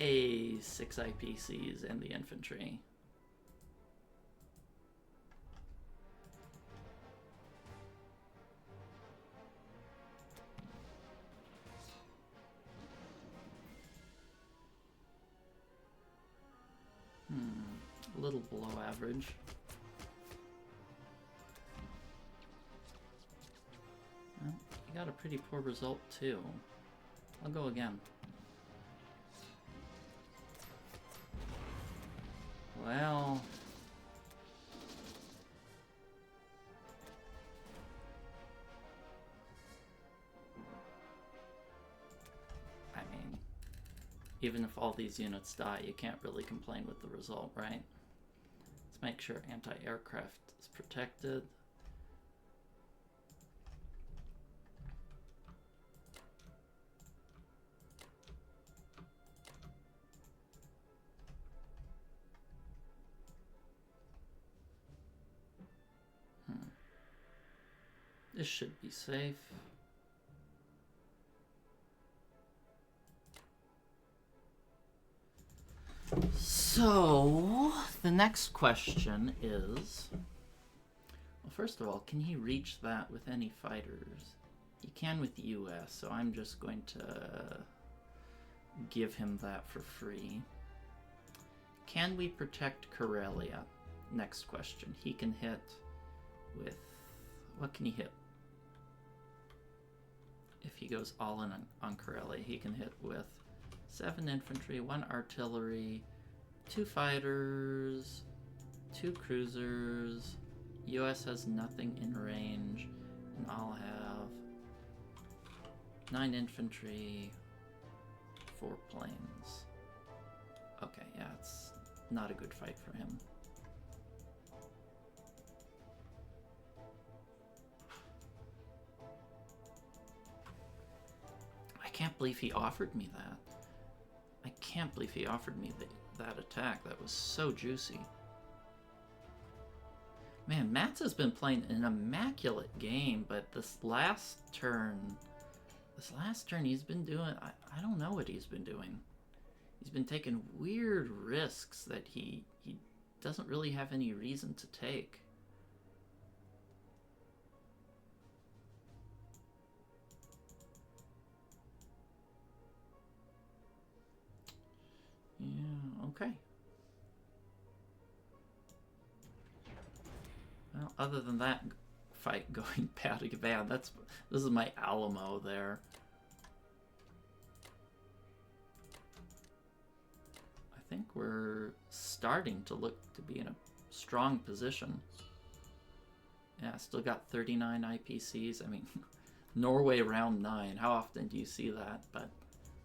A 6 IPCs and the infantry. A little below average. Well, you got a pretty poor result too. I'll go again. Well, I mean, even if all these units die, you can't really complain with the result, right? Let's make sure anti-aircraft is protected. This should be safe. So, the next question is, well, first of all, can he reach that with any fighters? He can with the US, so I'm just going to give him that for free. Can we protect Corellia? Next question. He can hit with, what can he hit? If he goes all in on Corellia, he can hit with 7 infantry, 1 artillery, 2 fighters, 2 cruisers. US has nothing in range, and I'll have 9 infantry, 4 planes. Okay, yeah, it's not a good fight for him. I can't believe he offered me that. I can't believe he offered me that attack. That was so juicy. Man, Mats has been playing an immaculate game, but this last turn he's been doing, I don't know what he's been doing. He's been taking weird risks that he doesn't really have any reason to take. Yeah, okay. Well, other than that fight going bad, this is my Alamo there. I think we're starting to look to be in a strong position. Yeah, still got 39 IPCs. I mean, Norway round 9. How often do you see that? But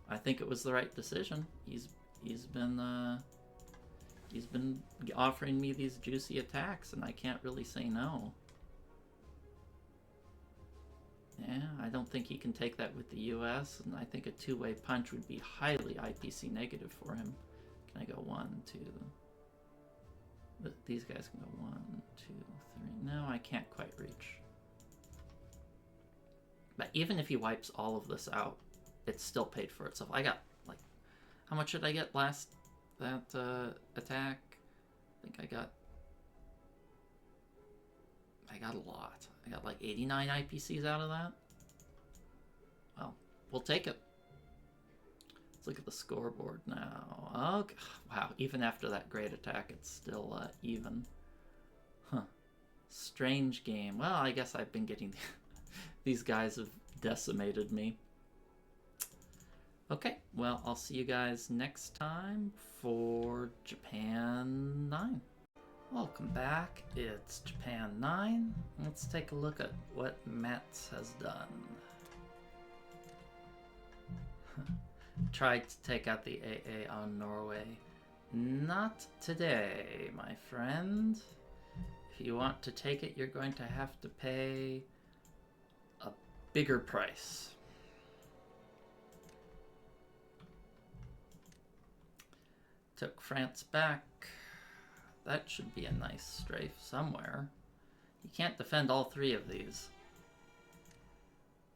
I think it was the right decision. He's been offering me these juicy attacks, and I can't really say no. Yeah, I don't think he can take that with the US, and I think a two-way punch would be highly IPC negative for him. Can I go 1, 2? These guys can go 1, 2, 3. No, I can't quite reach. But even if he wipes all of this out, it's still paid for itself. I got, like, how much did I get last that attack? I think I got a lot. I got like 89 IPCs out of that. Well, we'll take it. Let's look at the scoreboard now. Okay. Wow, even after that great attack, it's still even. Huh. Strange game. Well, I guess I've been getting... These guys have decimated me. Okay, well, I'll see you guys next time for Japan 9. Welcome back. It's Japan 9. Let's take a look at what Mats has done. Tried to take out the AA on Norway. Not today, my friend. If you want to take it, you're going to have to pay a bigger price. Took France back. That should be a nice strafe somewhere. You can't defend all 3 of these.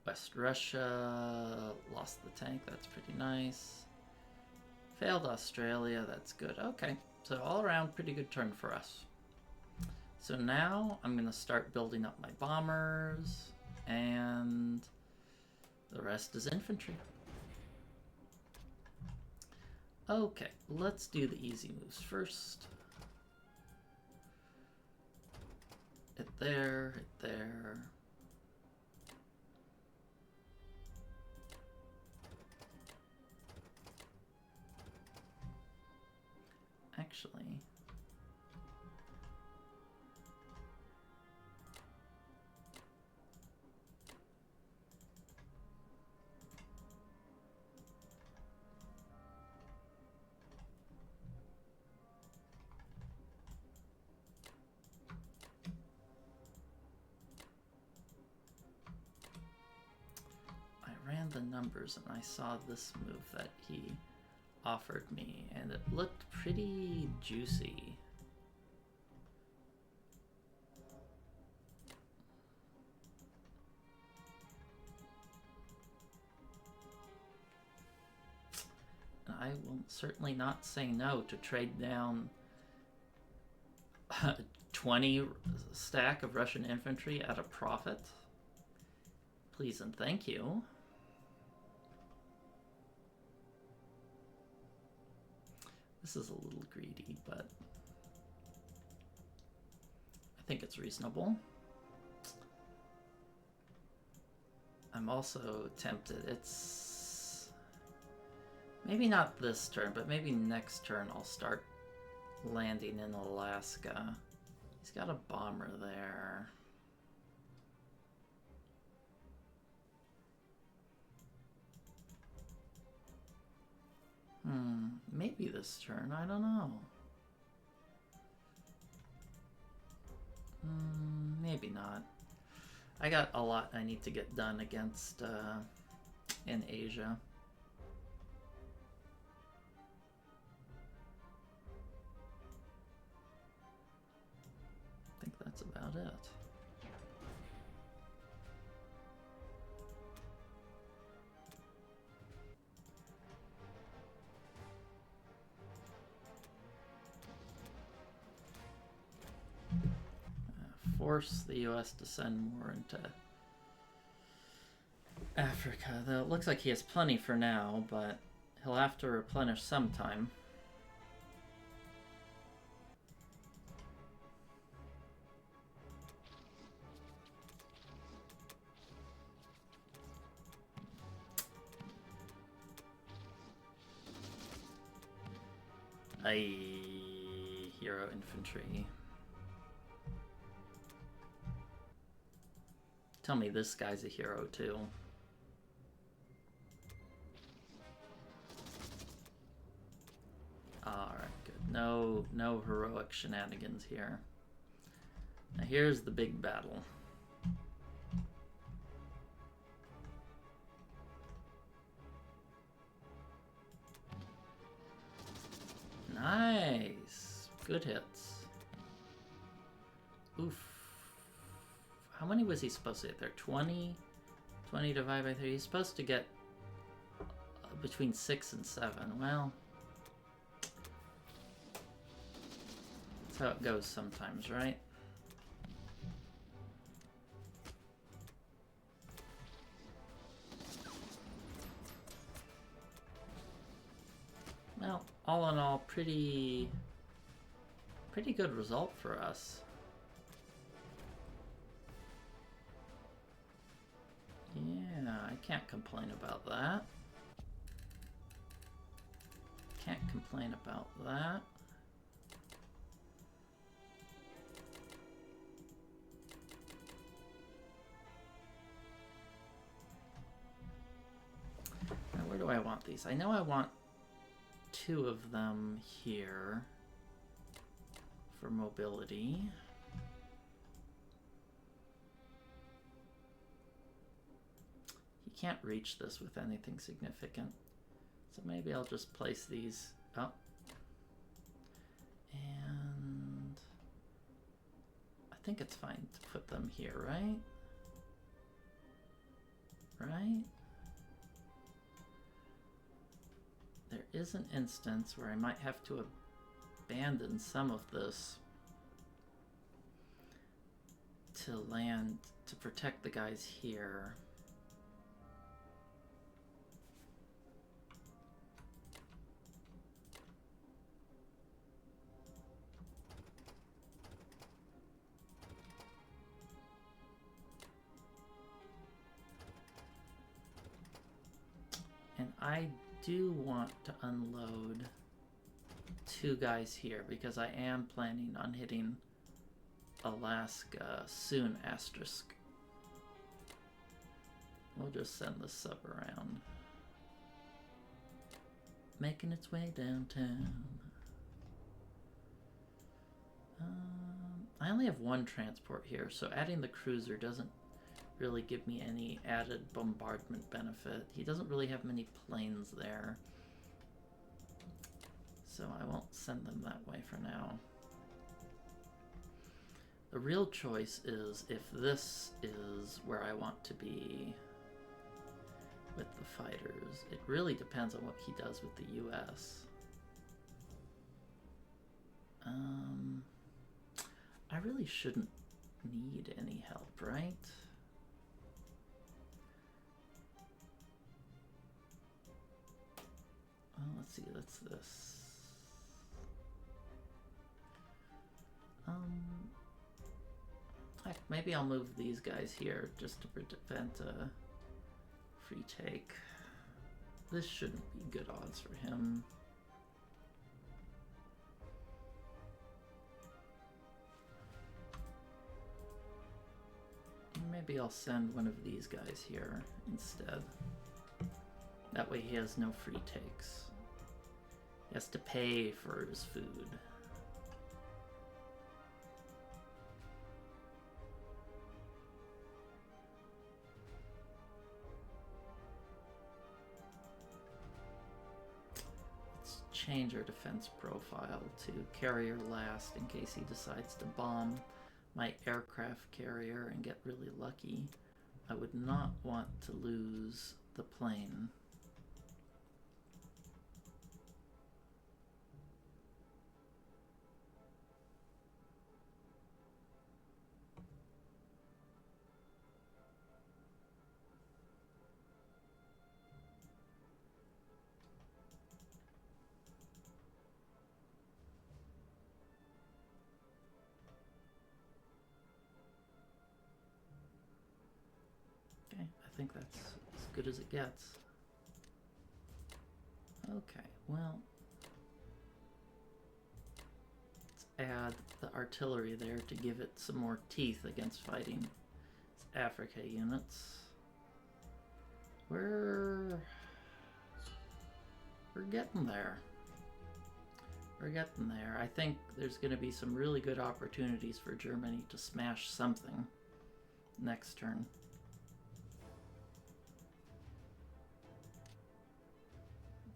West Russia lost the tank, that's pretty nice. Failed Australia, that's good. Okay, so all around pretty good turn for us. So now I'm gonna start building up my bombers, and the rest is infantry. Okay, let's do the easy moves first. Hit there, hit there. Actually, I ran the numbers and I saw this move that he offered me, and it looked pretty juicy. I will certainly not say no to trade down 20 stack of Russian infantry at a profit. Please and thank you. This is a little greedy, but I think it's reasonable. I'm also tempted. It's maybe not this turn, but maybe next turn I'll start landing in Alaska. He's got a bomber there. Maybe this turn, I don't know. Maybe not. I got a lot I need to get done against in Asia. I think that's about it. Force the US to send more into Africa, though it looks like he has plenty for now, but he'll have to replenish sometime. Hero infantry. Tell me this guy's a hero too. Alright, good. No heroic shenanigans here. Now here's the big battle. Good hits. Oof. How many was he supposed to get there? 20? 20 divided by 3. He's supposed to get between 6 and 7. Well, that's how it goes sometimes, right? Well, all in all, pretty good result for us. Yeah, I can't complain about that. Can't complain about that. Now, where do I want these? I know I want 2 of them here for mobility. He can't reach this with anything significant. So maybe I'll just place these up. And I think it's fine to put them here, right? Right? There is an instance where I might have to abandon some of this to land to protect the guys here. And I do want to unload 2 guys here because I am planning on hitting Alaska soon, asterisk. We'll just send the sub around. Making its way downtown. I only have 1 transport here, so adding the cruiser doesn't really give me any added bombardment benefit. He doesn't really have many planes there, so I won't send them that way for now. The real choice is if this is where I want to be with the fighters. It really depends on what he does with the US. I really shouldn't need any help, right? Well, let's see, that's this. Heck, maybe I'll move these guys here just to prevent a free take. This shouldn't be good odds for him. Maybe I'll send one of these guys here instead. That way he has no free takes. He has to pay for his food. Let's change our defense profile to carrier last in case he decides to bomb my aircraft carrier and get really lucky. I would not want to lose the plane. I think that's as good as it gets. Okay, well, let's add the artillery there to give it some more teeth against fighting its Africa units. We're getting there. We're getting there. I think there's going to be some really good opportunities for Germany to smash something next turn.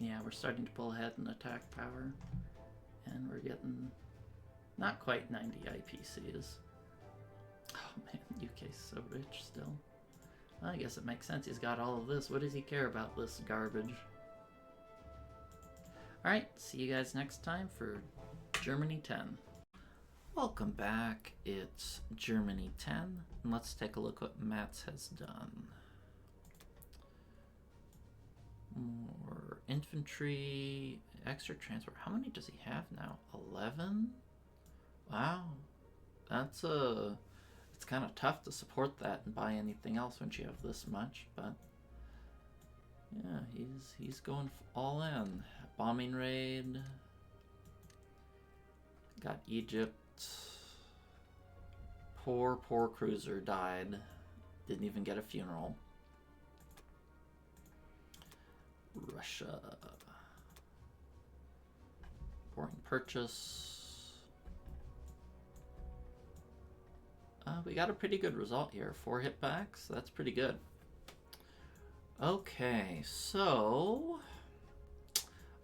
Yeah, we're starting to pull ahead in attack power, and we're getting Not quite 90 IPCs. Oh man, UK's so rich still. Well, I guess it makes sense. He's got all of this. What does he care about this garbage? Alright, see you guys next time for Germany 10. Welcome back. It's Germany 10. And let's take a look what Mats has done. More infantry, extra transport. How many does he have now? 11? Wow. That's it's kind of tough to support that and buy anything else when you have this much, but yeah, he's going all in. Bombing raid. Got Egypt. Poor cruiser died. Didn't even get a funeral. Russia. Foreign purchase. We got a pretty good result here. 4 hitbacks. That's pretty good. Okay, so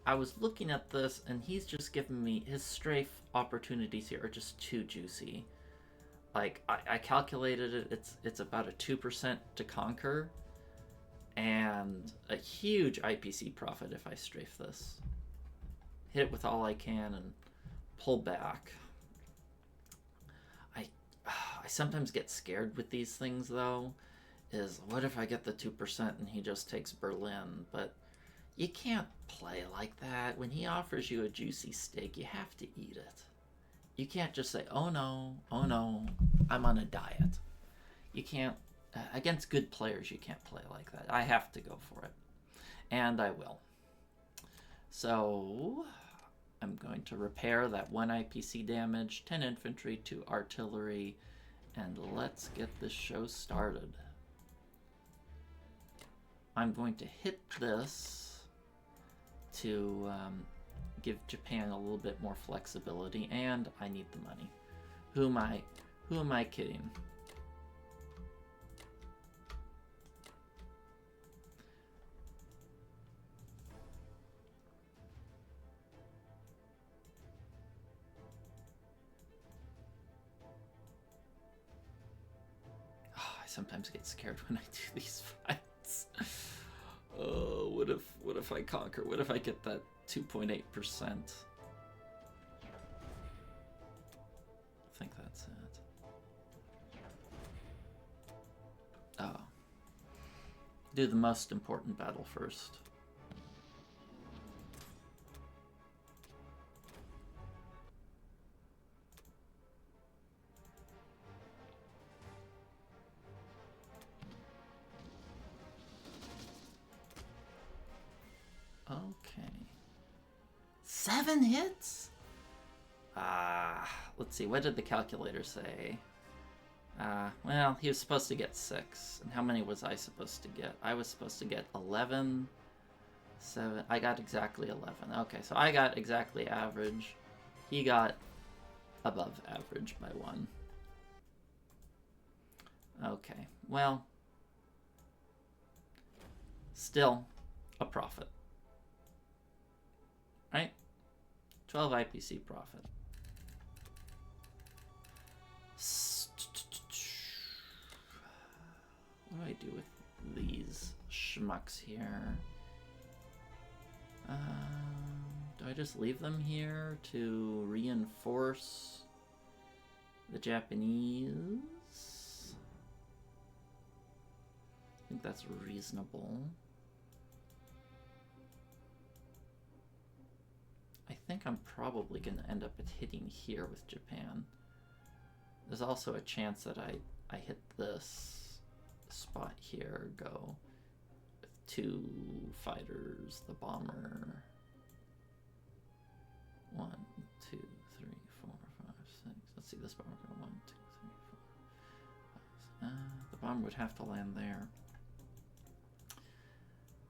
I was looking at this, and he's just giving me his strafe opportunities here are just too juicy. Like I calculated it. It's about a 2% to conquer, and a huge IPC profit if I strafe this. Hit it with all I can and pull back. I sometimes get scared with these things, though, is what if I get the 2% and he just takes Berlin? But you can't play like that. When he offers you a juicy steak, you have to eat it. You can't just say, oh no, I'm on a diet. You can't, against good players, you can't play like that. I have to go for it. And I will. So I'm going to repair that 1 IPC damage, 10 infantry, 2 artillery, and let's get this show started. I'm going to hit this to give Japan a little bit more flexibility, and I need the money. Who am I kidding? Sometimes get scared when I do these fights. Oh, what if I conquer? What if I get that 2.8%? I think that's it. Oh. Do the most important battle first. Okay. 7 hits? Let's see. What did the calculator say? Well, he was supposed to get 6. And how many was I supposed to get? I was supposed to get 11. 7. I got exactly 11. Okay, so I got exactly average. He got above average by 1. Okay, well, still a profit. Right? 12 IPC profit. What do I do with these schmucks here? Do I just leave them here to reinforce the Japanese? I think that's reasonable. I think I'm probably going to end up hitting here with Japan. There's also a chance that I hit this spot here, go with 2 fighters, the bomber. 1, 2, 3, 4, 5, 6. Let's see, this bomber go 1, 2, 3, 4, 5, 6. The bomber would have to land there.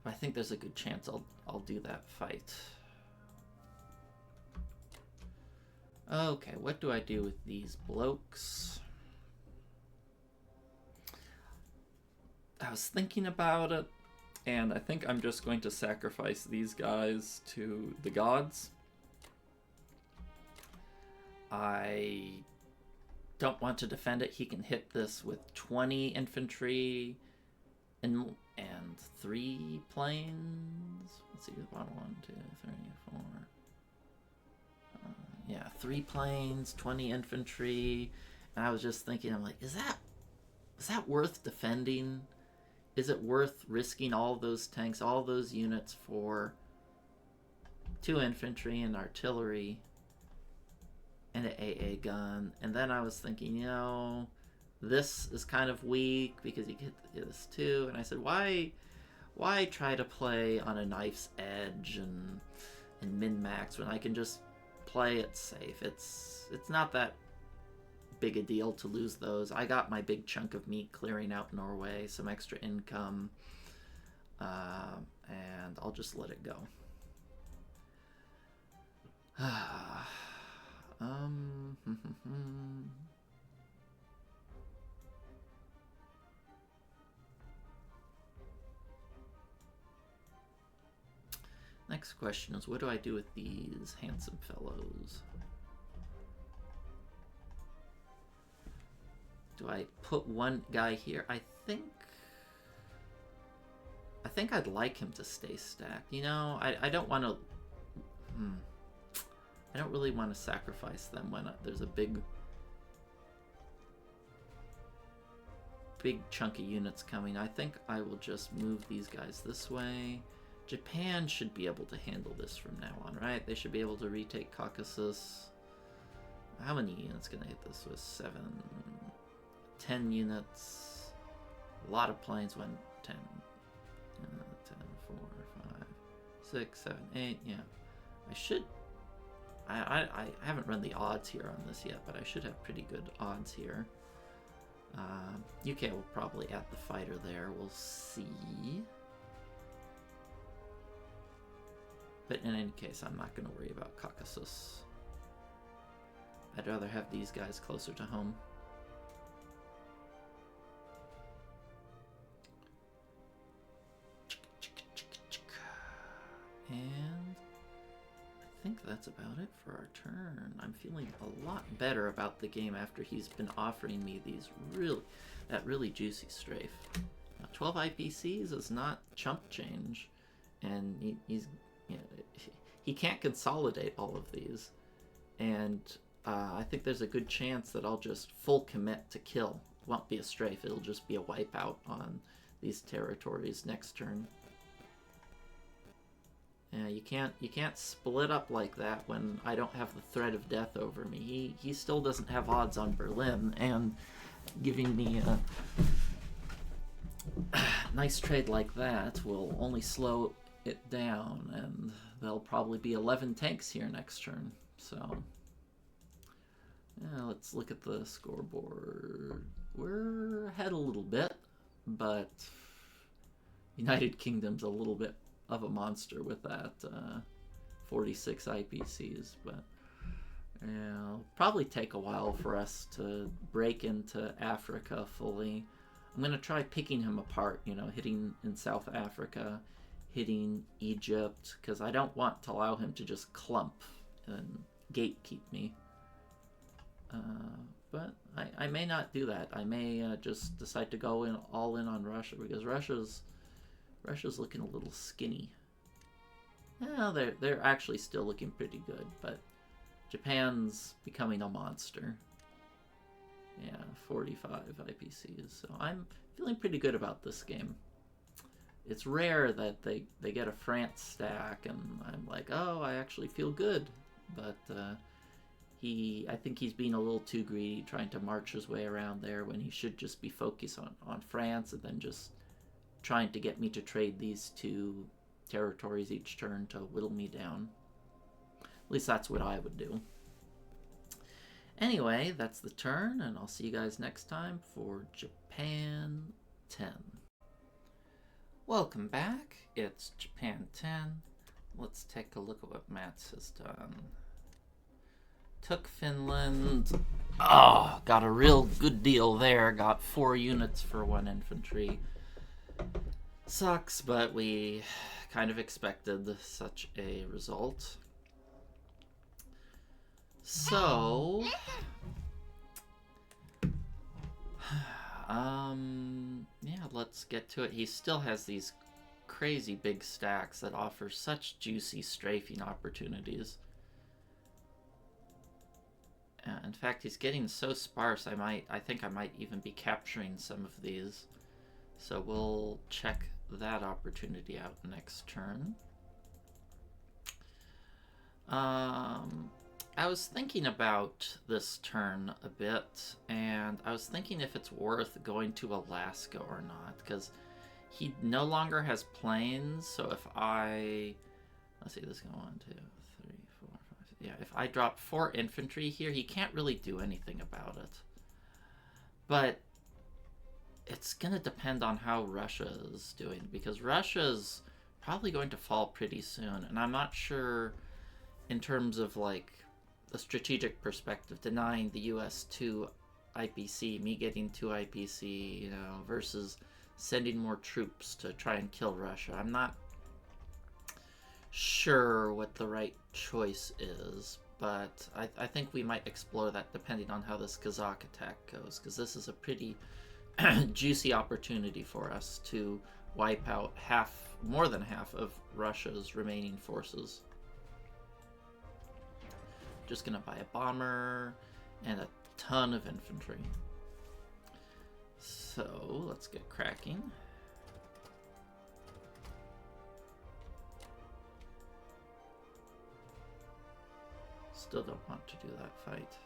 But I think there's a good chance I'll do that fight. Okay, what do I do with these blokes? I was thinking about it, and I think I'm just going to sacrifice these guys to the gods. I don't want to defend it. He can hit this with 20 infantry and 3 planes. Let's see, 1, 2, 3, 4. Yeah, 3 planes, 20 infantry. And I was just thinking, I'm like, is that worth defending? Is it worth risking all those tanks, all those units for 2 infantry and artillery and an AA gun? And then I was thinking, you know, this is kind of weak because you get this too. And I said, why try to play on a knife's edge and min-max when I can just play it safe? It's not that big a deal to lose those. I got my big chunk of meat clearing out Norway, some extra income, and I'll just let it go. Next question is, what do I do with these handsome fellows? Do I put one guy here? I think I'd like him to stay stacked. You know, I don't want to... I don't really want to sacrifice them when there's a big chunk of units coming. I think I will just move these guys this way. Japan should be able to handle this from now on, right? They should be able to retake Caucasus. How many units can I hit this with? 7... 10 units. A lot of planes went 10. 10, 4, 5, 6, 7, 8. Yeah. I should... I haven't run the odds here on this yet, but I should have pretty good odds here. UK will probably add the fighter there. We'll see. But in any case, I'm not going to worry about Caucasus. I'd rather have these guys closer to home. And I think that's about it for our turn. I'm feeling a lot better about the game after he's been offering me these really juicy strafe. 12 IPCs is not chump change, and he can't consolidate all of these. And I think there's a good chance that I'll just full commit to kill. It won't be a strafe, it'll just be a wipeout on these territories next turn. Yeah, you can't split up like that when I don't have the threat of death over me. He still doesn't have odds on Berlin, and giving me a nice trade like that will only slow it down, and there'll probably be 11 tanks here next turn. So yeah, let's look at the scoreboard. We're ahead a little bit, but United Kingdom's a little bit of a monster with that 46 IPCs, but yeah, it'll probably take a while for us to break into Africa fully. I'm going to try picking him apart, you know, hitting in South Africa, hitting Egypt, because I don't want to allow him to just clump and gatekeep me. But I may not do that. I may just decide to go all in on Russia, because Russia's looking a little skinny. Well, they're actually still looking pretty good, but Japan's becoming a monster. Yeah, 45 IPCs, so I'm feeling pretty good about this game. It's rare that they get a France stack, and I'm like, oh, I actually feel good. But I think he's being a little too greedy, trying to march his way around there when he should just be focused on France, and then just trying to get me to trade these 2 territories each turn to whittle me down. At least that's what I would do. Anyway, that's the turn, and I'll see you guys next time for Japan 10. Welcome back. It's Japan 10. Let's take a look at what Mats has done. Took Finland. Oh, got a real good deal there. Got 4 units for 1 infantry. Sucks, but we kind of expected such a result. So, yeah, let's get to it. He still has these crazy big stacks that offer such juicy strafing opportunities. In fact, he's getting so sparse, I think I might even be capturing some of these. So we'll check that opportunity out next turn. I was thinking about this turn a bit, and I was thinking if it's worth going to Alaska or not, because he no longer has planes, so if I... Let's see, this is going 1, 2, 3, 4, 5... Yeah, if I drop 4 infantry here, he can't really do anything about it. But it's going to depend on how Russia is doing, because Russia's probably going to fall pretty soon, and I'm not sure in terms of, like, a strategic perspective, denying the US 2 IPC, me getting 2 IPC, you know, versus sending more troops to try and kill Russia. I'm not sure what the right choice is, but I think we might explore that depending on how this Kazakh attack goes, because this is a pretty juicy opportunity for us to wipe out more than half of Russia's remaining forces. Just gonna buy a bomber and a ton of infantry. So let's get cracking. Still don't want to do that fight.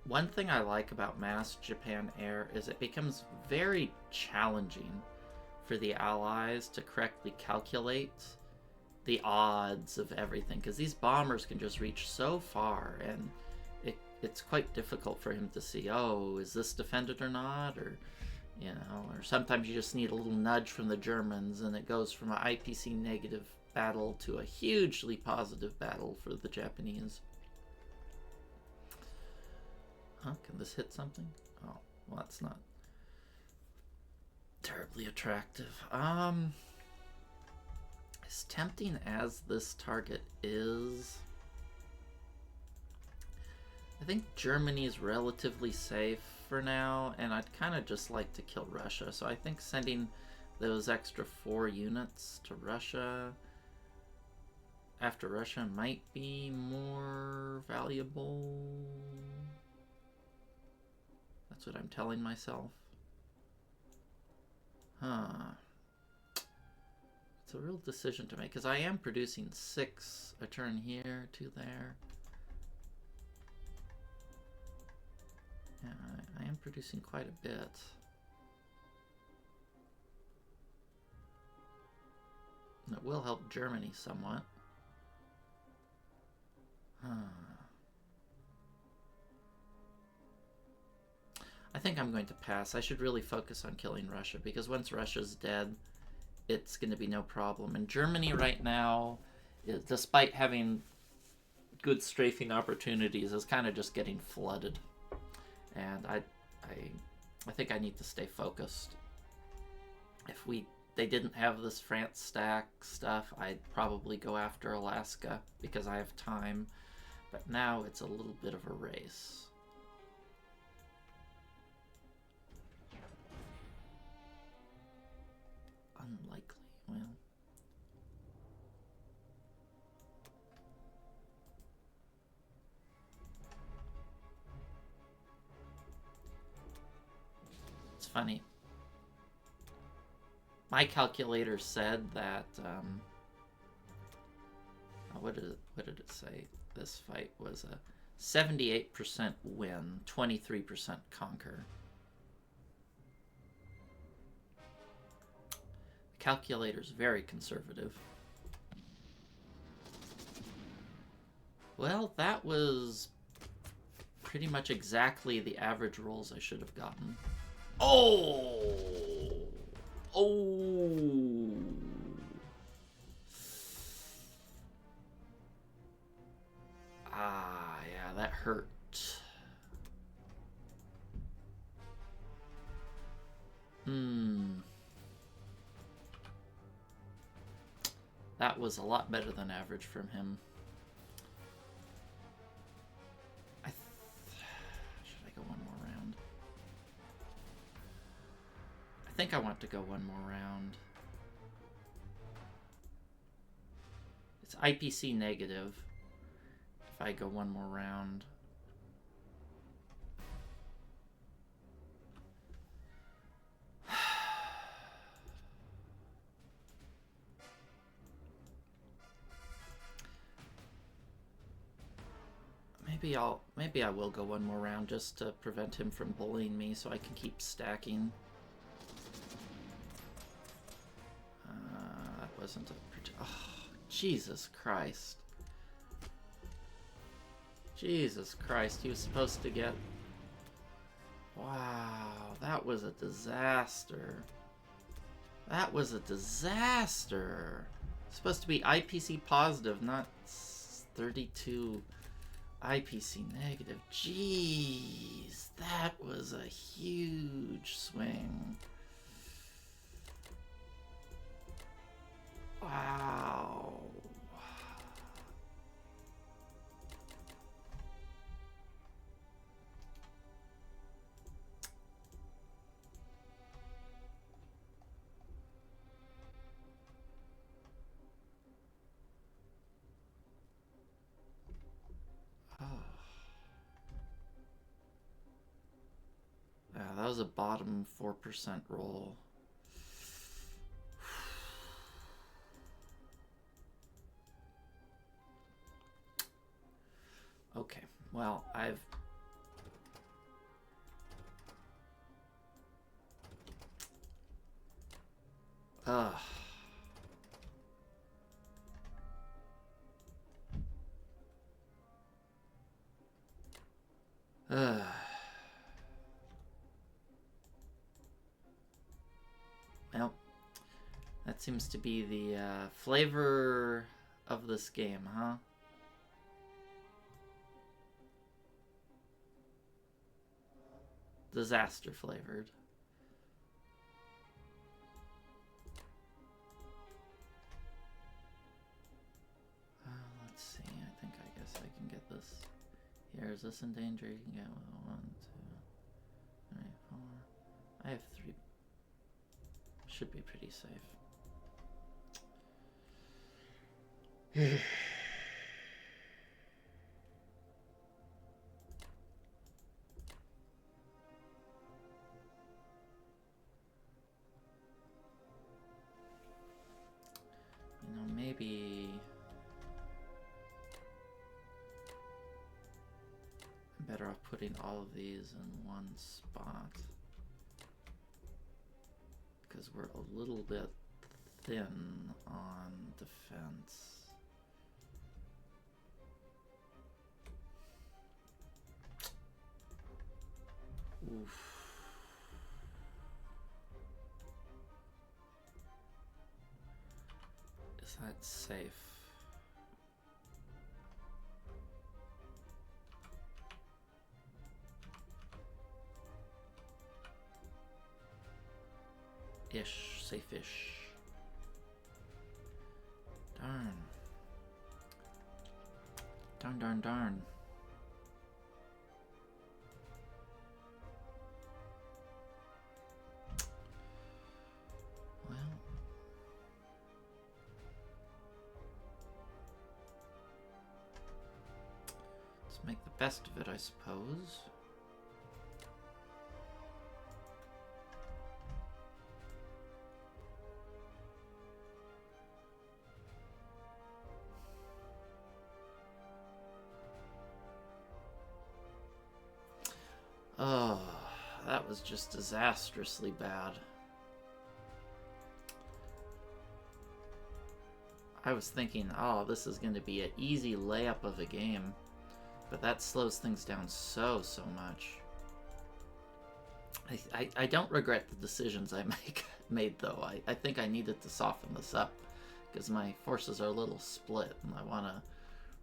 One thing I like about Mass Japan Air is it becomes very challenging for the Allies to correctly calculate the odds of everything, because these bombers can just reach so far, and it's quite difficult for him to see, oh, is this defended or not, or, you know, or sometimes you just need a little nudge from the Germans, and it goes from an IPC negative battle to a hugely positive battle for the Japanese. Huh? Can this hit something? Oh, well, that's not terribly attractive. As tempting as this target is, I think Germany is relatively safe for now, and I'd kind of just like to kill Russia. So I think sending those extra 4 units to Russia after Russia might be more valuable. That's what I'm telling myself. It's a real decision to make, because I am producing 6 a turn here, 2 there. Yeah, I am producing quite a bit. And it will help Germany somewhat. I think I'm going to pass. I should really focus on killing Russia, because once Russia's dead, it's going to be no problem. And Germany right now, despite having good strafing opportunities, is kind of just getting flooded. And I think I need to stay focused. If they didn't have this France stack stuff, I'd probably go after Alaska because I have time. But now it's a little bit of a race. Unlikely. Well, it's funny. My calculator said that what did it say? This fight was a 78% win, 23% conquer. Calculator's very conservative. Well, that was pretty much exactly the average rolls I should have gotten. Oh! Oh! That was a lot better than average from him. Should I go one more round? I think I want to go one more round. It's IPC negative if I go one more round. Maybe I will go one more round just to prevent him from bullying me so I can keep stacking. That wasn't a... Oh, Jesus Christ. Jesus Christ, he was supposed to get... Wow, that was a disaster. That was a disaster. It's supposed to be IPC positive, not 32 IPC negative. Jeez, that was a huge swing. Wow. Yeah, that was a bottom 4% roll. Okay, well, I've... Well, that seems to be the flavor of this game, huh? Disaster flavored. Let's see, I guess I can get this. Here, is this in danger? You can get 1, 2, 3, 4. I have 3. Should be pretty safe. You know, maybe I'm better off putting all of these in one spot, because we're a little bit thin on defense. Oof. Is that safe? Ish, safe-ish. Darn. Darn, darn, darn. Well. Let's make the best of it, I suppose. Oh, that was just disastrously bad. I was thinking, oh, this is going to be an easy layup of a game, but that slows things down so much. I don't regret the decisions I made though. I think I needed to soften this up because my forces are a little split and I want to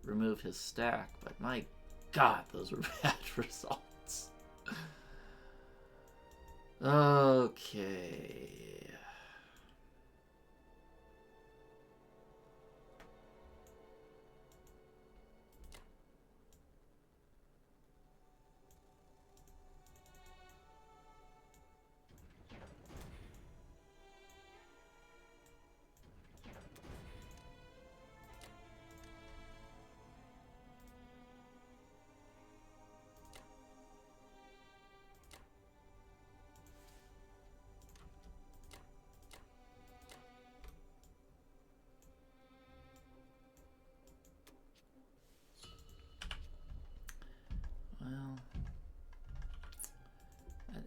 remove his stack, but my god, those were bad results. Okay.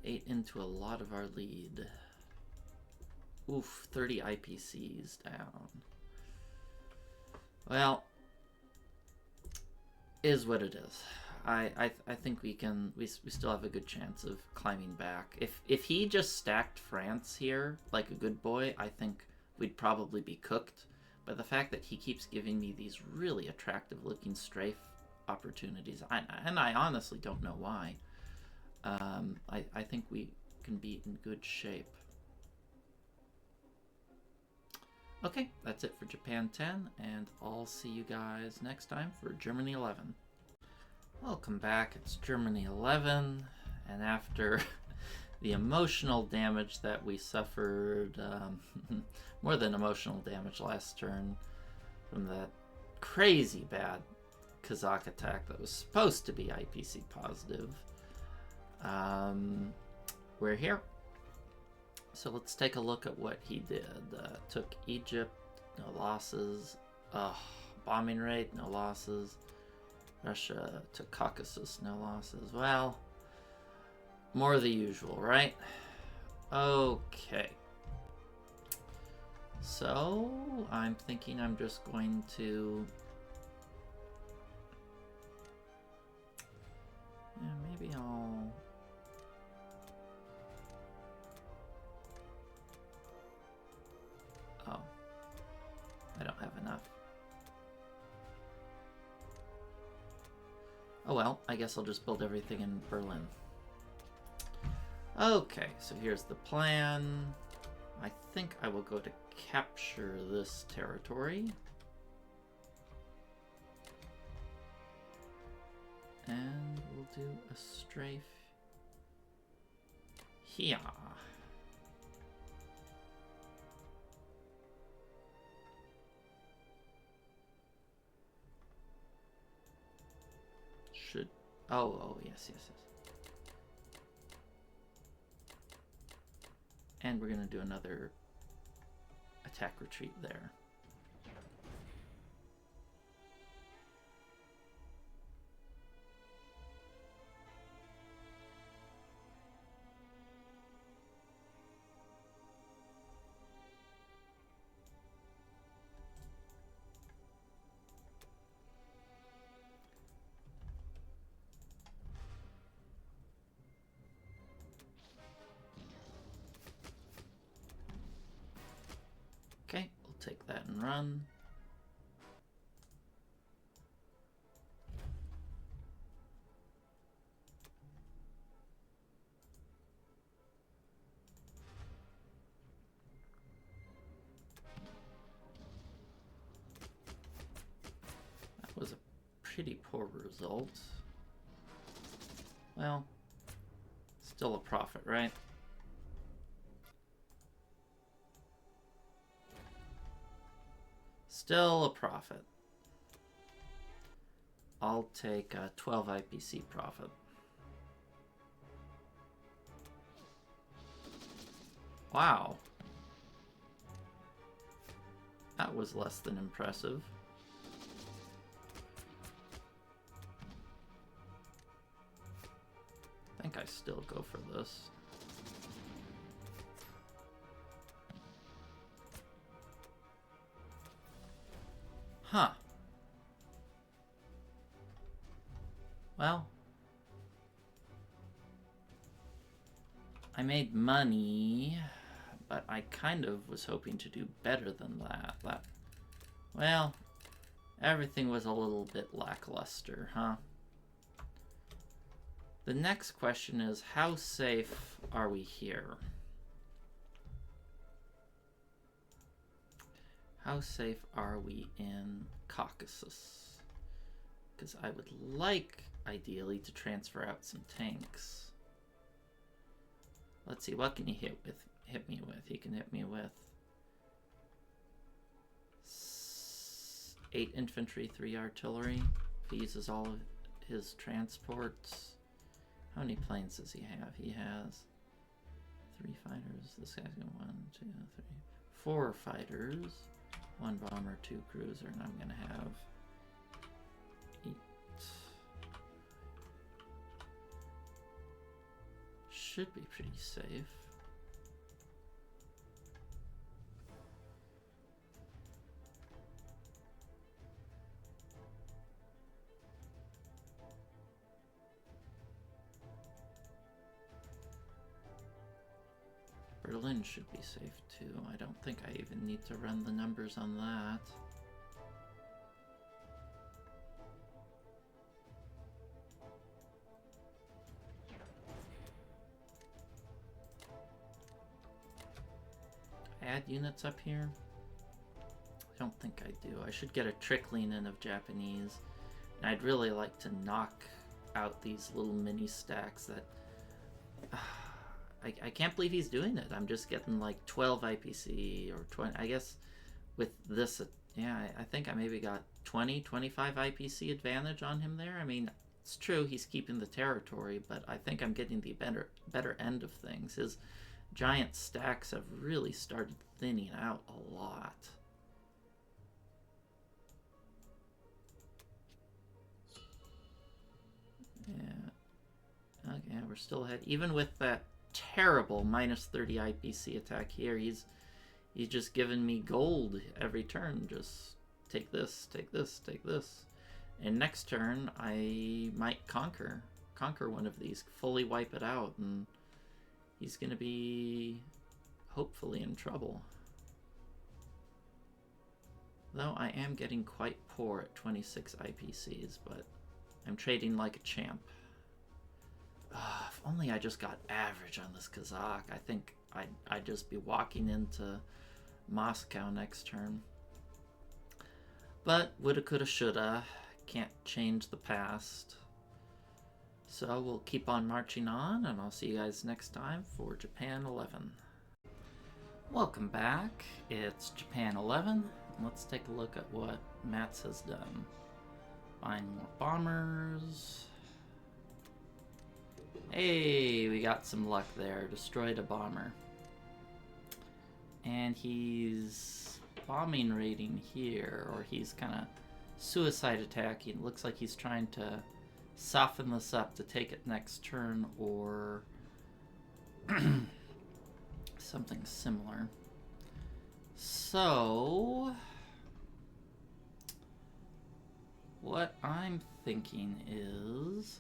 ate into a lot of our lead. Oof, 30 IPCs down. Well, is what it is. I think we still have a good chance of climbing back. If he just stacked France here like a good boy, I think we'd probably be cooked. But the fact that he keeps giving me these really attractive looking strafe opportunities, and I honestly don't know why. I think we can be in good shape. Okay, that's it for Japan 10, and I'll see you guys next time for Germany 11. Welcome back, it's Germany 11, and after the emotional damage that we suffered, more than emotional damage last turn, from that crazy bad Kazakh attack that was supposed to be IPC positive, we're here. So let's take a look at what he did. Took Egypt, no losses. Bombing raid, no losses. Russia took Caucasus, no losses. Well, more of the usual, right? Okay. So I'm thinking I'm just going to... yeah, maybe I'll... oh, I don't have enough. Oh well, I guess I'll just build everything in Berlin. Okay, so here's the plan. I think I will go to capture this territory. And we'll do a strafe here. Should... oh, yes. And we're gonna do another attack retreat there. Okay, we'll take that and run. That was a pretty poor result. Well, still a profit, right? Still a profit. I'll take a 12 IPC profit. Wow. That was less than impressive. I think I still go for this. Huh. Well, I made money, but I kind of was hoping to do better than that. Well, everything was a little bit lackluster, huh? The next question is, how safe are we here? How safe are we in Caucasus? Because I would like, ideally, to transfer out some tanks. Let's see, what can he hit me with? He can hit me with 8 infantry, 3 artillery. If he uses all of his transports. How many planes does he have? He has 3 fighters. This guy's got 1, 2, 3, 4 fighters. 1 bomber, 2 cruiser, and I'm gonna have 8. should be pretty safe. Berlin should be safe too. I don't think I even need to run the numbers on that. Add units up here? I don't think I do. I should get a trickling in of Japanese. And I'd really like to knock out these little mini stacks that... I can't believe he's doing it. I'm just getting like 12 IPC or 20. I guess with this, yeah, I think I maybe got 20, 25 IPC advantage on him there. I mean, it's true he's keeping the territory, but I think I'm getting the better end of things. His giant stacks have really started thinning out a lot. Yeah. Okay, we're still ahead. Even with that terrible minus 30 IPC attack here, he's just giving me gold every turn. Just take this, take this, take this. And next turn, I might conquer one of these, fully wipe it out, and he's going to be hopefully in trouble. Though I am getting quite poor at 26 IPCs, but I'm trading like a champ. If only I just got average on this Kazakh. I think I'd just be walking into Moscow next turn. But woulda, coulda, shoulda. Can't change the past. So we'll keep on marching on, and I'll see you guys next time for Japan 11. Welcome back. It's Japan 11. Let's take a look at what Mats has done. Find more bombers. Hey, we got some luck there. Destroyed a bomber. And he's bombing raiding here, or he's kind of suicide attacking. Looks like he's trying to soften this up to take it next turn, or something similar. So, what I'm thinking is...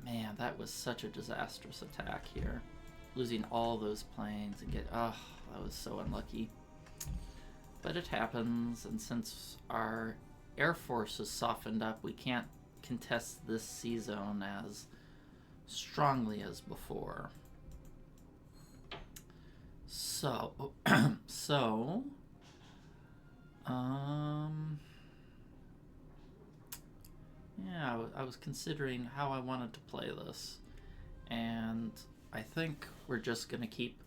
man, that was such a disastrous attack here. Losing all those planes and that was so unlucky. But it happens, and since our Air Force is softened up, we can't contest this sea zone as strongly as before. So, yeah, I was considering how I wanted to play this, and I think we're just going to keep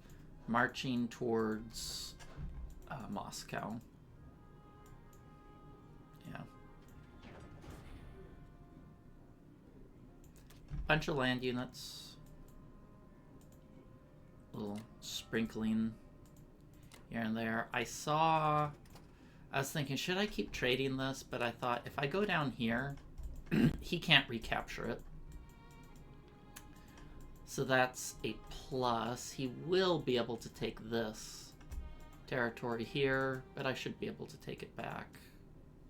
marching towards Moscow. Yeah. Bunch of land units. Little sprinkling here and there. I was thinking, should I keep trading this? But I thought, if I go down here, he can't recapture it. So that's a plus. He will be able to take this territory here, but I should be able to take it back.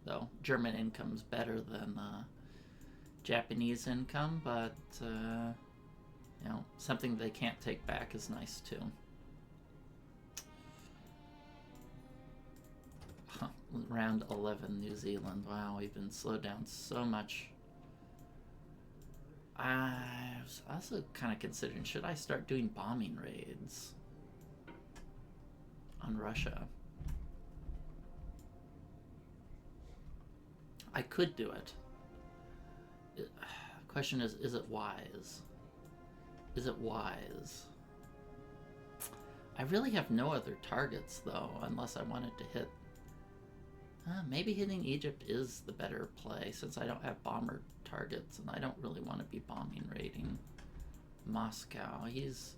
Though German income's better than Japanese income, but you know, something they can't take back is nice too. Round 11, New Zealand. Wow, we've been slowed down so much. I was also kind of considering, should I start doing bombing raids on Russia? I could do it. The question is it wise? Is it wise? I really have no other targets, though, unless I wanted to hit... maybe hitting Egypt is the better play, since I don't have bomber targets, and I don't really want to be bombing raiding Moscow. He's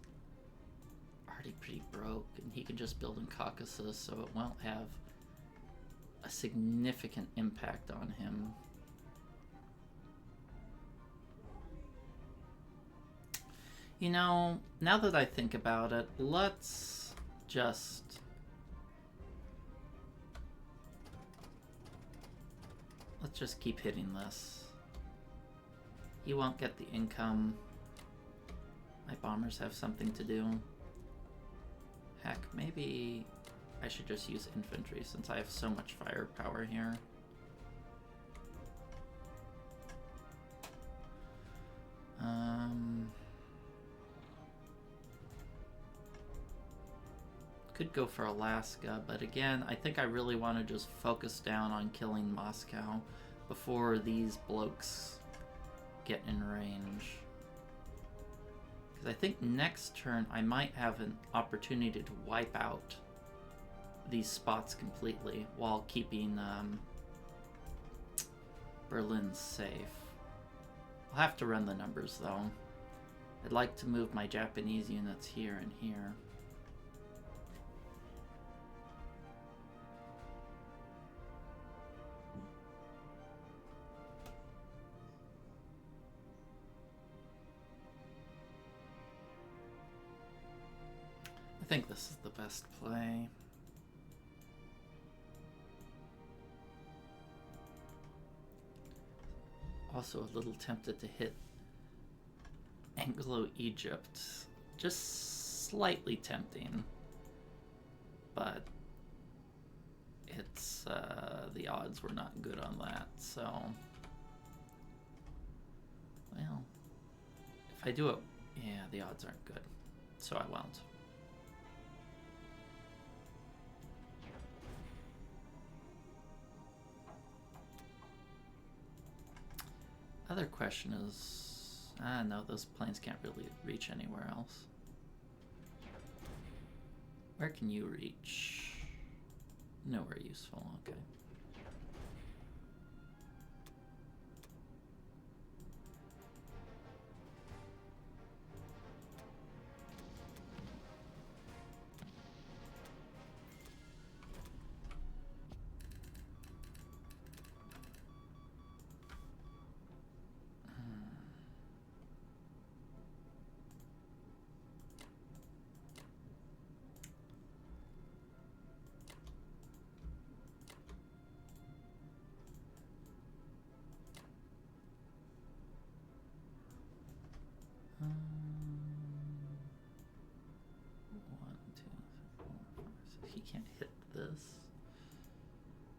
already pretty broke, and he can just build in Caucasus, so it won't have a significant impact on him. You know, now that I think about it, let's just... Let's just keep hitting this. He won't get the income. My bombers have something to do. Heck, maybe I should just use infantry since I have so much firepower here. Could go for Alaska, but again, I think I really want to just focus down on killing Moscow before these blokes get in range. Because I think next turn I might have an opportunity to wipe out these spots completely while keeping Berlin safe. I'll have to run the numbers though. I'd like to move my Japanese units here and here. I think this is the best play. Also a little tempted to hit Anglo-Egypt. Just slightly tempting. But it's the odds were not good on that, so well, if I do it, yeah, the odds aren't good, so I won't. Other question is, no, those planes can't really reach anywhere else. Where can you reach? Nowhere useful, okay. Can't hit this.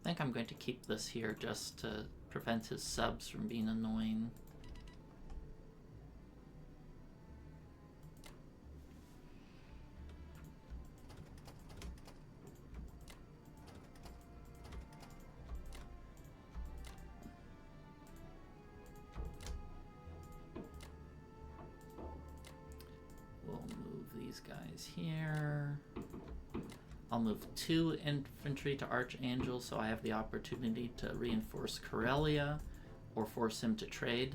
I think I'm going to keep this here just to prevent his subs from being annoying. We'll move these guys here. I'll move 2 infantry to Archangel so I have the opportunity to reinforce Corellia or force him to trade.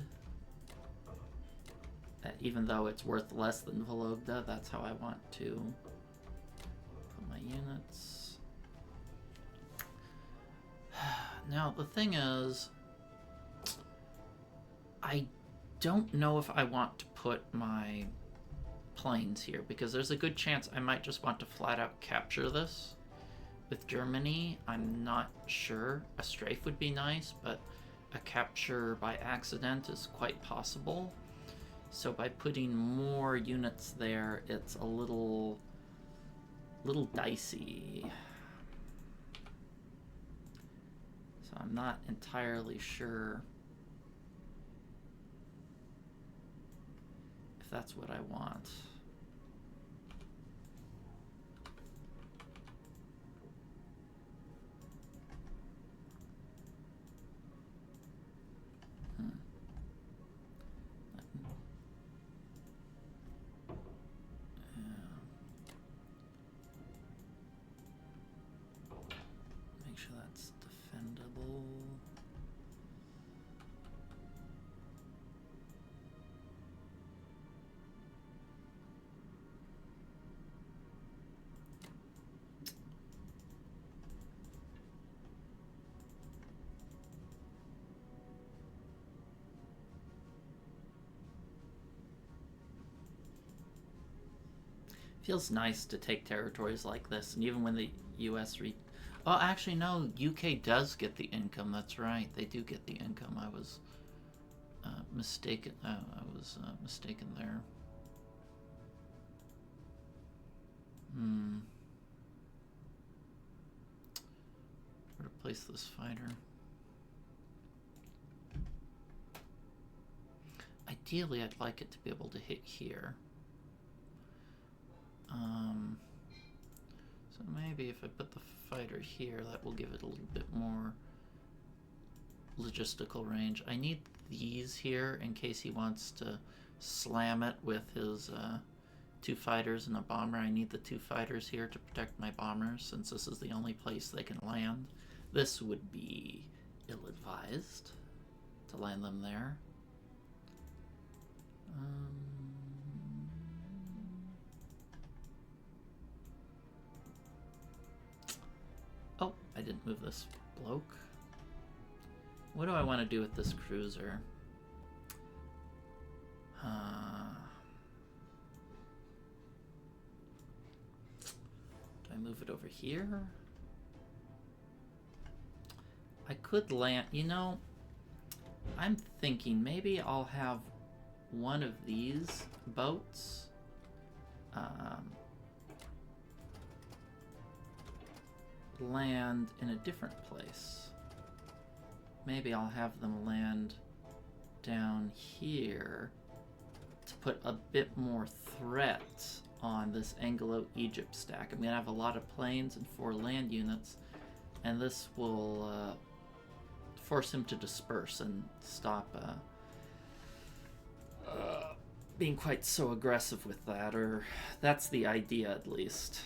Even though it's worth less than Vologda, that's how I want to put my units. Now, the thing is, I don't know if I want to put my planes here, because there's a good chance I might just want to flat out capture this with Germany. I'm not sure. A strafe would be nice, but a capture by accident is quite possible. So by putting more units there, it's a little dicey. So I'm not entirely sure if that's what I want. Make sure that's defendable. Feels nice to take territories like this, and even when the U.S. Oh, actually, no. UK does get the income. That's right. They do get the income. I was mistaken. I was mistaken there. Where to place this fighter? Ideally, I'd like it to be able to hit here. So maybe if I put the fighter here, that will give it a little bit more logistical range. I need these here in case he wants to slam it with his 2 fighters and a bomber. I need the 2 fighters here to protect my bombers, since this is the only place they can land. This would be ill-advised to land them there. Oh, I didn't move this bloke. What do I want to do with this cruiser? Do I move it over here? I could land, you know, I'm thinking maybe I'll have one of these boats land in a different place. Maybe I'll have them land down here to put a bit more threat on this Anglo-Egypt stack. I'm going to have a lot of planes and 4 land units, and this will force him to disperse and stop being quite so aggressive with that, or that's the idea at least.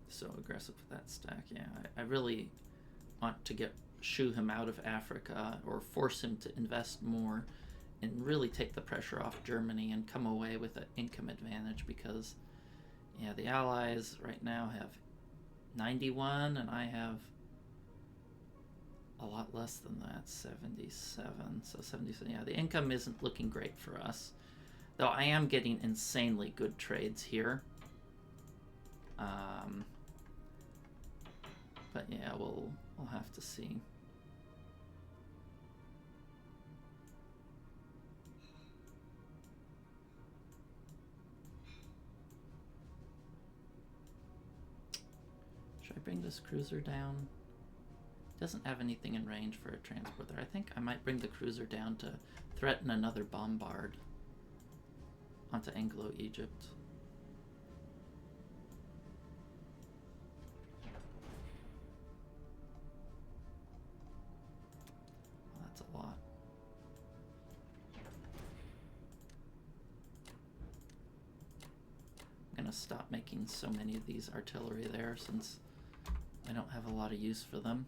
So aggressive with that stack, yeah. I really want to shoo him out of Africa, or force him to invest more and really take the pressure off Germany and come away with an income advantage, because yeah, the Allies right now have 91 and I have a lot less than that, 77. So 77, yeah, the income isn't looking great for us, though I am getting insanely good trades here. But yeah, we'll have to see. Should I bring this cruiser down? Doesn't have anything in range for a transport there. I think I might bring the cruiser down to threaten another bombard onto Anglo-Egypt. Well, that's a lot. I'm gonna stop making so many of these artillery there, since I don't have a lot of use for them.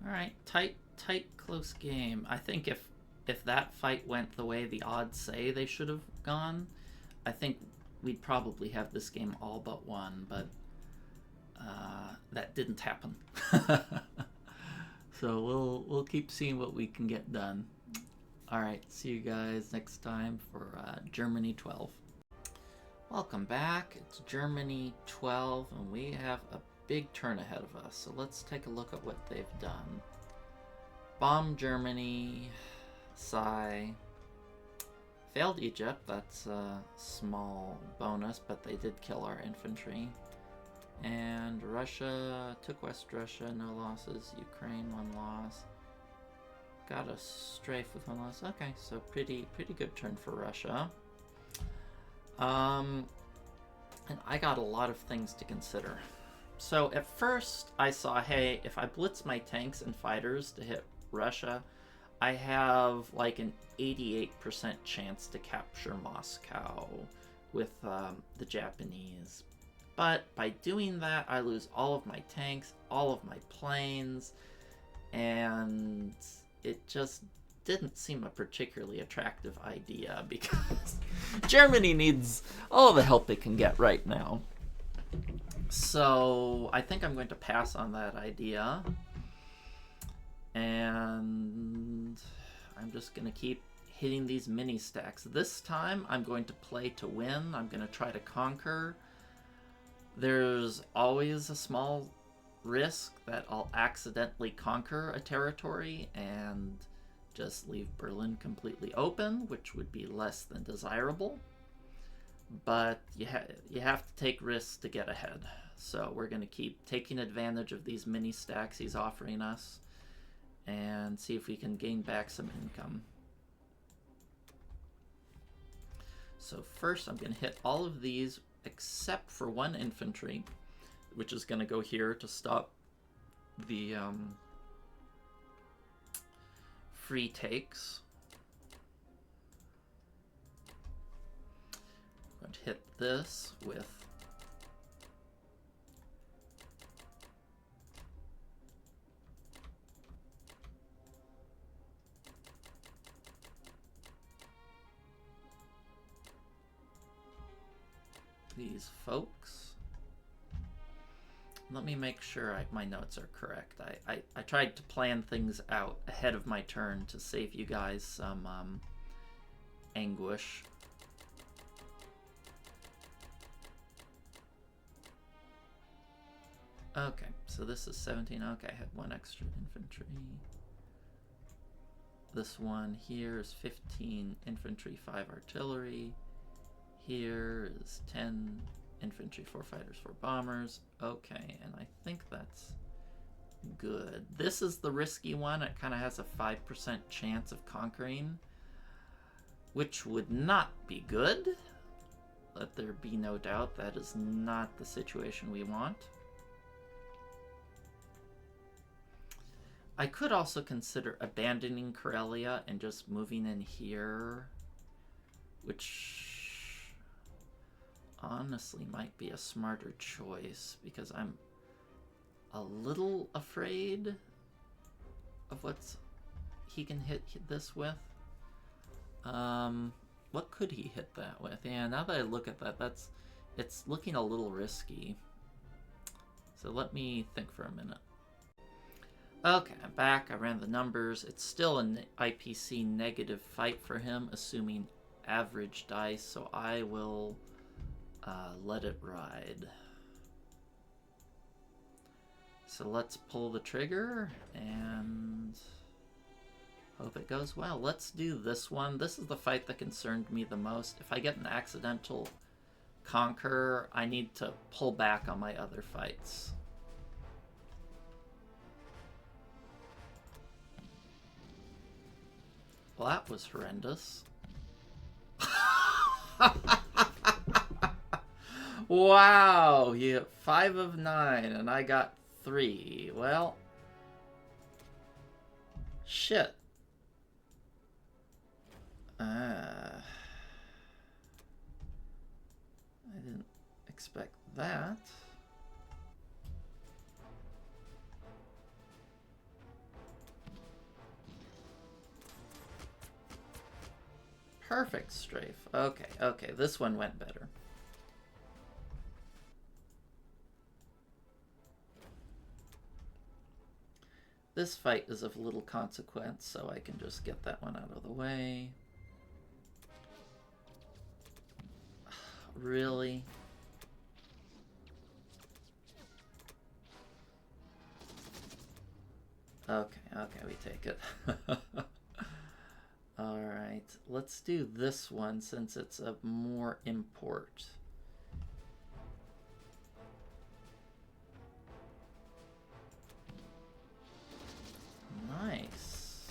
Alright, tight, close game. I think if that fight went the way the odds say they should have gone, I think we'd probably have this game all but won, but that didn't happen. So we'll keep seeing what we can get done. Alright, see you guys next time for Germany 12. Welcome back. It's Germany 12, and we have a big turn ahead of us, so let's take a look at what they've done. Bomb Germany, sigh. Failed Egypt, that's a small bonus, but they did kill our infantry. And Russia, took West Russia, no losses. Ukraine, 1 loss. Got a strafe with 1 loss. Okay, so pretty good turn for Russia. And I got a lot of things to consider. So at first I saw, hey, if I blitz my tanks and fighters to hit Russia, I have like an 88% chance to capture Moscow with the Japanese. But by doing that, I lose all of my tanks, all of my planes, and it just didn't seem a particularly attractive idea, because Germany needs all the help they can get right now. So I think I'm going to pass on that idea. And just going to keep hitting these mini stacks. This time I'm going to play to win. I'm going to try to conquer. There's always a small risk that I'll accidentally conquer a territory and just leave Berlin completely open, which would be less than desirable. But you have to take risks to get ahead. So we're going to keep taking advantage of these mini stacks he's offering us and see if we can gain back some income. So first I'm going to hit all of these except for one infantry, which is going to go here to stop the free takes. I'm going to hit this with these folks. Let me make sure my notes are correct. I tried to plan things out ahead of my turn to save you guys some anguish. Okay, so this is 17. Okay, I had one extra infantry. This one here is 15 infantry, 5 artillery. Here is 10 infantry, 4 fighters, 4 bombers. Okay, and I think that's good. This is the risky one. It kind of has a 5% chance of conquering, which would not be good. Let there be no doubt, that is not the situation we want. I could also consider abandoning Corellia and just moving in here, which honestly might be a smarter choice because I'm a little afraid of what's he can hit this with. What could he hit that with? Yeah, now that I look at that, it's looking a little risky. So let me think for a minute. Okay, I'm back. I ran the numbers. It's still an IPC negative fight for him, assuming average dice, so I will let it ride. So let's pull the trigger and hope it goes well. Let's do this one. This is the fight that concerned me the most. If I get an accidental conquer, I need to pull back on my other fights. Well, that was horrendous. Wow, you got 5 of 9, and I got 3. Well, shit. I didn't expect that. Perfect strafe. Okay, okay, this one went better. This fight is of little consequence, so I can just get that one out of the way. Really? Okay, okay, we take it. Alright, let's do this one since it's of more import. Nice.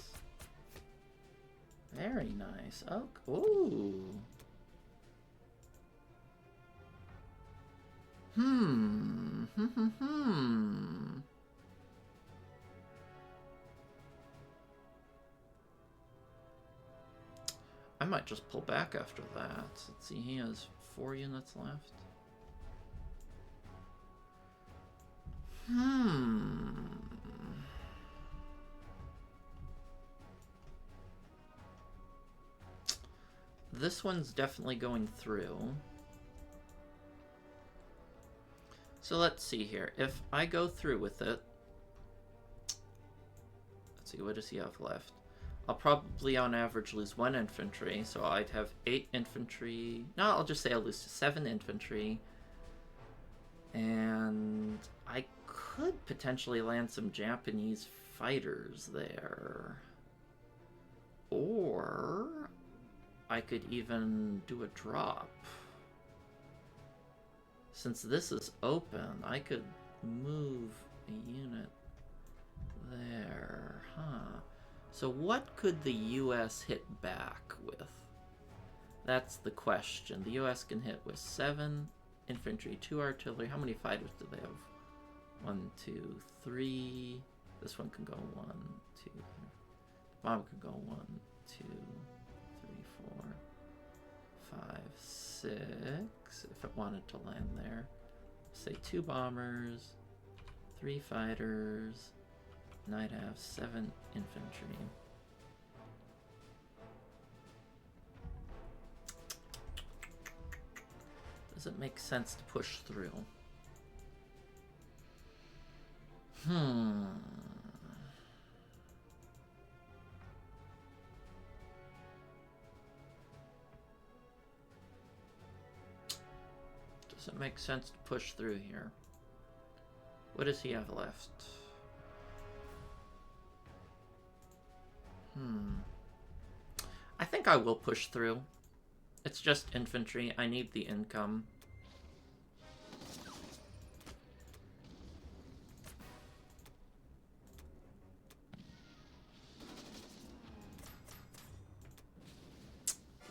Very nice. Oh, ooh. I might just pull back after that. Let's see, he has 4 units left. This one's definitely going through. So let's see here. If I go through with it, let's see, what does he have left? I'll probably on average lose 1 infantry, so I'd have 8 infantry. No, I'll just say I'll lose 7 infantry. And I could potentially land some Japanese fighters there. Or I could even do a drop. Since this is open, I could move a unit there. Huh. So what could the US hit back with? That's the question. The US can hit with 7 infantry, 2 artillery. How many fighters do they have? 1, 2, 3. This one can go 1, 2. The bomb can go 1, 2, 3, 4, 5, 6. If it wanted to land there. Say 2 bombers, 3 fighters, and I'd have 7 infantry. Does it make sense to push through? Does it make sense to push through here? What does he have left? I think I will push through. It's just infantry. I need the income.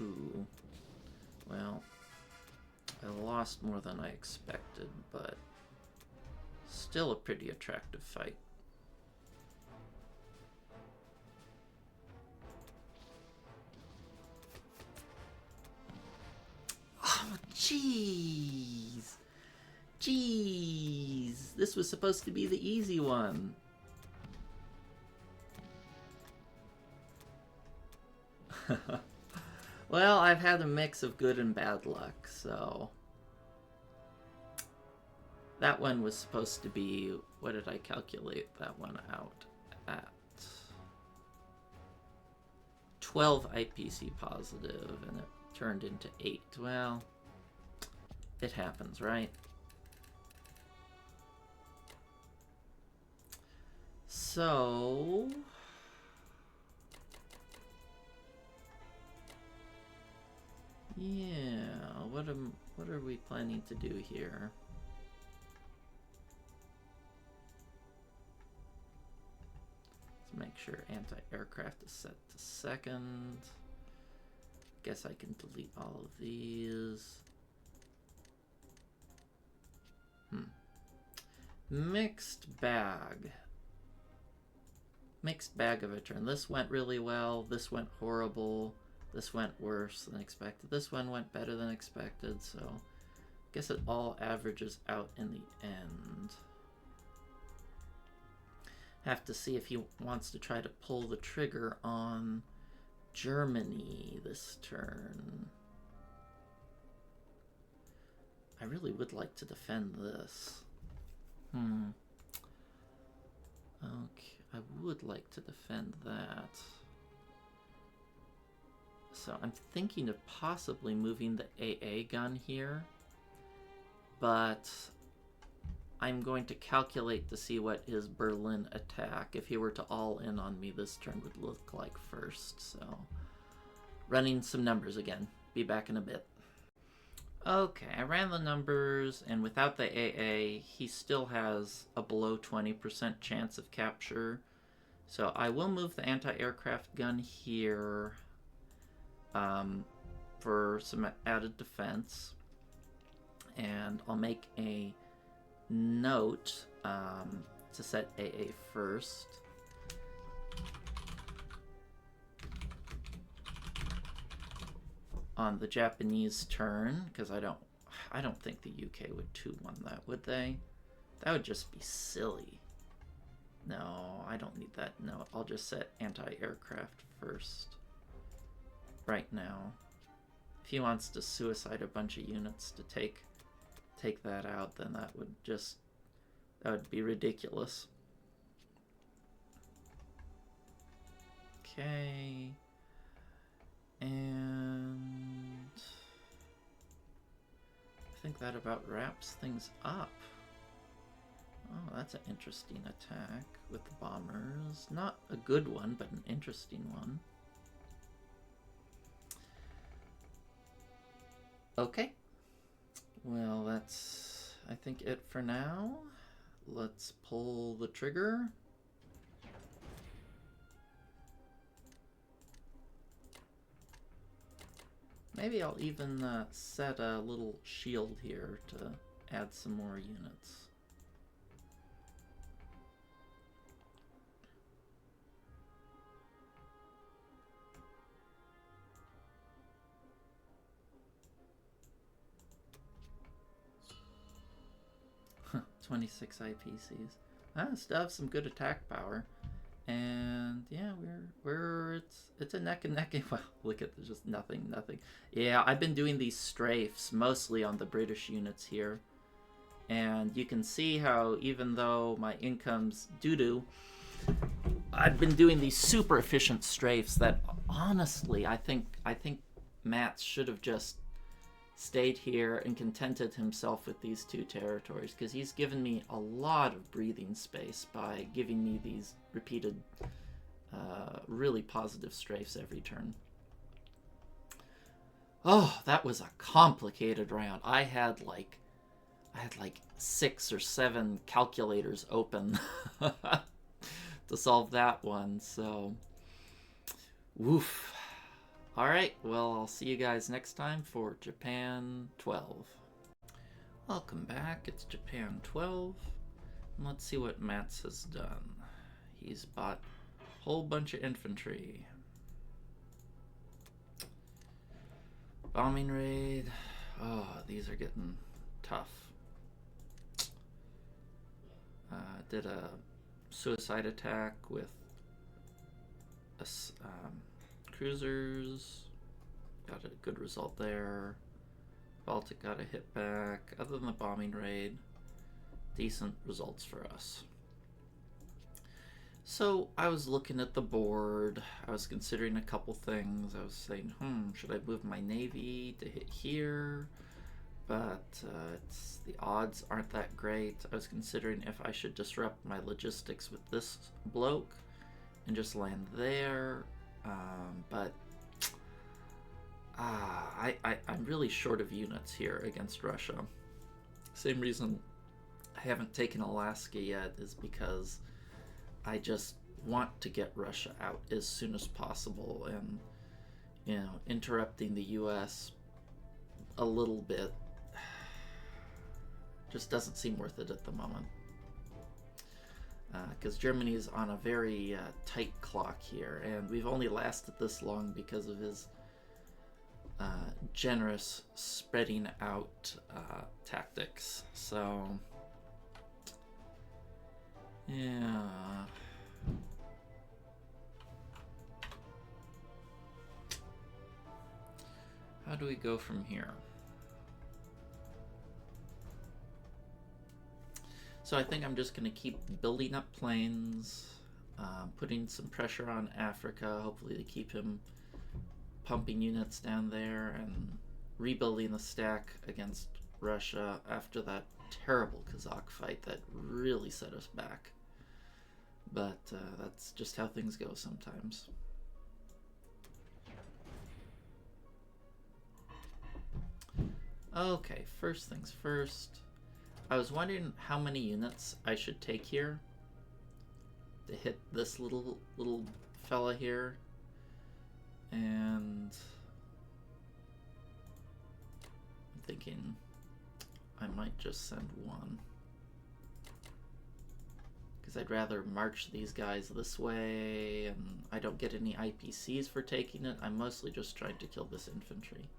Ooh. Well, I lost more than I expected, but still a pretty attractive fight. Oh, jeez. Jeez. This was supposed to be the easy one. Well, I've had a mix of good and bad luck, so... That one was supposed to be... What did I calculate that one out at? 12 IPC positive, and it turned into 8. Well, it happens, right? So... Yeah, what are we planning to do here? Let's make sure anti-aircraft is set to 2nd. Guess I can delete all of these. Mixed bag. Mixed bag of a turn. This went really well. This went horrible. This went worse than expected. This one went better than expected, so I guess it all averages out in the end. Have to see if he wants to try to pull the trigger on Germany this turn. I really would like to defend this. Okay, I would like to defend that. So I'm thinking of possibly moving the AA gun here, but I'm going to calculate to see what his Berlin attack, if he were to all in on me this turn, would look like first. So running some numbers again. Be back in a bit. Okay, I ran the numbers, and without the AA, he still has a below 20% chance of capture. So I will move the anti-aircraft gun here. For some added defense, and I'll make a note to set AA first. On the Japanese turn, because I don't think the UK would 2-1 that, would they? That would just be silly. No, I don't need that note. I'll just set anti-aircraft first. Right now. If he wants to suicide a bunch of units to take that out, then that would be ridiculous. Okay. And I think that about wraps things up. Oh, that's an interesting attack with the bombers. Not a good one, but an interesting one. Okay. Well, that's, I think, it for now. Let's pull the trigger. Maybe I'll even set a little shield here to add some more units. Huh, 26 IPCs. Still have some good attack power. And yeah, it's a neck and neck. Well, look at just nothing. Yeah, I've been doing these strafes mostly on the British units here, and you can see how even though my income's doo-doo, I've been doing these super efficient strafes that honestly I think Mats should have just stayed here and contented himself with these two territories, because he's given me a lot of breathing space by giving me these repeated really positive strafes every turn. Oh, that was a complicated round. I had like 6 or 7 calculators open to solve that one, so woof. Alright, well, I'll see you guys next time for Japan 12. Welcome back, it's Japan 12. And let's see what Mats has done. He's bought a whole bunch of infantry. Bombing raid. Oh, these are getting tough. Did a suicide attack with a, cruisers, got a good result there. Baltic got a hit back. Other than the bombing raid, decent results for us. So I was looking at the board. I was considering a couple things. I was saying, should I move my navy to hit here? But the odds aren't that great. I was considering if I should disrupt my logistics with this bloke and just land there. But I'm really short of units here against Russia. Same reason I haven't taken Alaska yet is because I just want to get Russia out as soon as possible, and interrupting the US a little bit just doesn't seem worth it at the moment. Because Germany is on a very tight clock here, and we've only lasted this long because of his generous spreading out tactics. So, yeah. How do we go from here? So I think I'm just going to keep building up planes, putting some pressure on Africa, hopefully to keep him pumping units down there, and rebuilding the stack against Russia after that terrible Kazakh fight that really set us back. But that's just how things go sometimes. Okay, first things first. I was wondering how many units I should take here to hit this little fella here, and I'm thinking I might just send one, because I'd rather march these guys this way, and I don't get any IPCs for taking it. I'm mostly just trying to kill this infantry.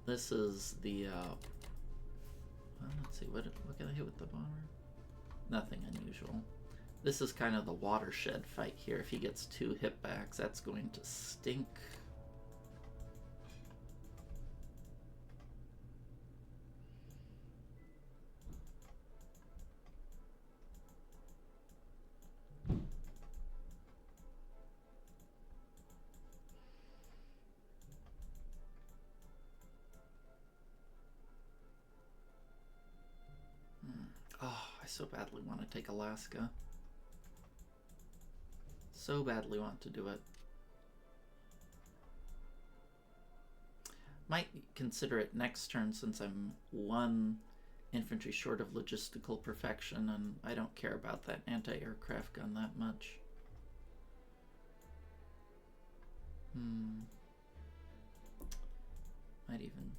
This is the, well, let's see, what can I hit with the bomber? Nothing unusual. This is kind of the watershed fight here. If he gets 2 hitbacks, that's going to stink. so badly want to take Alaska. So badly want to do it. Might consider it next turn since I'm 1 infantry short of logistical perfection, and I don't care about that anti-aircraft gun that much. Might even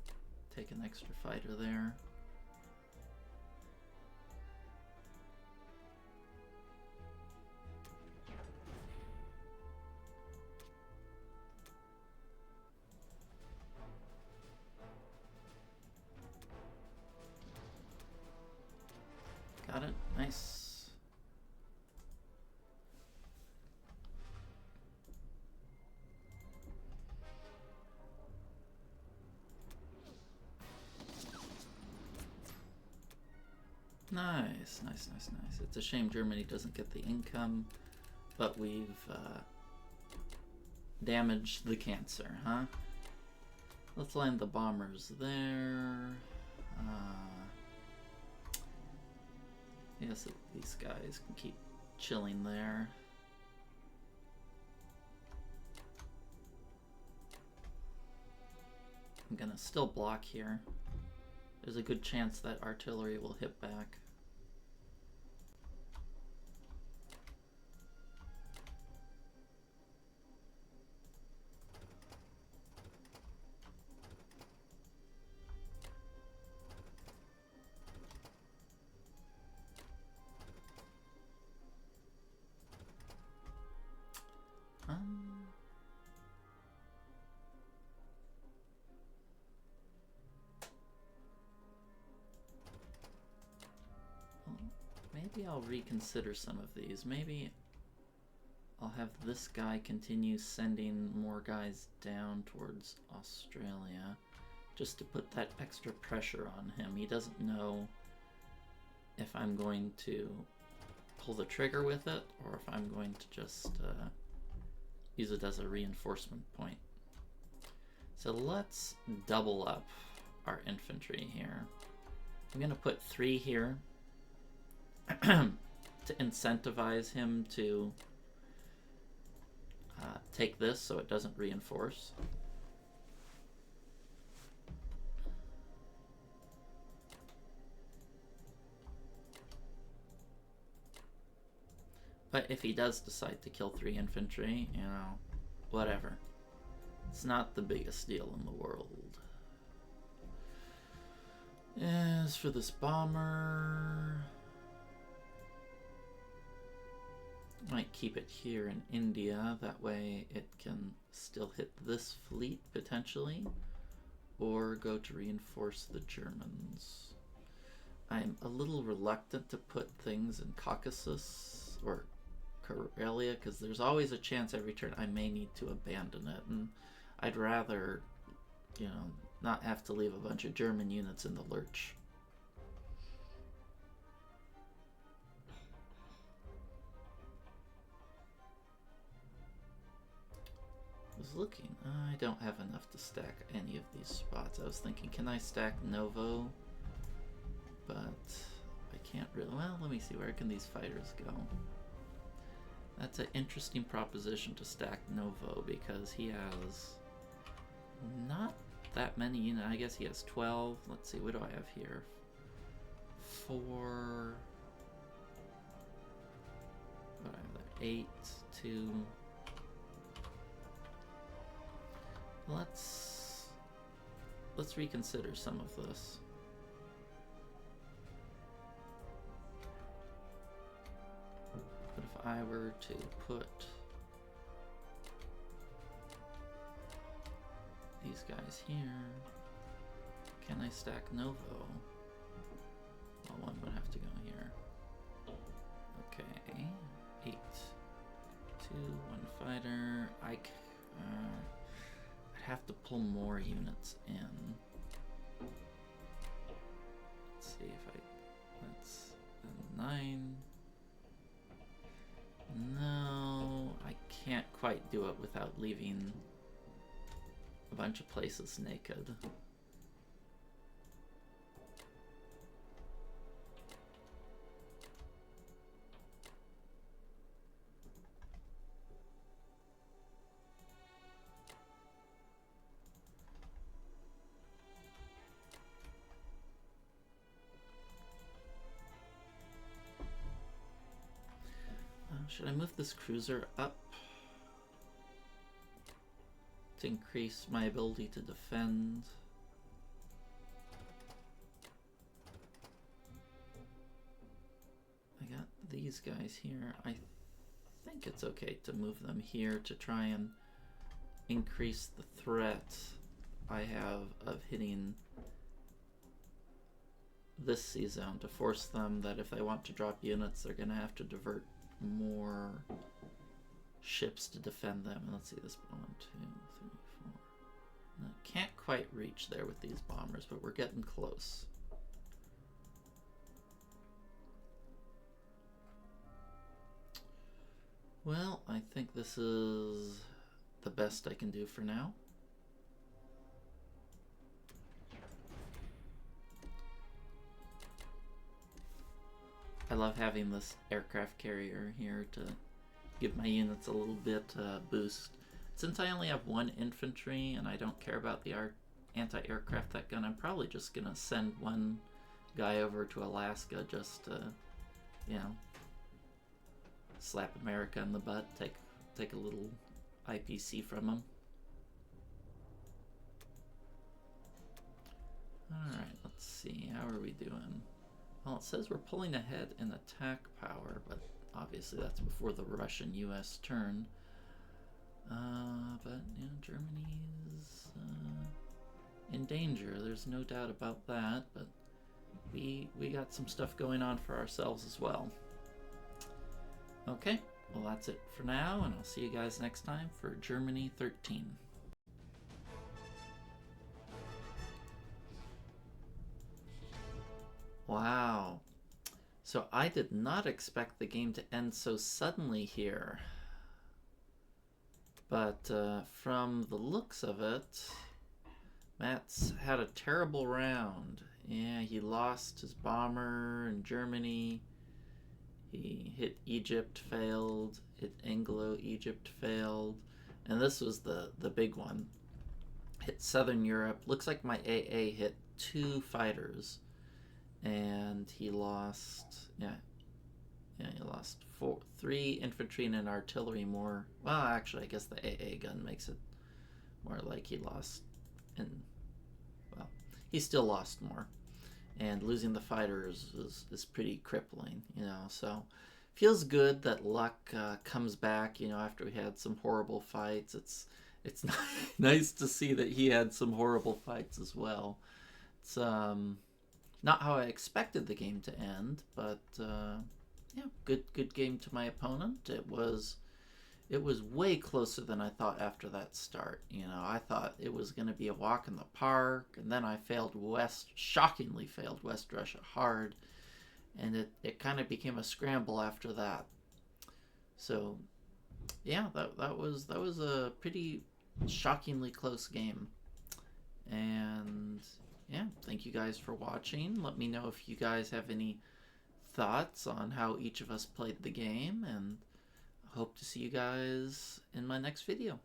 take an extra fighter there. Got it. Nice. Nice, nice, nice, nice. It's a shame Germany doesn't get the income, but we've damaged the cancer, huh? Let's land the bombers there. Yes, these guys can keep chilling there. I'm gonna still block here. There's a good chance that artillery will hit back. Maybe I'll reconsider some of these. Maybe I'll have this guy continue sending more guys down towards Australia just to put that extra pressure on him. He doesn't know if I'm going to pull the trigger with it or if I'm going to just use it as a reinforcement point. So let's double up our infantry here. I'm going to put 3 here to incentivize him to take this so it doesn't reinforce. But if he does decide to kill 3 infantry, you know, whatever. It's not the biggest deal in the world. As for this bomber, might keep it here in India, that way it can still hit this fleet potentially, or go to reinforce the Germans. I'm a little reluctant to put things in Caucasus or Corellia because there's always a chance every turn I may need to abandon it, and I'd rather, you know, not have to leave a bunch of German units in the lurch. Looking, I don't have enough to stack any of these spots. I was thinking, can I stack Novo? But I can't really. Well, let me see, where can these fighters go? That's an interesting proposition to stack Novo because he has not that many units. I guess he has 12. Let's see, what do I have here? 4. What do I have there? 8, 2. Let's reconsider some of this. But if I were to put these guys here, can I stack Novo? Well, one would have to go here. Okay, 8, 2, 1 fighter. I'd have to pull more units in. Let's see if that's 9. No, I can't quite do it without leaving a bunch of places naked. Should I move this cruiser up to increase my ability to defend? I got these guys here. I think it's okay to move them here to try and increase the threat I have of hitting this sea zone, to force them that if they want to drop units, they're going to have to divert more ships to defend them. Let's see this. 1, 2, 3, 4. No, can't quite reach there with these bombers, but we're getting close. Well, I think this is the best I can do for now. I love having this aircraft carrier here to give my units a little bit boost. Since I only have 1 infantry and I don't care about the anti-aircraft that gun, I'm probably just gonna send 1 guy over to Alaska just to, you know, slap America in the butt, take a little IPC from them. Alright, let's see, how are we doing? Well, it says we're pulling ahead in attack power, but obviously that's before the Russian-US turn. But, you know, Germany's in danger, there's no doubt about that, but we got some stuff going on for ourselves as well. Okay, well that's it for now, and I'll see you guys next time for Germany 13. Wow. So I did not expect the game to end so suddenly here. But from the looks of it, Matt's had a terrible round. Yeah, he lost his bomber in Germany. He hit Egypt, failed. Hit Anglo-Egypt, failed. And this was the big one. Hit Southern Europe. Looks like my AA hit 2 fighters. And he lost, he lost 3 infantry and an artillery more. Well, actually, I guess the AA gun makes it more like he lost, well, he still lost more. And losing the fighters is pretty crippling, you know, so feels good that luck comes back, you know, after we had some horrible fights. It's nice to see that he had some horrible fights as well. It's, not how I expected the game to end, but yeah, good game to my opponent. It was way closer than I thought after that start. You know, I thought it was going to be a walk in the park, and then I shockingly failed West Russia hard, and it kind of became a scramble after that. So yeah, that was a pretty shockingly close game. And yeah, thank you guys for watching. Let me know if you guys have any thoughts on how each of us played the game, and I hope to see you guys in my next video.